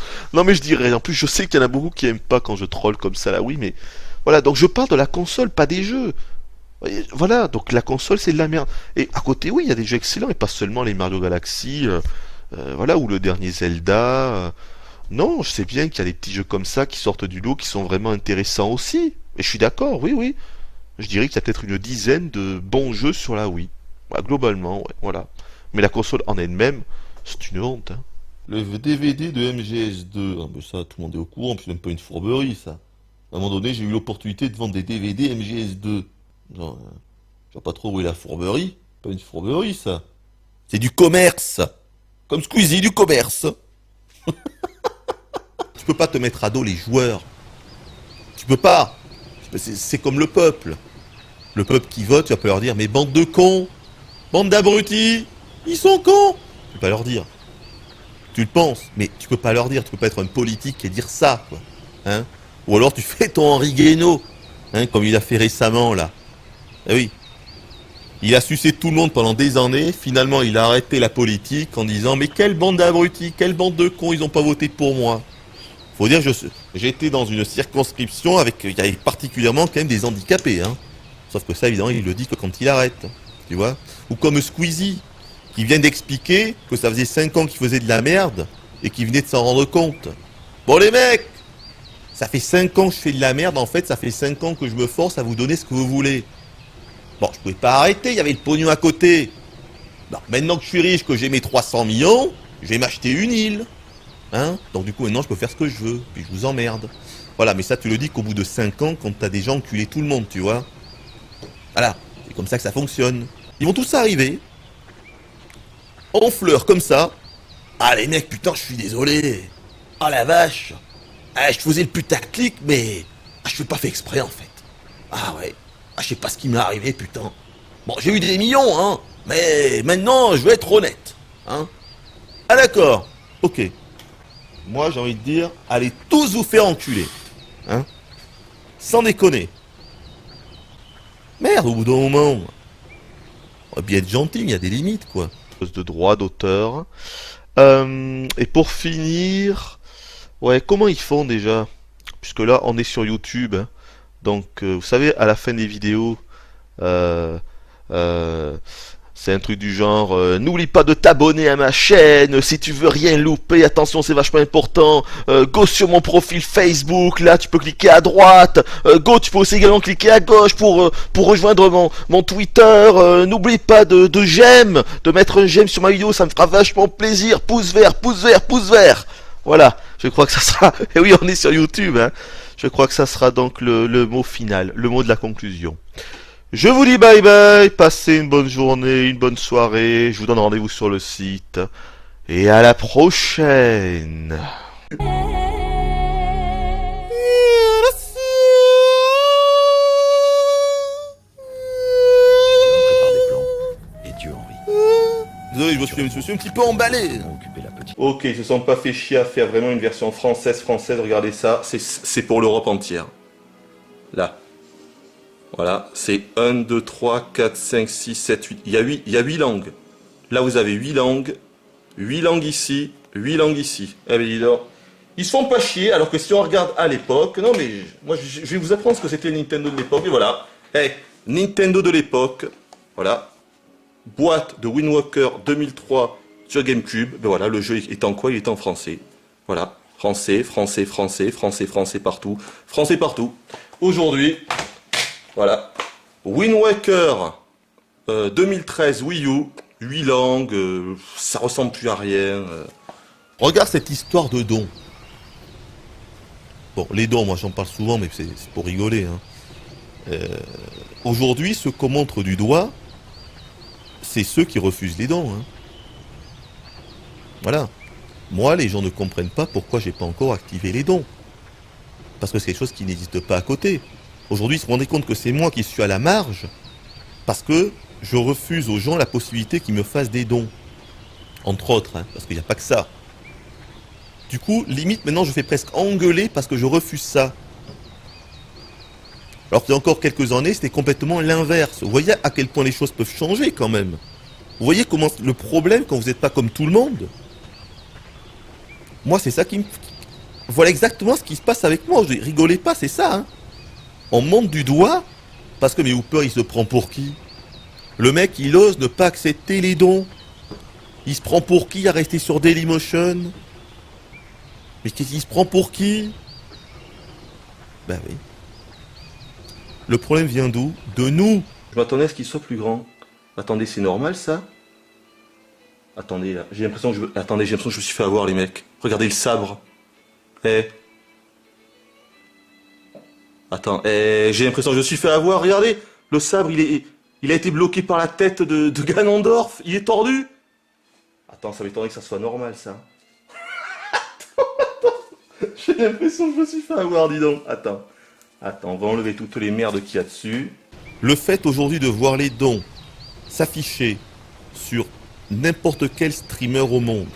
mais je dirais, en plus je sais qu'il y en a beaucoup qui aiment pas quand je troll comme ça la Wii, mais voilà, donc je parle de la console, pas des jeux. Voilà, donc la console c'est de la merde. Et à côté, oui, il y a des jeux excellents, et pas seulement les Mario Galaxy, voilà, ou le dernier Zelda. Non, je sais bien qu'il y a des petits jeux comme ça qui sortent du lot, qui sont vraiment intéressants aussi. Et je suis d'accord, oui. Je dirais qu'il y a peut-être une dizaine de bons jeux sur la Wii. Bah, globalement, ouais, voilà. Mais la console en elle-même, c'est une honte, hein. Le DVD de MGS2, ah ben ça tout le monde est au courant, puis c'est même pas une fourberie ça. À un moment donné j'ai eu l'opportunité de vendre des DVD MGS2. Non, je vois pas trop où est la fourberie, pas une fourberie ça. C'est du commerce. Comme Squeezie, du commerce. Tu peux pas te mettre à dos les joueurs. Tu peux pas. C'est comme le peuple. Le peuple qui vote, tu vas pas leur dire, mais bande de cons, bande d'abrutis, ils sont cons. Tu peux pas leur dire. Tu le penses, mais tu peux pas leur dire, tu peux pas être un politique et dire ça, quoi. Hein? Ou alors tu fais ton Henri Guénaud, hein, comme il a fait récemment, là. Eh oui. Il a sucé tout le monde pendant des années, finalement il a arrêté la politique en disant « Mais quelle bande d'abrutis, quelle bande de cons, ils ont pas voté pour moi !» Faut dire, j'étais dans une circonscription avec, il y avait particulièrement quand même des handicapés, hein. Sauf que ça, évidemment, il le dit que quand il arrête, tu vois. Ou comme Squeezie, qui vient d'expliquer que ça faisait 5 ans qu'il faisait de la merde et qu'il venait de s'en rendre compte. Bon les mecs, ça fait 5 ans que je fais de la merde, en fait, ça fait 5 ans que je me force à vous donner ce que vous voulez. Bon, je pouvais pas arrêter, il y avait le pognon à côté. Non, maintenant que je suis riche, que j'ai mes 300 millions, je vais m'acheter une île. Hein? Donc du coup, maintenant, je peux faire ce que je veux, puis je vous emmerde. Voilà, mais ça, tu le dis qu'au bout de 5 ans, quand t'as des gens enculés tout le monde, tu vois. Voilà, c'est comme ça que ça fonctionne. Ils vont tous arriver. en fleurs comme ça. Ah les mecs, putain, je suis désolé. Ah la vache. Ah, je faisais le putaclic, mais je fais pas fait exprès en fait. Ah ouais. Ah, je sais pas ce qui m'est arrivé, putain. Bon, j'ai eu des millions, hein. Mais maintenant, je vais être honnête, hein. Ah d'accord. Ok. Moi, j'ai envie de dire, allez tous vous faire enculer, hein. Sans déconner. Merde, au bout d'un moment. On va bien être gentil, mais il y a des limites, quoi. De droit d'auteur. Et pour finir, ouais, comment ils font déjà? Puisque là, on est sur YouTube, hein. Donc, vous savez, à la fin des vidéos, c'est un truc du genre n'oublie pas de t'abonner à ma chaîne si tu veux rien louper, attention c'est vachement important, go sur mon profil Facebook, là tu peux cliquer à droite, go tu peux aussi également cliquer à gauche pour rejoindre mon Twitter, n'oublie pas de j'aime, de mettre un j'aime sur ma vidéo, ça me fera vachement plaisir, pouce vert, pouce vert, pouce vert. Voilà, je crois que ça sera, et oui on est sur YouTube, hein. Je crois que ça sera donc le mot final, le mot de la conclusion. Je vous dis bye bye, passez une bonne journée, une bonne soirée, je vous donne rendez-vous sur le site, et à la prochaine. Désolé, je me suis un petit peu emballé. Ok, ils se sont pas fait chier à faire vraiment une version française, regardez ça, c'est pour l'Europe entière. Là. Voilà, c'est 1, 2, 3, 4, 5, 6, 7, 8. Il y a 8 langues. Là, vous avez 8 langues. 8 langues ici, 8 langues ici. Eh bien, dis donc, ils se font pas chier, alors que si on regarde à l'époque... Non, mais moi, je vais vous apprendre ce que c'était le Nintendo de l'époque. Et voilà. Hey, Nintendo de l'époque. Voilà. Boîte de Wind Waker 2003 sur GameCube. Ben voilà, le jeu est en quoi? Il est en français. Voilà. Français, français, français, français, français partout. Français partout. Aujourd'hui... Voilà. Wind Waker 2013 Wii U, 8 langues, ça ressemble plus à rien. Regarde cette histoire de dons. Bon, les dons, moi j'en parle souvent, mais c'est pour rigoler, hein. Aujourd'hui, ceux qu'on montre du doigt, c'est ceux qui refusent les dons, hein. Voilà. Moi, les gens ne comprennent pas pourquoi j'ai pas encore activé les dons. Parce que c'est quelque chose qui n'existe pas à côté. Aujourd'hui, ils se rendaient compte que c'est moi qui suis à la marge parce que je refuse aux gens la possibilité qu'ils me fassent des dons. Entre autres, hein, parce qu'il n'y a pas que ça. Du coup, limite, maintenant, je fais presque engueuler parce que je refuse ça. Alors qu'il y a encore quelques années, c'était complètement l'inverse. Vous voyez à quel point les choses peuvent changer quand même. Vous voyez comment le problème quand vous n'êtes pas comme tout le monde. Moi, c'est ça qui me... Voilà exactement ce qui se passe avec moi. Je rigolez pas, c'est ça, hein. On monte du doigt, parce que mais Hooper il se prend pour qui? Le mec il ose ne pas accepter les dons. Il se prend pour qui à rester sur Dailymotion? Mais qu'est-ce qu'il se prend pour qui? Ben oui. Le problème vient d'où? De nous. Je m'attendais à ce qu'il soit plus grand. Attendez, c'est normal ça? Attendez là, j'ai l'impression que Attendez, j'ai l'impression que je me suis fait avoir les mecs. Regardez le sabre. Attends, j'ai l'impression que je me suis fait avoir, regardez, le sabre il a été bloqué par la tête de Ganondorf, il est tordu. Attends, ça m'étonnerait que ça soit normal ça. Attends, j'ai l'impression que je me suis fait avoir, dis donc. Attends, on va enlever toutes les merdes qu'il y a dessus. Le fait aujourd'hui de voir les dons s'afficher sur n'importe quel streamer au monde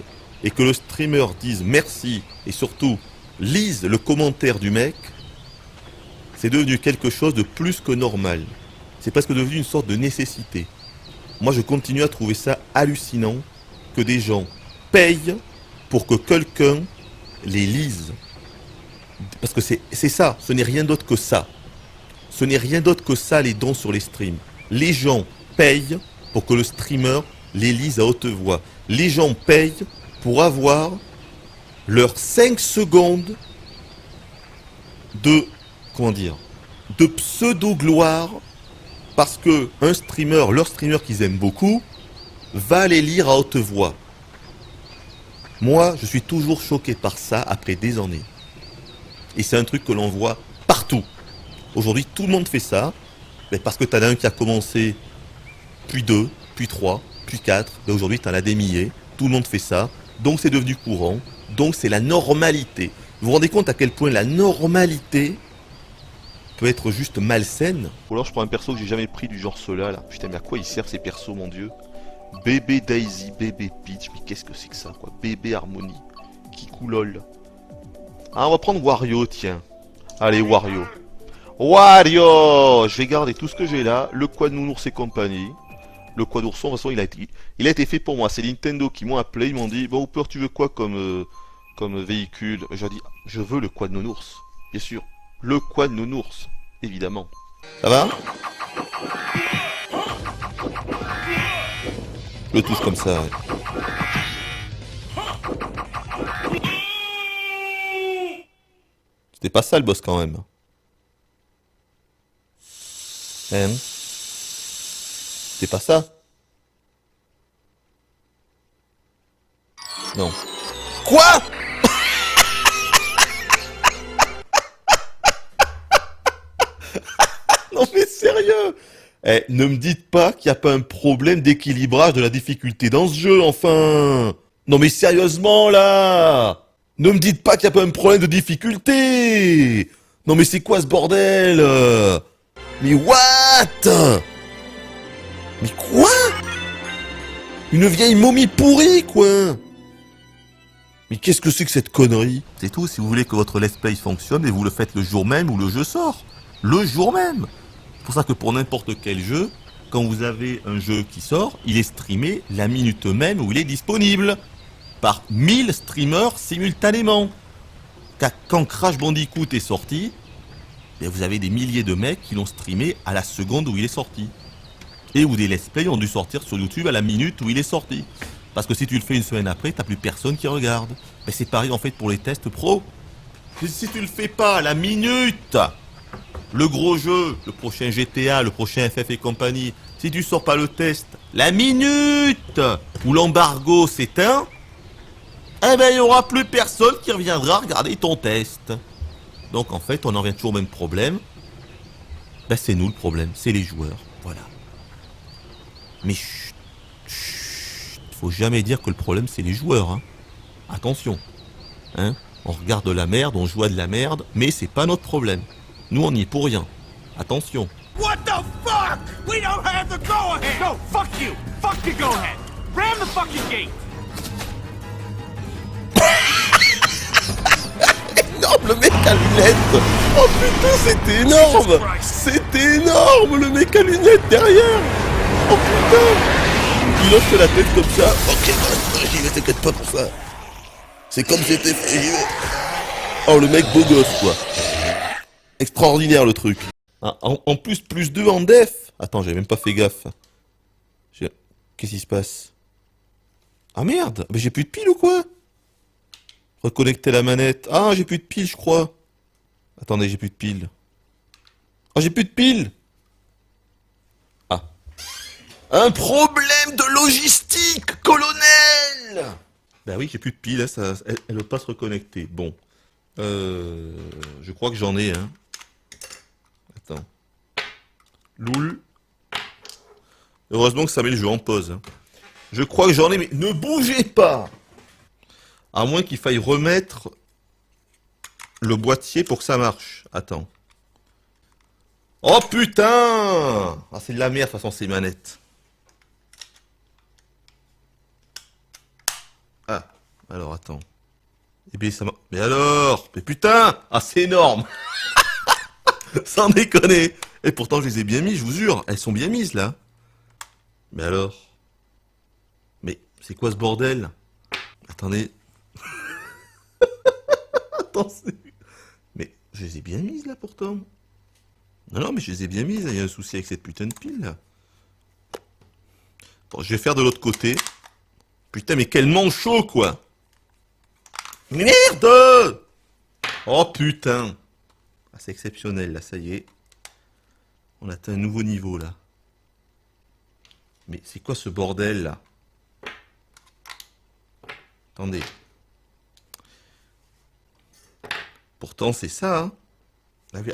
et que le streamer dise merci et surtout lise le commentaire du mec, c'est devenu quelque chose de plus que normal. C'est presque devenu une sorte de nécessité. Moi, je continue à trouver ça hallucinant que des gens payent pour que quelqu'un les lise. Parce que c'est ça, ce n'est rien d'autre que ça. Ce n'est rien d'autre que ça, les dons sur les streams. Les gens payent pour que le streamer les lise à haute voix. Les gens payent pour avoir leurs 5 secondes de... comment dire, de pseudo-gloire parce que un streamer, leur streamer qu'ils aiment beaucoup, va les lire à haute voix. Moi, je suis toujours choqué par ça après des années. Et c'est un truc que l'on voit partout. Aujourd'hui, tout le monde fait ça, mais parce que t'en as un qui a commencé, puis 2, puis 3, plus 4. Ben aujourd'hui, t'en as des milliers. Tout le monde fait ça. Donc c'est devenu courant. Donc c'est la normalité. Vous vous rendez compte à quel point la normalité peut être juste malsaine? Ou alors je prends un perso que j'ai jamais pris du genre cela là. Putain, mais à quoi ils servent ces persos, mon dieu? Bébé Daisy, bébé Peach, mais qu'est-ce que c'est que ça quoi? Bébé Harmony, Kikulol. Ah, on va prendre Wario, tiens. Allez, Wario. Wario! Je vais garder tout ce que j'ai là. Le quad nounours et compagnie. Le quad ourson, de toute façon, il a été fait pour moi. C'est Nintendo qui m'ont appelé. Ils m'ont dit, bon, Hooper, tu veux quoi comme véhicule? J'ai dit, je veux le quad nounours. Bien sûr. Le quad nounours. Évidemment. Ça va? Je le touche comme ça, ouais. C'était pas ça le boss quand même. Hein? C'était pas ça? Non. Quoi? Non mais sérieux? Eh, ne me dites pas qu'il n'y a pas un problème d'équilibrage de la difficulté dans ce jeu, enfin! Non mais sérieusement, là! Ne me dites pas qu'il n'y a pas un problème de difficulté! Non mais c'est quoi ce bordel? Mais what? Mais quoi? Une vieille momie pourrie, quoi! Mais qu'est-ce que c'est que cette connerie? C'est tout, si vous voulez que votre let's play fonctionne, et vous le faites le jour même où le jeu sort. Le jour même! C'est pour ça que pour n'importe quel jeu, quand vous avez un jeu qui sort, il est streamé la minute même où il est disponible. Par 1000 streamers simultanément. Quand Crash Bandicoot est sorti, vous avez des milliers de mecs qui l'ont streamé à la seconde où il est sorti. Et où des let's play ont dû sortir sur YouTube à la minute où il est sorti. Parce que si tu le fais une semaine après, t'as plus personne qui regarde. Mais c'est pareil en fait pour les tests pro. Si tu le fais pas à la minute, le gros jeu, le prochain GTA, le prochain FF et compagnie, si tu sors pas le test, la minute où l'embargo s'éteint, eh ben il n'y aura plus personne qui reviendra regarder ton test. Donc en fait, on en revient toujours au même problème. Ben c'est nous le problème, c'est les joueurs, voilà. Mais chut, chut, faut jamais dire que le problème c'est les joueurs, hein. Attention, hein. On regarde de la merde, on joue à de la merde, mais c'est pas notre problème. Nous on y est pour rien. Attention. What the fuck? We don't have the go-ahead! No, fuck you! Fuck the go-ahead! Ram the fucking gate! Énorme le mec à lunettes! Oh putain, c'était énorme! C'était énorme le mec à lunettes derrière! Oh putain! Il hoche la tête comme ça. Ok, j'y vais, t'inquiète pas pour ça. C'est comme c'était fait, j'y vais. Oh le mec beau gosse quoi. Extraordinaire le truc. Ah, en plus 2 en def. Attends, j'ai même pas fait gaffe. Qu'est-ce qui se passe? Ah merde, mais j'ai plus de pile ou quoi? Reconnecter la manette. Ah, j'ai plus de pile, je crois. Attendez, j'ai plus de pile. Ah, j'ai plus de pile. Ah. Un problème de logistique, colonel. Bah oui, j'ai plus de pile, hein, elle veut pas se reconnecter. Bon. Je crois que j'en ai, hein. Attends. Loul. Heureusement que ça met le jeu en pause. Hein. Je crois que j'en ai, mais ne bougez pas! À moins qu'il faille remettre le boîtier pour que ça marche. Attends. Oh putain! Ah, c'est de la merde, de toute façon, ces manettes. Ah, alors attends. Eh bien, ça m'a... Mais alors? Mais putain! Ah, c'est énorme! Sans déconner! Et pourtant, je les ai bien mis, je vous jure. Elles sont bien mises, là. Mais alors? Mais c'est quoi ce bordel? Attendez. Attendez. Mais je les ai bien mises, là, pourtant. Non, mais je les ai bien mises. Il y a un souci avec cette putain de pile, là. Bon, je vais faire de l'autre côté. Putain, mais quel manchot, quoi! Merde! Oh, putain! Ah, c'est exceptionnel, là, ça y est. On atteint un nouveau niveau, là. Mais c'est quoi ce bordel, là? Attendez. Pourtant, c'est ça, hein.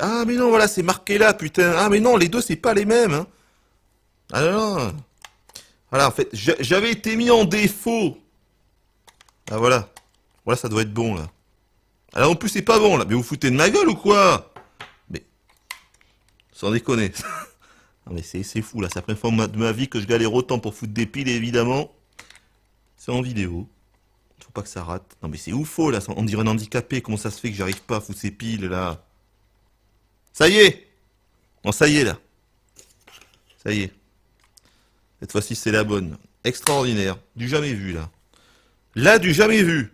Ah, mais non, voilà, c'est marqué là, putain. Ah, mais non, les deux, c'est pas les mêmes, hein. Ah, non. Voilà, en fait, j'avais été mis en défaut. Ah voilà. Voilà, ça doit être bon, là. Ah là, en plus, c'est pas bon, là. Mais vous foutez de ma gueule ou quoi? Mais... Sans déconner. Non, mais c'est fou, là. C'est la première fois de ma vie que je galère autant pour foutre des piles, et évidemment, c'est en vidéo. Faut pas que ça rate. Non, mais c'est oufo, là. On dirait un handicapé. Comment ça se fait que j'arrive pas à foutre ces piles, là? Ça y est! Non, ça y est, là. Ça y est. Cette fois-ci, c'est la bonne. Extraordinaire. Du jamais vu, là. Là, du jamais vu.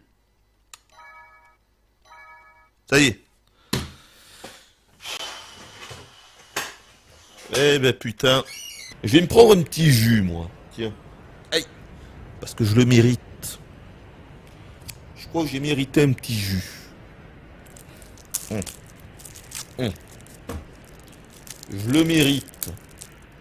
Ça y est. Eh ben, putain. Je vais me prendre un petit jus, moi. Tiens. Aïe. Parce que je le mérite. Je crois que j'ai mérité un petit jus. Je le mérite.